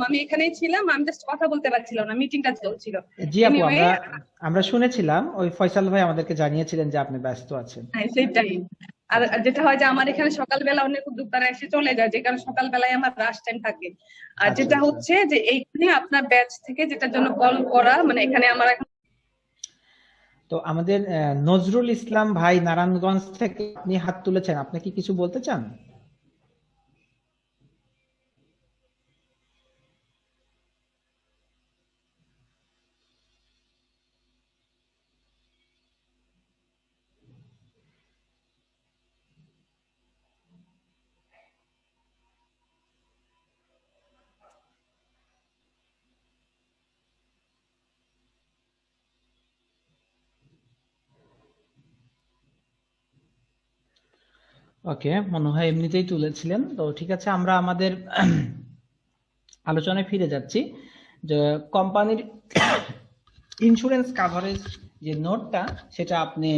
আমি এখানেই ছিলাম, আমি জাস্ট কথা বলতে পারছিলাম না, মিটিংটা চলছিল। জি আপু, আমরা শুনেছিলাম ওই ফয়সাল ভাই আমাদেরকে জানিয়েছিলেন যে আপনি ব্যস্ত আছেন। হ্যাঁ সেটাই। আর যেটা হয় যে আমার এখানে সকালবেলা অনেক উদ্যোক্তারা এসে চলে যায়, যে কারণে সকালবেলায় আমার রাশ টাইম থাকে। আর যেটা হচ্ছে যে এইখানে আপনার ব্যাচ থেকে যেটার জন্য কল করা, মানে এখানে আমার এখন তো আমাদের নজরুল ইসলাম ভাই নারায়ণগঞ্জ থেকে আপনি হাত তুলেছেন, আপনি কি কিছু বলতে চান? ওকে, মনে হয় এমনিতেই তুলেছিলেন। তো ঠিক আছে, আমরা আমাদের আলোচনায় ফিরে যাচ্ছি। যে কোম্পানির ইন্স্যুরেন্স কাভারেজ যে নোটটা সেটা আপনি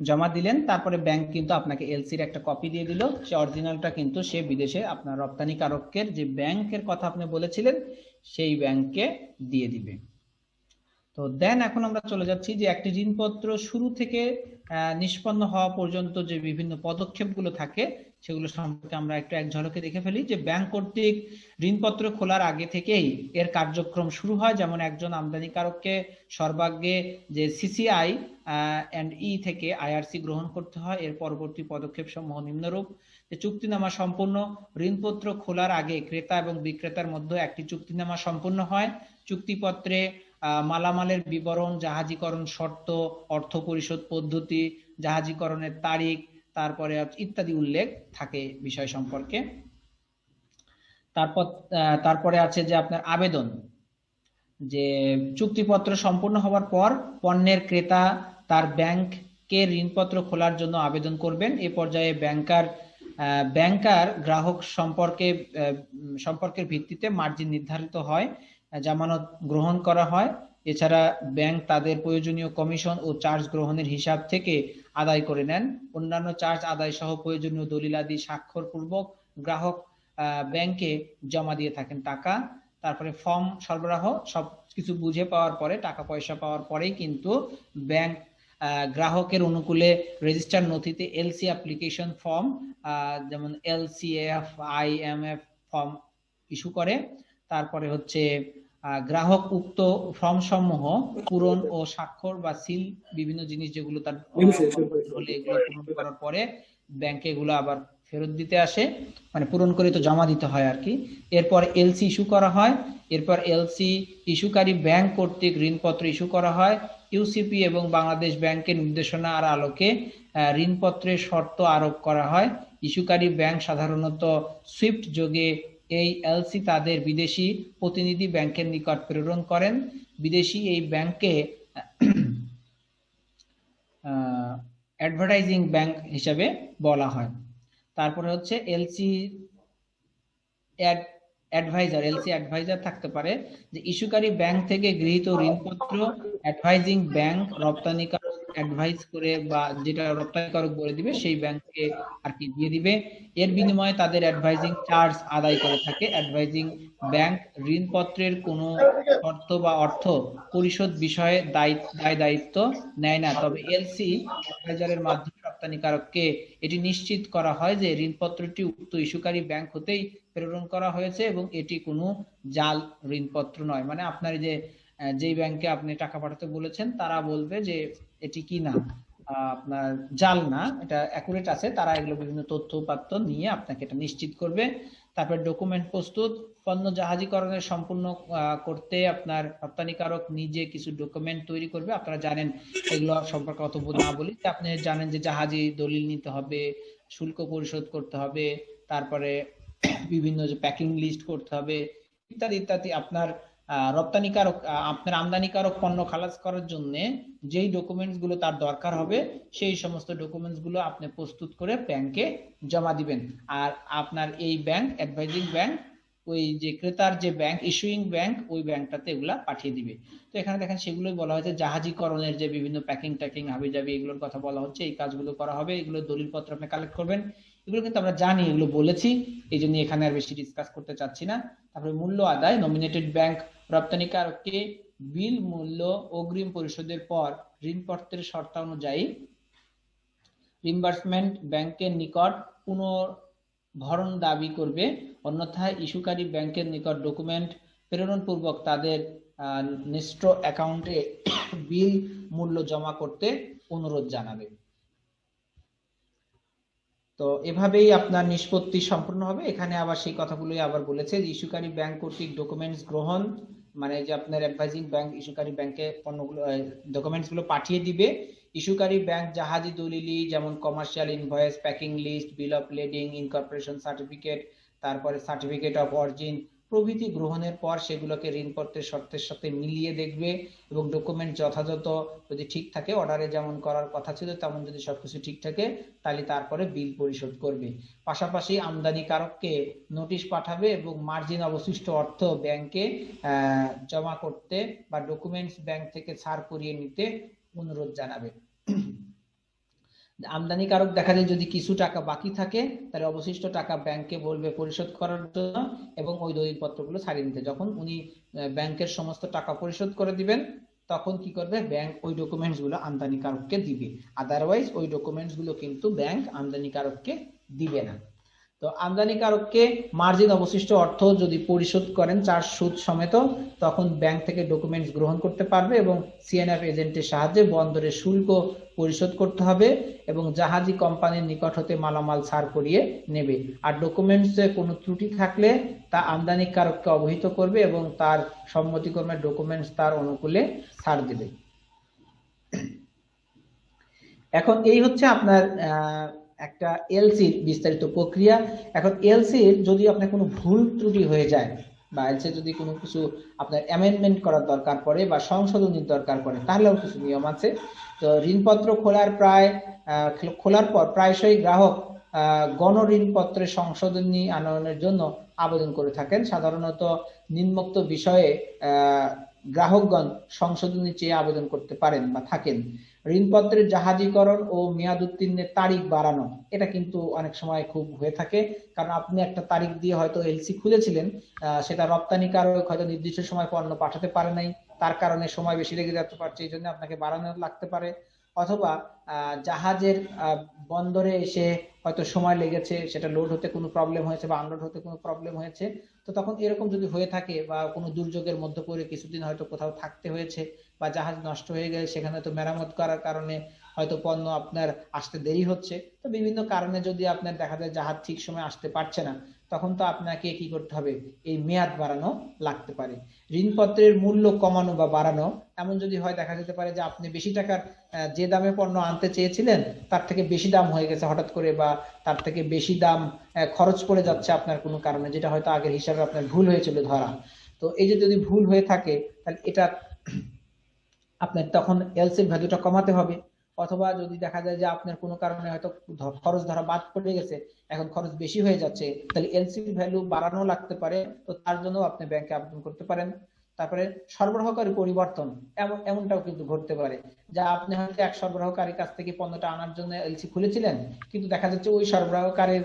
জমা দিলেন, তারপরে ব্যাংক কিন্তু আপনাকে এলসির একটা কপি দিয়ে দিল, সে অরিজিনালটা কিন্তু সে বিদেশে আপনার রপ্তানিকারকের যে ব্যাংকের কথা আপনি বলেছিলেন সেই ব্যাংকে দিয়ে দিবে। তো দেন এখন আমরা চলে যাচ্ছি যে একটি ঋণপত্র শুরু থেকে নিষ্পন্ন হওয়া পর্যন্ত যে বিভিন্ন পদক্ষেপগুলো থাকে সেগুলো সম্পর্কে আমরা একটু এক ঝলকে দেখে ফেলি। যে ব্যাংক কর্তৃক ঋণপত্র খোলার আগে থেকেই এর কার্যক্রম শুরু হয়, যেমন একজন আমদানিকারককে সর্বাগ্রে যে সিসিআই এন্ড ই থেকে আইআরসি গ্রহণ করতে হয়। এর পরবর্তী পদক্ষেপ সমূহ নিম্নরূপ: যে চুক্তিনামা সম্পূর্ণ, ঋণপত্র খোলার আগে ক্রেতা এবং বিক্রেতার মধ্যে একটি চুক্তিনামা সম্পূর্ণ হয়। চুক্তিপত্রে মালামালের বিবরণ, জাহাজীকরণ শর্ত, অর্থ পরিশোধ পদ্ধতি, জাহাজীকরণের তারিখ, তারপরে ইত্যাদি উল্লেখ থাকে বিষয় সম্পর্কে। তারপরে আছে যে আপনার আবেদন, যে চুক্তিপত্র সম্পূর্ণ হওয়ার পর পণ্যের ক্রেতা তার ব্যাংকে ঋণপত্র খোলার জন্য আবেদন করবেন। এ পর্যায়ে ব্যাংকার গ্রাহক সম্পর্কের ভিত্তিতে মার্জিন নির্ধারিত হয়, জামানত গ্রহণ করা হয়। এছাড়া ব্যাংক তাদের প্রয়োজনীয় কমিশন ও চার্জ গ্রহণের হিসাব থেকে আদায় করে নেন। অন্যান্য চার্জ আদায় সহ প্রয়োজনীয় দলিলাদি স্বাক্ষরপূর্বক গ্রাহক ব্যাংকে জমা দিয়ে থাকেন টাকা। তারপরে ফর্ম সরবরাহ সবকিছু বুঝে পাওয়ার পরে, টাকা পয়সা পাওয়ার পরেই কিন্তু ব্যাংক গ্রাহকের অনুকূলে রেজিস্টার নথিতে এলসি অ্যাপ্লিকেশন ফর্ম, যেমন এলসিএফ, আইএমএফ ফর্ম ইস্যু করে। তারপরে হচ্ছে গ্রাহক উক্ত ফর্ম সমূহ পূরণ ও স্বাক্ষর বা সিল বিভিন্ন জিনিস যেগুলো তার হলে এগুলো পূরণ করার পরে ব্যাংকে এগুলো আবার ফেরত দিতে আসে, মানে পূরণ করে তো জমা দিতে হয় আর কি। এরপর এলসি ইস্যু করা হয়। এরপর এলসি ইস্যুকারী ব্যাংক কর্তৃক ঋণপত্র ইস্যু করা হয়। ইউসিপি এবং বাংলাদেশ ব্যাংকের নির্দেশনার আলোকে ঋণপত্রের শর্ত আরোপ করা হয়। ইস্যুকারী ব্যাংক সাধারণত সুইফট যোগে এই এলসি তাদের বিদেশি প্রতিনিধি ব্যাংকের নিকট প্রেরণ করেন। বিদেশি এই ব্যাংকে অ্যাডভার্টাইজিং ব্যাংক হিসাবে বলা হয়। তারপরে হচ্ছে এলসি অ্যাডভাইজার থাকতে পারে, যে ইস্যুকারী ব্যাংক থেকে গৃহীত ঋণপত্র অ্যাডভাইজিং ব্যাংক রপ্তানিকারক অ্যাডভাইস করে বা যেটা রপ্তানিকারক বলে দিবে সেই ব্যাংকে আর কি দিয়ে দিবে। এর বিনিময়ে তাদের অ্যাডভাইজিং চার্জ আদায় করে থাকে। অ্যাডভাইজিং ব্যাংক ঋণপত্রের কোনো শর্ত বা অর্থ পরিশোধ বিষয়ে দায়িত্ব নেয় না, তবে এলসি অ্যাডভাইজারের মাধ্যমে রপ্তানিকারককে এটি নিশ্চিত করা হয় যে ঋণপত্রটি উক্ত ইস্যুকারী ব্যাংক হতেই প্রেরণ করা হয়েছে এবং এটি কোনো জাল ঋণপত্র নয়। মানে আপনার যেই ব্যাংকে আপনি টাকা পাঠাতে বলেছেন তারা বলবে যে এটি কি না, আপনার জাল না, এটা অ্যাকুরেট আছে। তারা এগুলো বিভিন্ন তথ্য উপাত্ত নিয়ে আপনাকে এটা নিশ্চিত করবে। তারপর ডকুমেন্ট প্রস্তুত। পণ্য জাহাজীকরণের সম্পূর্ণ করতে আপনার রপ্তানিকারক নিজে কিছু ডকুমেন্ট তৈরি করবে। আপনারা জানেন এগুলো সম্পর্কে অত না বলি, আপনি জানেন যে জাহাজী দলিল নিতে হবে, শুল্ক পরিশোধ করতে হবে, তারপরে বিভিন্ন যে প্যাকিং লিস্ট করতে হবে ইত্যাদি ইত্যাদি। আপনার রপ্তানিকারক আপনার আমদানিকারক পণ্য খালাস করার জন্য যেই ডকুমেন্টস গুলো তার দরকার হবে সেই সমস্ত ডকুমেন্টস গুলো আপনি প্রস্তুত করে ব্যাংকে জমা দিবেন। আর আপনার এই ব্যাংক অ্যাডভাইজিং ব্যাংক ওই যে ক্রেতার যে ব্যাংক ইস্যুইং ব্যাংক ওই ব্যাংকটাতে এগুলা পাঠিয়ে দিবে। তো এখানে দেখেন সেগুলোই বলা হয়েছে, জাহাজীকরণের যে বিভিন্ন প্যাকিং ট্যাকিং হাবিজাবি এগুলোর কথা বলা হচ্ছে, এই কাজগুলো করা হবে। এগুলো দলিলপত্র আপনি কালেক্ট করবেন। এগুলো কিন্তু আমরা জানি, এগুলো বলেছি, এই জন্য এখানে আর বেশি ডিসকাস করতে চাচ্ছি না। তারপরে মূল্য আদায়। নমিনেটেড ব্যাংক রপ্তানিকারককে বিল মূল্য অগ্রিম পরিশোধের পর ঋণপত্রের শর্তানুযায়ী রিম্বার্সমেন্ট ব্যাংকের নিকট পুনর্ভরণ দাবি করবে। অন্যথায় ইস্যুকারী ব্যাংকের নিকট ডকুমেন্ট প্রেরণ পূর্বক তাদের নিষ্ঠ অ্যাকাউন্টে বিল মূল্য জমা করতে অনুরোধ জানাবে। তো এভাবেই আপনার নিষ্পত্তি সম্পূর্ণ হবে। এখানে আবার সেই কথাগুলোই আবার বলেছে যে ইস্যুকারী ব্যাংক কর্তৃক ডকুমেন্টস গ্রহণ, মানে যে আপনার অ্যাডভাইজিং ব্যাংক ইস্যুকারী ব্যাংকে পণ্যগুলো ডকুমেন্টস গুলো পাঠিয়ে দিবে। ইস্যুকারী ব্যাংক জাহাজি দলিলি যেমন commercial invoice, packing list, bill of lading, incorporation certificate, তারপরে সার্টিফিকেট অফ অরিজিন প্রভৃতি গ্রহণের পর সেগুলোকে ঋণপত্রের শর্তের সাথে মিলিয়ে দেখবে এবং ডকুমেন্ট যথাযথ যদি ঠিক থাকে, অর্ডারে যেমন করার কথা ছিল তেমন যদি সবকিছু ঠিক থাকে, তাহলে তারপরে বিল পরিশোধ করবে। পাশাপাশি আমদানিকারককে নোটিশ পাঠাবে এবং মার্জিন অবশিষ্ট অর্থ ব্যাংকে জমা করতে বা ডকুমেন্টস ব্যাংক থেকে ছাড় করিয়ে নিতে অনুরোধ জানাবে। আমদানিকারক দেখা যায় যদি কিছু টাকা বাকি থাকে তাহলে অবশিষ্ট টাকা ব্যাংকে বলবে পরিশোধ করার জন্য এবং ওই দলিলপত্রগুলো ছাড়িয়ে নিতে। যখন উনি ব্যাংকের সমস্ত টাকা পরিশোধ করে দিবেন তখন কি করবে, ব্যাংক ওই ডকুমেন্টস গুলো আমদানিকারককে দিবে। আদারওয়াইজ ওই ডকুমেন্টস গুলো কিন্তু ব্যাংক আমদানিকারককে দিবে না। তো আমদানিকারককে মার্জিন অবশিষ্ট অর্থ যদি পরিশোধ করেন চার্জ সুদ সমেত, তখন ব্যাংক থেকে ডকুমেন্টস গ্রহণ করতে পারবে এবং সিএনএফ এজেন্টের সাহায্যে বন্দরের শুল্ক পরিশোধ করতে হবে এবং জাহাজি কোম্পানির নিকট হতে মালামাল ছাড় করিয়ে নেবে। আর ডকুমেন্টসে কোনো ত্রুটি থাকলে তা আমদানিকারককে অবহিত করবে এবং তার সম্মতিক্রমে ডকুমেন্টস তার অনুকূলে ছাড় দেবে। এখন এই হচ্ছে আপনার একটা এলসির বিস্তারিত প্রক্রিয়া। এখন এলসির যদি আপনার কোনো ভুল ত্রুটি হয়ে যায় বা এলসি যদি কোনো কিছু আপনার অ্যামেন্ডমেন্ট করার দরকার পড়ে বা সংশোধনীর দরকার পড়ে তাহলেও কিছু নিয়ম আছে। তো ঋণপত্র খোলার পর প্রায়শই গ্রাহক গণ ঋণপত্রের সংশোধনী আনয়নের জন্য আবেদন করে থাকেন। সাধারণত নিম্নোক্ত বিষয়ে গ্রাহকগণ সংশোধনী চেয়ে আবেদন করতে পারেন বা থাকেন। ঋণপত্রের জাহাজীকরণ ও মেয়াদ উত্তীর্ণের তারিখ বাড়ানো, এটা কিন্তু অনেক সময় খুব হয়ে থাকে, কারণ আপনি একটা তারিখ দিয়ে হয়তো এলসি খুলেছিলেন, সেটা রপ্তানিকারক হয়তো নির্দিষ্ট সময় পণ্য পাঠাতে পারে নাই, তার কারণে সময় বেশি লেগে যেতে পারছে, এই জন্য আপনাকে বাড়ানো লাগতে পারে। অথবা জাহাজের বন্দরে এসে হয়তো সময় লেগেছে, সেটা লোড হতে কোনো প্রবলেম হয়েছে বা আনলোড হতে কোনো প্রবলেম হয়েছে। তো তখন এরকম যদি হয়ে থাকে বা কোনো দুর্যোগের মধ্যে পড়ে কিছুদিন হয়তো কোথাও থাকতে হয়েছে বা জাহাজ নষ্ট হয়ে গেলে সেখানে তো মেরামত করার কারণে হয়তো পণ্য আপনার আসতে দেরি হচ্ছে, তো বিভিন্ন কারণে যদি আপনার দেখা যায় জাহাজ ঠিক সময় আসতে পারছে না, তখন তো আপনাকে কি করতে হবে, এই মেয়াদ বাড়ানো লাগতে পারে। ঋণপত্রের মূল্য কমানো বা বাড়ানো, এমন যদি হয় দেখা যেতে পারে যে আপনি বেশি টাকার যে দামে পণ্য আনতে চেয়েছিলেন তার থেকে বেশি দাম হয়ে গেছে হঠাৎ করে, বা তার থেকে বেশি দাম খরচ পড়ে যাচ্ছে আপনার কোনো কারণে, যেটা হয়তো আগের হিসাবে আপনার ভুল হয়েছিল ধরা। তো এই যে যদি ভুল হয়ে থাকে তাহলে এটা আপনার তখন এলসির ভ্যালুটা কমাতে হবে। অথবা যদি দেখা যায় যে আপনার কোনো কারণে হয়তো খরচ ধরা বাদ পড়ে গেছে, এখন খরচ বেশি হয়ে যাচ্ছে, তাহলে এলসির ভ্যালু বাড়ানো লাগতে পারে, তো তার জন্য আপনি ব্যাংকে আবেদন করতে পারেন। তারপরে সরবরাহকারী পরিবর্তন, এমনটাও কিন্তু ঘটতে পারে, যা আপনি হয়তো এক সরবরাহকারীর কাছ থেকে পণ্যটা আনার জন্য এলসি খুলেছিলেন, কিন্তু দেখা যাচ্ছে ওই সরবরাহকারীর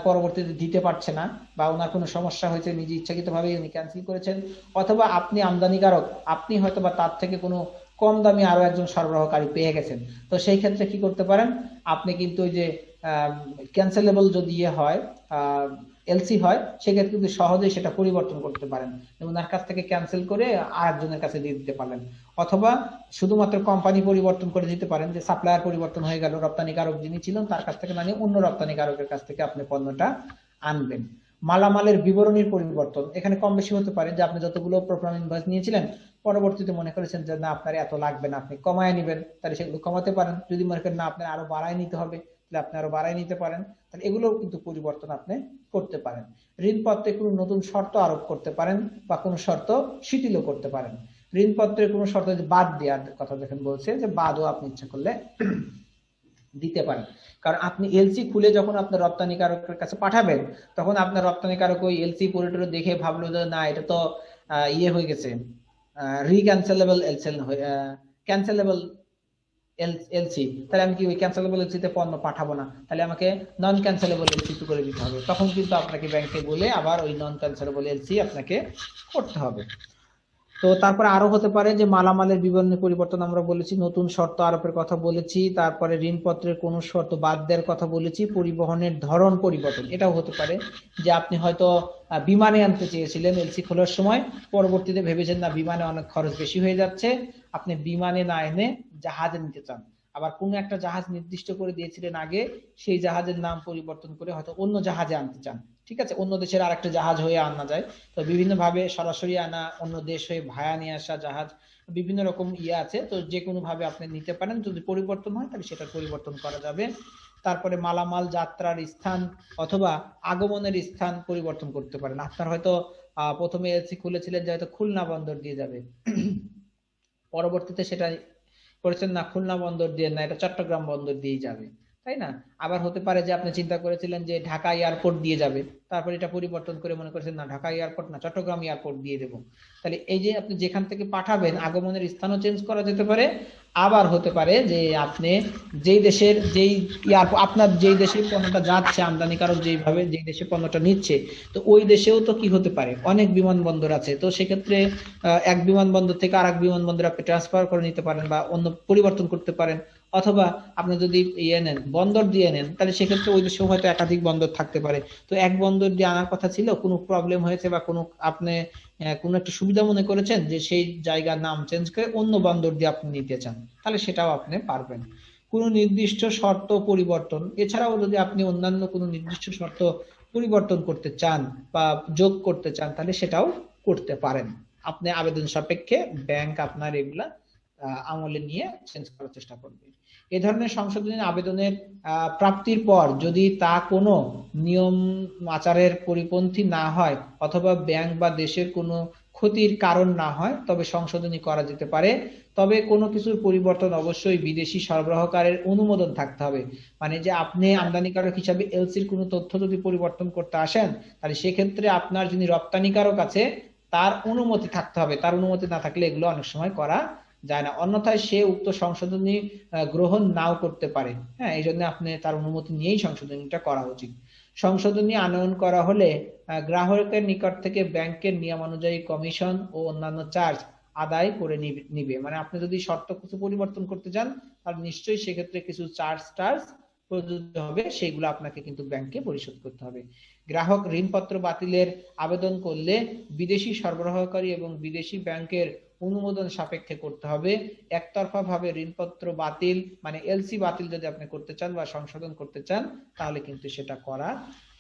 পরবর্তীতে দিতে পারছে না, বা ওনার কোনো সমস্যা হয়েছে, নিজে ইচ্ছাকৃতভাবে উনি ক্যান্সেল করেছেন। অথবা আপনি আমদানিকারক, আপনি হয়তো বা তার থেকে কোনো কম দামে আরো একজন সরবরাহকারী পেয়ে গেছেন, তো সেই ক্ষেত্রে কি করতে পারেন, আপনি কিন্তু ওই যে ক্যান্সেলেবল যদি হয় এলসি হয়, সেক্ষেত্রে কিন্তু সহজেই সেটা পরিবর্তন করতে পারেন, ওনার কাছ থেকে ক্যান্সেল করে আরেকজনের কাছে দিয়ে দিতে পারলেন। অথবা শুধুমাত্র কোম্পানি পরিবর্তন করে দিতে পারেন, যে সাপ্লায়ার পরিবর্তন হয়ে গেল, রপ্তানিকারক যিনি ছিলেন তার কাছ থেকে না নিয়ে অন্য রপ্তানিকারকের কাছ থেকে আপনি পণ্যটা আনবেন। মালামালের বিবরণীর পরিবর্তন, এখানে কম বেশি হতে পারে, যে আপনি যতগুলো প্রোগ্রাম ইনভয়েস নিয়েছিলেন পরবর্তীতে মনে করেছেন যে না আপনার এত লাগবে না, আপনি কমায় নেবেন, তাহলে সেগুলো কমাতে পারেন। যদি মনে করেন না আপনার আরো বাড়ায় নিতে হবে, তাহলে আপনি আরো বাড়ায় নিতে পারেন, তাহলে এগুলোও কিন্তু পরিবর্তন আপনি করতে পারেন। ঋণপত্রে কোনো নতুন শর্ত আরোপ করতে পারেন বা কোনো শর্ত শিথিলও করতে পারেন। ঋণপত্রের কোনো শর্ত বাদ দেওয়ার কথা দেখেন বলছে, যে বাদও আপনি ইচ্ছা করলে দিতে পারেন। কারণ আপনি এলসি খুলে যখন আপনার রপ্তানিকারকের কাছে পাঠাবেন, তখন আপনার রপ্তানিকারক ওই এলসি পরিটরে দেখে ভাবলো যে না এটা তো ইয়ে হয়ে গেছে, রিক্যান্সেলেবল ক্যান্সেলেবল এলসি, তাহলে আমি কি ওই ক্যান্সেলেবল এলসিতে পণ্য পাঠাবো না, তাহলে আমাকে নন ক্যান্সেলেবল এলসি করে দিতে হবে, তখন কিন্তু আপনাকে ব্যাংকে বলে আবার ওই নন ক্যান্সেলেবল এলসি আপনাকে করতে হবে। তো তারপরে আরো হতে পারে যে মালামালের বিবরণী পরিবর্তন, আমরা বলেছি, নতুন শর্ত আরোপের কথা বলেছি, তারপরে ঋণপত্রের কোনো শর্ত বাদ দেওয়ার কথা বলেছি, পরিবহনের ধরন পরিবর্তন, এটাও হতে পারে যে আপনি হয়তো বিমানে আনতে চেয়েছিলেন এলসি খোলার সময়, পরবর্তীতে ভেবেছেন না বিমানে অনেক খরচ বেশি হয়ে যাচ্ছে, আপনি বিমানে না এনে জাহাজে নিতে চান। আবার কোন একটা জাহাজ নির্দিষ্ট করে দিয়েছিলেন আগে, সেই জাহাজের নাম পরিবর্তন করে হয়তো অন্য জাহাজে আনতে চান, ঠিক আছে, অন্য দেশের আরেকটা জাহাজ হয়ে আনা যায়। তো বিভিন্ন ভাবে সরাসরি আনা, অন্য দেশ হয়ে ভায়া নিয়ে আসা জাহাজ, বিভিন্ন রকম আছে, তো যে কোনো ভাবে আপনি নিতে পারেন, যদি পরিবর্তন হয় তাহলে সেটা পরিবর্তন করা যাবে। তারপরে মালামাল যাত্রার স্থান অথবা আগমনের স্থান পরিবর্তন করতে পারেন। আপনার হয়তো প্রথমে এলসি খুলেছিলেন যে হয়তো খুলনা বন্দর দিয়ে যাবে, পরবর্তীতে সেটা করেছেন না খুলনা বন্দর দিয়ে না, এটা চট্টগ্রাম বন্দর দিয়ে যাবে, তাই না? আবার হতে পারে যে আপনি চিন্তা করেছিলেন যে ঢাকা এয়ারপোর্ট দিয়ে যাবে, তারপর এটা পরিবর্তন করে মনে করেছেন না ঢাকা এয়ারপোর্ট না চট্টগ্রাম এয়ারপোর্ট দিয়ে দেবো। তাহলে এই যে আপনি যেখান থেকে পাঠাবেন আগমনের স্থানও চেঞ্জ করা যেতে পারে। আবার হতে পারে যে আপনি যেই দেশের যেই আপনার যেই দেশে পণ্যটা যাচ্ছে, আমদানিকারক যেইভাবে যেই দেশে পণ্যটা নিচ্ছে, তো ওই দেশেও তো কি হতে পারে, অনেক বিমানবন্দর আছে, তো সেক্ষেত্রে এক বিমানবন্দর থেকে আরেক বিমানবন্দরে আপনি ট্রান্সফার করে নিতে পারেন বা অন্য পরিবর্তন করতে পারেন। অথবা আপনি যদি নেন বন্দর দিয়ে নেন, তাহলে সেক্ষেত্রে ওই দেশেও হয়তো একাধিক বন্দর থাকতে পারে, তো এক বন্দর দিয়ে আনার কথা ছিল, কোনো প্রবলেম হয়েছে বা কোনো আপনি কোনো একটা সুবিধা মনে করেছেন যে সেই জায়গার নাম চেঞ্জ করে অন্য বন্দর দিয়ে আপনি নিতে চান, তাহলে সেটাও আপনি পারবেন। কোনো নির্দিষ্ট শর্ত পরিবর্তন, এছাড়াও যদি আপনি অন্যান্য কোনো নির্দিষ্ট শর্ত পরিবর্তন করতে চান বা যোগ করতে চান, তাহলে সেটাও করতে পারেন। আপনি আবেদন সাপেক্ষে ব্যাংক আপনার এগুলা আমলে নিয়ে চেঞ্জ করার চেষ্টা করবে। এ ধরনের সংশোধনী আবেদনের প্রাপ্তির পর যদি তা কোনো নিয়ম আচারের পরিপন্থী না হয় অথবা ব্যাংক বা দেশের কোনো ক্ষতির কারণ না হয়, তবে সংশোধনী করা যেতে পারে। তবে কোনো কিছুর পরিবর্তন অবশ্যই বিদেশি সরবরাহকারীর অনুমোদন থাকতে হবে। মানে যে আপনি আমদানিকারক হিসাবে এলসির কোনো তথ্য যদি পরিবর্তন করতে আসেন, তাহলে সেক্ষেত্রে আপনার যিনি রপ্তানিকারক আছে তার অনুমতি থাকতে হবে, তার অনুমতি না থাকলে এগুলো অনেক সময় করা যায় না, অন্যথায় সে উক্ত সংশোধনী গ্রহণ নাও করতে পারে। হ্যাঁ, এই জন্য আপনি তার অনুমতি নিয়েই সংশোধনীটা করা উচিত। সংশোধনী আনয়ন করা হলে গ্রাহকের নিকট থেকে ব্যাংকের নিয়মানুযায়ী কমিশন ও অন্যান্য চার্জ আদায় করে নিবে। মানে আপনি যদি শর্ত কিছু পরিবর্তন করতে চান তাহলে নিশ্চয়ই সেক্ষেত্রে কিছু চার্জ প্রযোজ্য হবে, সেগুলো আপনাকে কিন্তু ব্যাংকে পরিশোধ করতে হবে। গ্রাহক ঋণপত্র বাতিলের আবেদন করলে বিদেশি সরবরাহকারী এবং বিদেশি ব্যাংকের অনুমোদন সাপেক্ষে করতে হবে। একতরফা ভাবে ঋণপত্র বাতিল মানে এলসি বাতিল যদি আপনি করতে চান বা সংশোধন করতে চান তাহলে কিন্তু সেটা করা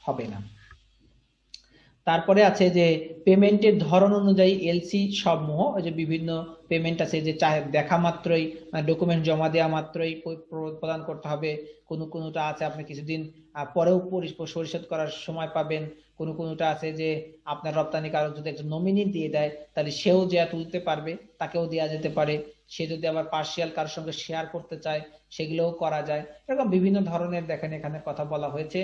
হবে না। তারপরে আছে যে পেমেন্টের ধরন অনুযায়ী এলসি সমূহ, ওই যে বিভিন্ন পেমেন্ট আছে যে দেখা মাত্রই ডকুমেন্ট জমা দেওয়া মাত্রই প্রদান করতে হবে, কোনটা আছে আপনি কিছুদিন পরেও পরিশোধ করার সময় পাবেন, কোনটা আছে যে আপনার রপ্তানিকারক যদি একজন নমিনি দিয়ে দেয় তাহলে সেও যা তুলতে পারবে, তাকেও দেওয়া যেতে পারে। সে যদি আবার পার্সিয়াল কারোর সঙ্গে শেয়ার করতে চায় সেগুলোও করা যায়। এরকম বিভিন্ন ধরনের দেখেন এখানে কথা বলা হয়েছে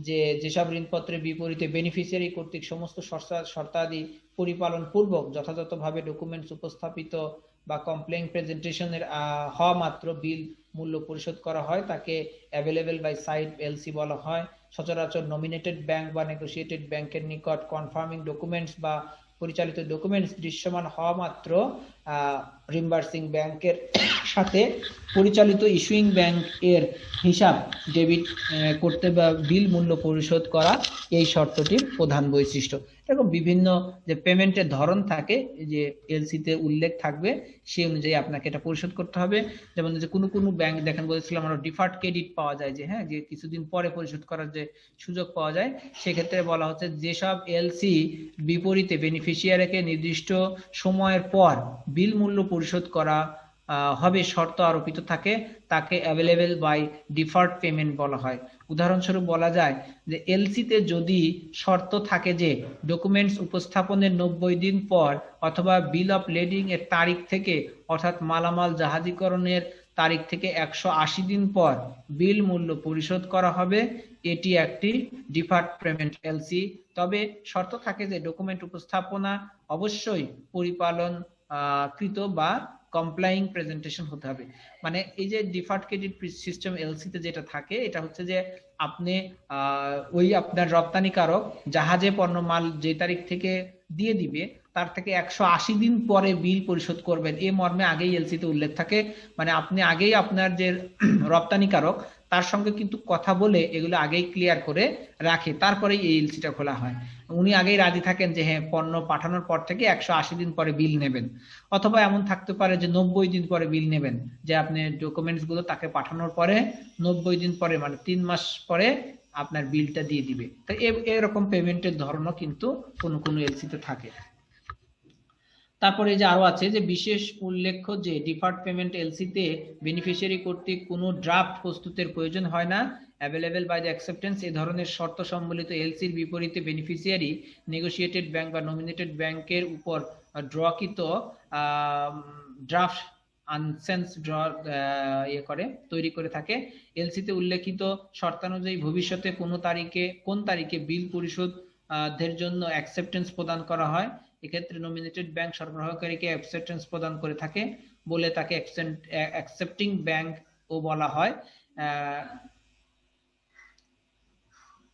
যে যেসব ঋণপত্রের বিপরীতে বেনিফিশিয়ারি কর্তৃক সমস্ত শর্তাদি পরিপালন পূর্বক যথাযথভাবে ডকুমেন্টস উপস্থাপিত বা কমপ্লেইন প্রেজেন্টেশনের হওয়া মাত্র বিল মূল্য পরিশোধ করা হয় তাকে অ্যাভেলেবল বাই সাইট এলসি বলা হয়। সচরাচর নমিনেটেড ব্যাংক বা নেগোসিয়েটেড ব্যাংকের নিকট কনফার্মিং ডকুমেন্টস বা পরিচালিত ডকুমেন্টস দৃশ্যমান হওয়া মাত্র রিম্বার্সিং ব্যাংকের সাথে পরিচালিত ইস্যুইং ব্যাংক এর হিসাব ডেবিট করতে বা বিল মূল্য পরিশোধ করা এই শর্তটির প্রধান বৈশিষ্ট্য। এরকম বিভিন্ন যে পেমেন্টের ধরন থাকে যে এলসিতে উল্লেখ থাকবে সেই অনুযায়ী আপনাকে এটা পরিশোধ করতে হবে। যেমন যে কোনো ব্যাংক দেখেন বলেছিলাম আমরা ডিফার্ড ক্রেডিট পাওয়া যায় যে হ্যাঁ যে কিছুদিন পরে পরিশোধ করার যে সুযোগ পাওয়া যায়, সেক্ষেত্রে বলা হচ্ছে যেসব এলসি বিপরীতে বেনিফিশিয়ারিকে নির্দিষ্ট সময়ের পর বিল মূল্য পরিশোধ করা হবে শর্ত আরোপিত থাকে তাকে অ্যাভেলেবল বাই ডিফার্ড পেমেন্ট বলা হয়। উদাহরণস্বরূপ বলা যায় যে এলসিতে যদি শর্ত থাকে যে ডকুমেন্টস উপস্থাপনের 90 দিন পর অথবা বিল অফ লেডিং এর তারিখ থেকে অর্থাৎ মালামাল জাহাজীকরণের তারিখ থেকে 180 দিন পর বিল মূল্য পরিশোধ করা হবে, এটি একটি ডিফার্ড পেমেন্ট এলসি। তবে শর্ত থাকে যে ডকুমেন্ট উপস্থাপনা অবশ্যই পরিপালন কৃত বা কমপ্লাইং প্রেজেন্টেশন হতে হবে। মানে এই যে ডিফার্ড ক্রেডিট সিস্টেম এলসিতে যেটা থাকে এটা হচ্ছে যে আপনি ওই আপনার রপ্তানিকারক জাহাজে পণ্য মাল যে তারিখ থেকে দিয়ে দিবে তার থেকে 180 দিন পরে বিল পরিশোধ করবেন, এই মর্মে আগেই এলসিতে উল্লেখ থাকে। মানে আপনি আগেই আপনার যে রপ্তানিকারক তার সঙ্গে কিন্তু কথা বলে এগুলো আগেই ক্লিয়ার করে রাখে, তারপরেই এই এলসিটা খোলা হয়। উনি আগেই রাজি থাকেন যে হ্যাঁ পণ্য পাঠানোর পর থেকে 180 দিন পরে বিল নেবেন, অথবা এমন থাকতে পারে যে 90 দিন পরে বিল নেবেন, যে আপনি ডকুমেন্টস গুলো তাকে পাঠানোর পরে 90 দিন পরে মানে 3 মাস পরে আপনার বিলটা দিয়ে দিবে। তো এরকম পেমেন্টের ধরনও কিন্তু কোনো এলসিতে থাকে। তারপরে যে আরো আছে যে বিশেষ উল্লেখ্য যে ডিফার্ড পেমেন্ট এলসিতে বেনিফিশিয়ারি কর্তৃক কোনো ড্রাফট প্রস্তুতের প্রয়োজন হয় না, অ্যাভেলেবল বাই দ্য অ্যাকসেপ্টেন্স। এই ধরনের শর্ত সম্বলিত এলসির বিপরীতে বেনিফিশিয়ারি নেগোসিয়েটেড ব্যাংক বা নমিনেটেড ব্যাংকের উপর ড্রকৃত ড্রাফট আনসেন্স তৈরি করে থাকে। এলসিতে উল্লেখিত শর্তানুযায়ী ভবিষ্যতে কোন তারিখে বিল পরিশোধের জন্য অ্যাকসেপ্টেন্স প্রদান করা হয়, এক্ষেত্রে নমিনেটেড ব্যাংক সরবরাহকারীকে অ্যাকসেপ্টেন্স প্রদান করে থাকে বলে তাকে অ্যাকসেপ্টিং ব্যাংক ও বলা হয়।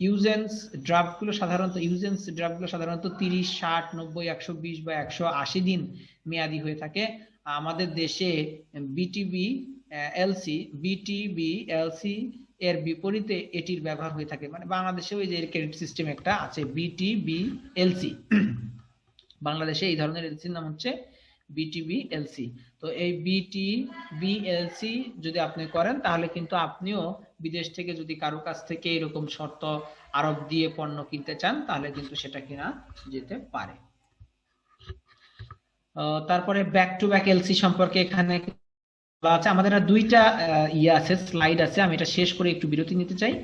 ইউজেন্স ড্রাফটগুলো সাধারণত 30, 60, 90, 120 বা 180 দিন মেয়াদি হয়ে থাকে। আমাদের দেশে বিটিবি এলসি এর বিপরীতে এটির ব্যবহার হয়ে থাকে। মানে বাংলাদেশে ওই যে ক্রেডিট সিস্টেম একটা আছে বিটিবি এলসি, বাংলাদেশে এই ধরনের এলসির নাম হচ্ছে বিটিবি এলসি। তো এই বিটিবি এলসি যদি আপনি করেন তাহলে কিন্তু আপনিও বিদেশ থেকে যদি কারো কাছ থেকে এরকম শর্ত আরোপ দিয়ে পণ্য কিনতে চান তাহলে কিন্তু সেটা কিনা যেতে পারে। তারপরে ব্যাক টু ব্যাক এলসি সম্পর্কে এখানে আছে। আমাদের দুইটা আছে, স্লাইড আছে, আমি এটা শেষ করে একটু বিরতি নিতে চাই।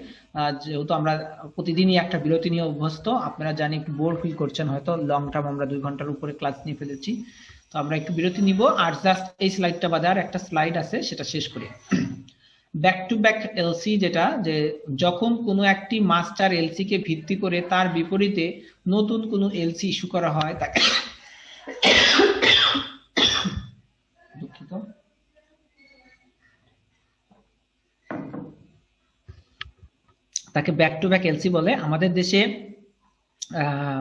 যেহেতু আমরা প্রতিদিনই একটা বিরতি নিয়ে অভ্যস্ত, আপনারা জানি একটু বোর ফিল করছেন হয়তো, লং টার্ম আমরা 2 ঘন্টার উপরে ক্লাস নিয়ে ফেলেছি, তো আমরা একটু বিরতি নিব আর জাস্ট এই স্লাইডটা বাদে আর একটা স্লাইড আছে সেটা শেষ করি। ব্যাক টু ব্যাক এলসি যেটা, যে যখন কোনো একটি মাস্টার এলসি কে ভিত্তি করে তার বিপরীতে নতুন কোনো এলসি ইস্যু করা হয় তাকে ব্যাক টু ব্যাক এলসি বলে। আমাদের দেশে আহ,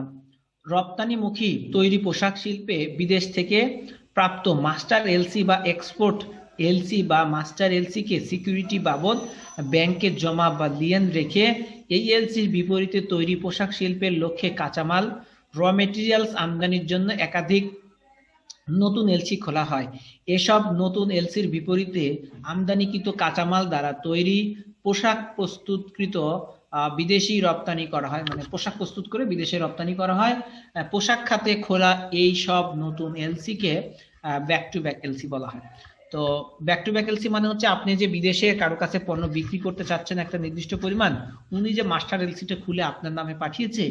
রপ্তানিমুখী তৈরি পোশাক শিল্পে বিদেশ থেকে প্রাপ্ত মাস্টার এলসি বা এক্সপোর্ট এলসি বা মাস্টার এলসি কে সিকিউরিটি বাবদ ব্যাংকে জমা বা লিয়েন রেখে এই এলসির বিপরীতে তৈরি পোশাক শিল্পের লক্ষ্যে কাঁচামাল র মেটেরিয়ালস আমদানির জন্য একাধিক নতুন এলসি খোলা হয়। এসব নতুন এলসির বিপরীতে আমদানিকৃত কাঁচামাল দ্বারা তৈরি পোশাক প্রস্তুতকৃত বিদেশি রপ্তানি করা হয়, মানে পোশাক প্রস্তুত করে বিদেশে রপ্তানি করা হয়। পোশাক খাতে খোলা এই সব নতুন LC K back to back LC বলা হয়। তো ব্যাক টু ব্যাক এলসি মানে হচ্ছে আপনি যে বিদেশে কারো কাছে পণ্য বিক্রি করতে চাচ্ছেন একটা নির্দিষ্ট পরিমাণ, উনি যে মাস্টার এলসিটা খুলে আপনার নামে পাঠিয়েছে,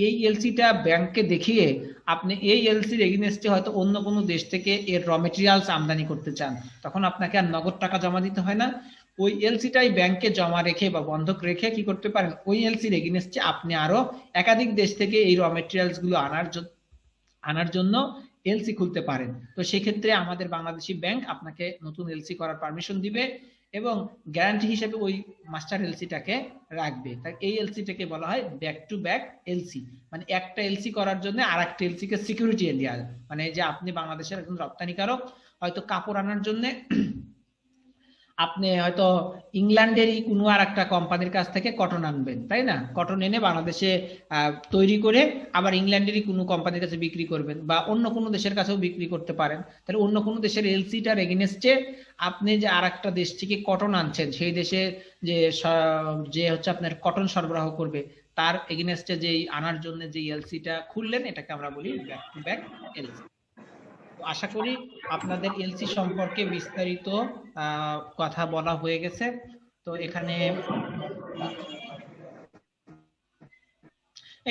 এই এলসিটা ব্যাংকে দেখিয়ে আপনি এই এলসির এগেইনস্টে হয়তো অন্য কোনো দেশ থেকে এর র মেটেরিয়ালস আমদানি করতে চান, তখন আপনাকে আর নগদ টাকা জমা দিতে হয় না। ওই এলসিটাই ব্যাংকে জমা রেখে বা বন্ধক রেখে কি করতে পারেন, ওই এলসির এগেইনস্টে আপনি আরো একাধিক দেশ থেকে এই র মেটেরিয়ালস গুলো আনার জন্য এলসি খুলতে পারেন। তো সেক্ষেত্রে আমাদের বাংলাদেশি ব্যাংক আপনাকে নতুন এলসি করার পারমিশন দিবে এবং গ্যারান্টি হিসেবে ওই মাস্টার এলসিটাকে রাখবে। তাই এই এলসিটাকে বলা হয় ব্যাক টু ব্যাক এলসি, মানে একটা এলসি করার জন্য আর একটা এলসি কে সিকিউরিটি দেওয়া, মানে যে আপনি বাংলাদেশের একজন রপ্তানিকারক, হয়তো কাপড় আনার জন্য আপনি হয়তো ইংল্যান্ডেরই কোনো আর একটা কোম্পানির কাছ থেকে কটন আনবেন, তাই না? কটন এনে বাংলাদেশে তৈরি করে আবার ইংল্যান্ডেরই কোনো কোম্পানির কাছে বিক্রি করবেন, বা অন্য কোনো দেশের কাছেও বিক্রি করতে পারেন। তাহলে অন্য কোনো দেশের এলসিটার এগেইনস্টে আপনি যে আর একটা দেশ থেকে কটন আনছেন, সেই দেশে যে হচ্ছে আপনার কটন সরবরাহ করবে, তার এগেইনস্টে যে আনার জন্য যে এলসিটা খুললেন, এটাকে আমরা বলি ব্যাক টু ব্যাক এলসি। আশা করি আপনাদের এলসি সম্পর্কে বিস্তারিত কথা বলা হয়ে গেছে। তো এখানে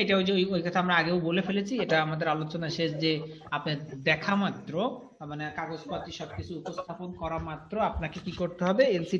এটা ওই কথা আমরা আগেও বলে ফেলেছি, এটা আমাদের আলোচনা শেষ, যে আপনার দেখা মাত্র, মানে কাগজপত্র সবকিছু উপস্থাপন করা মাত্র আপনাকে কি করতে হবে, এলসি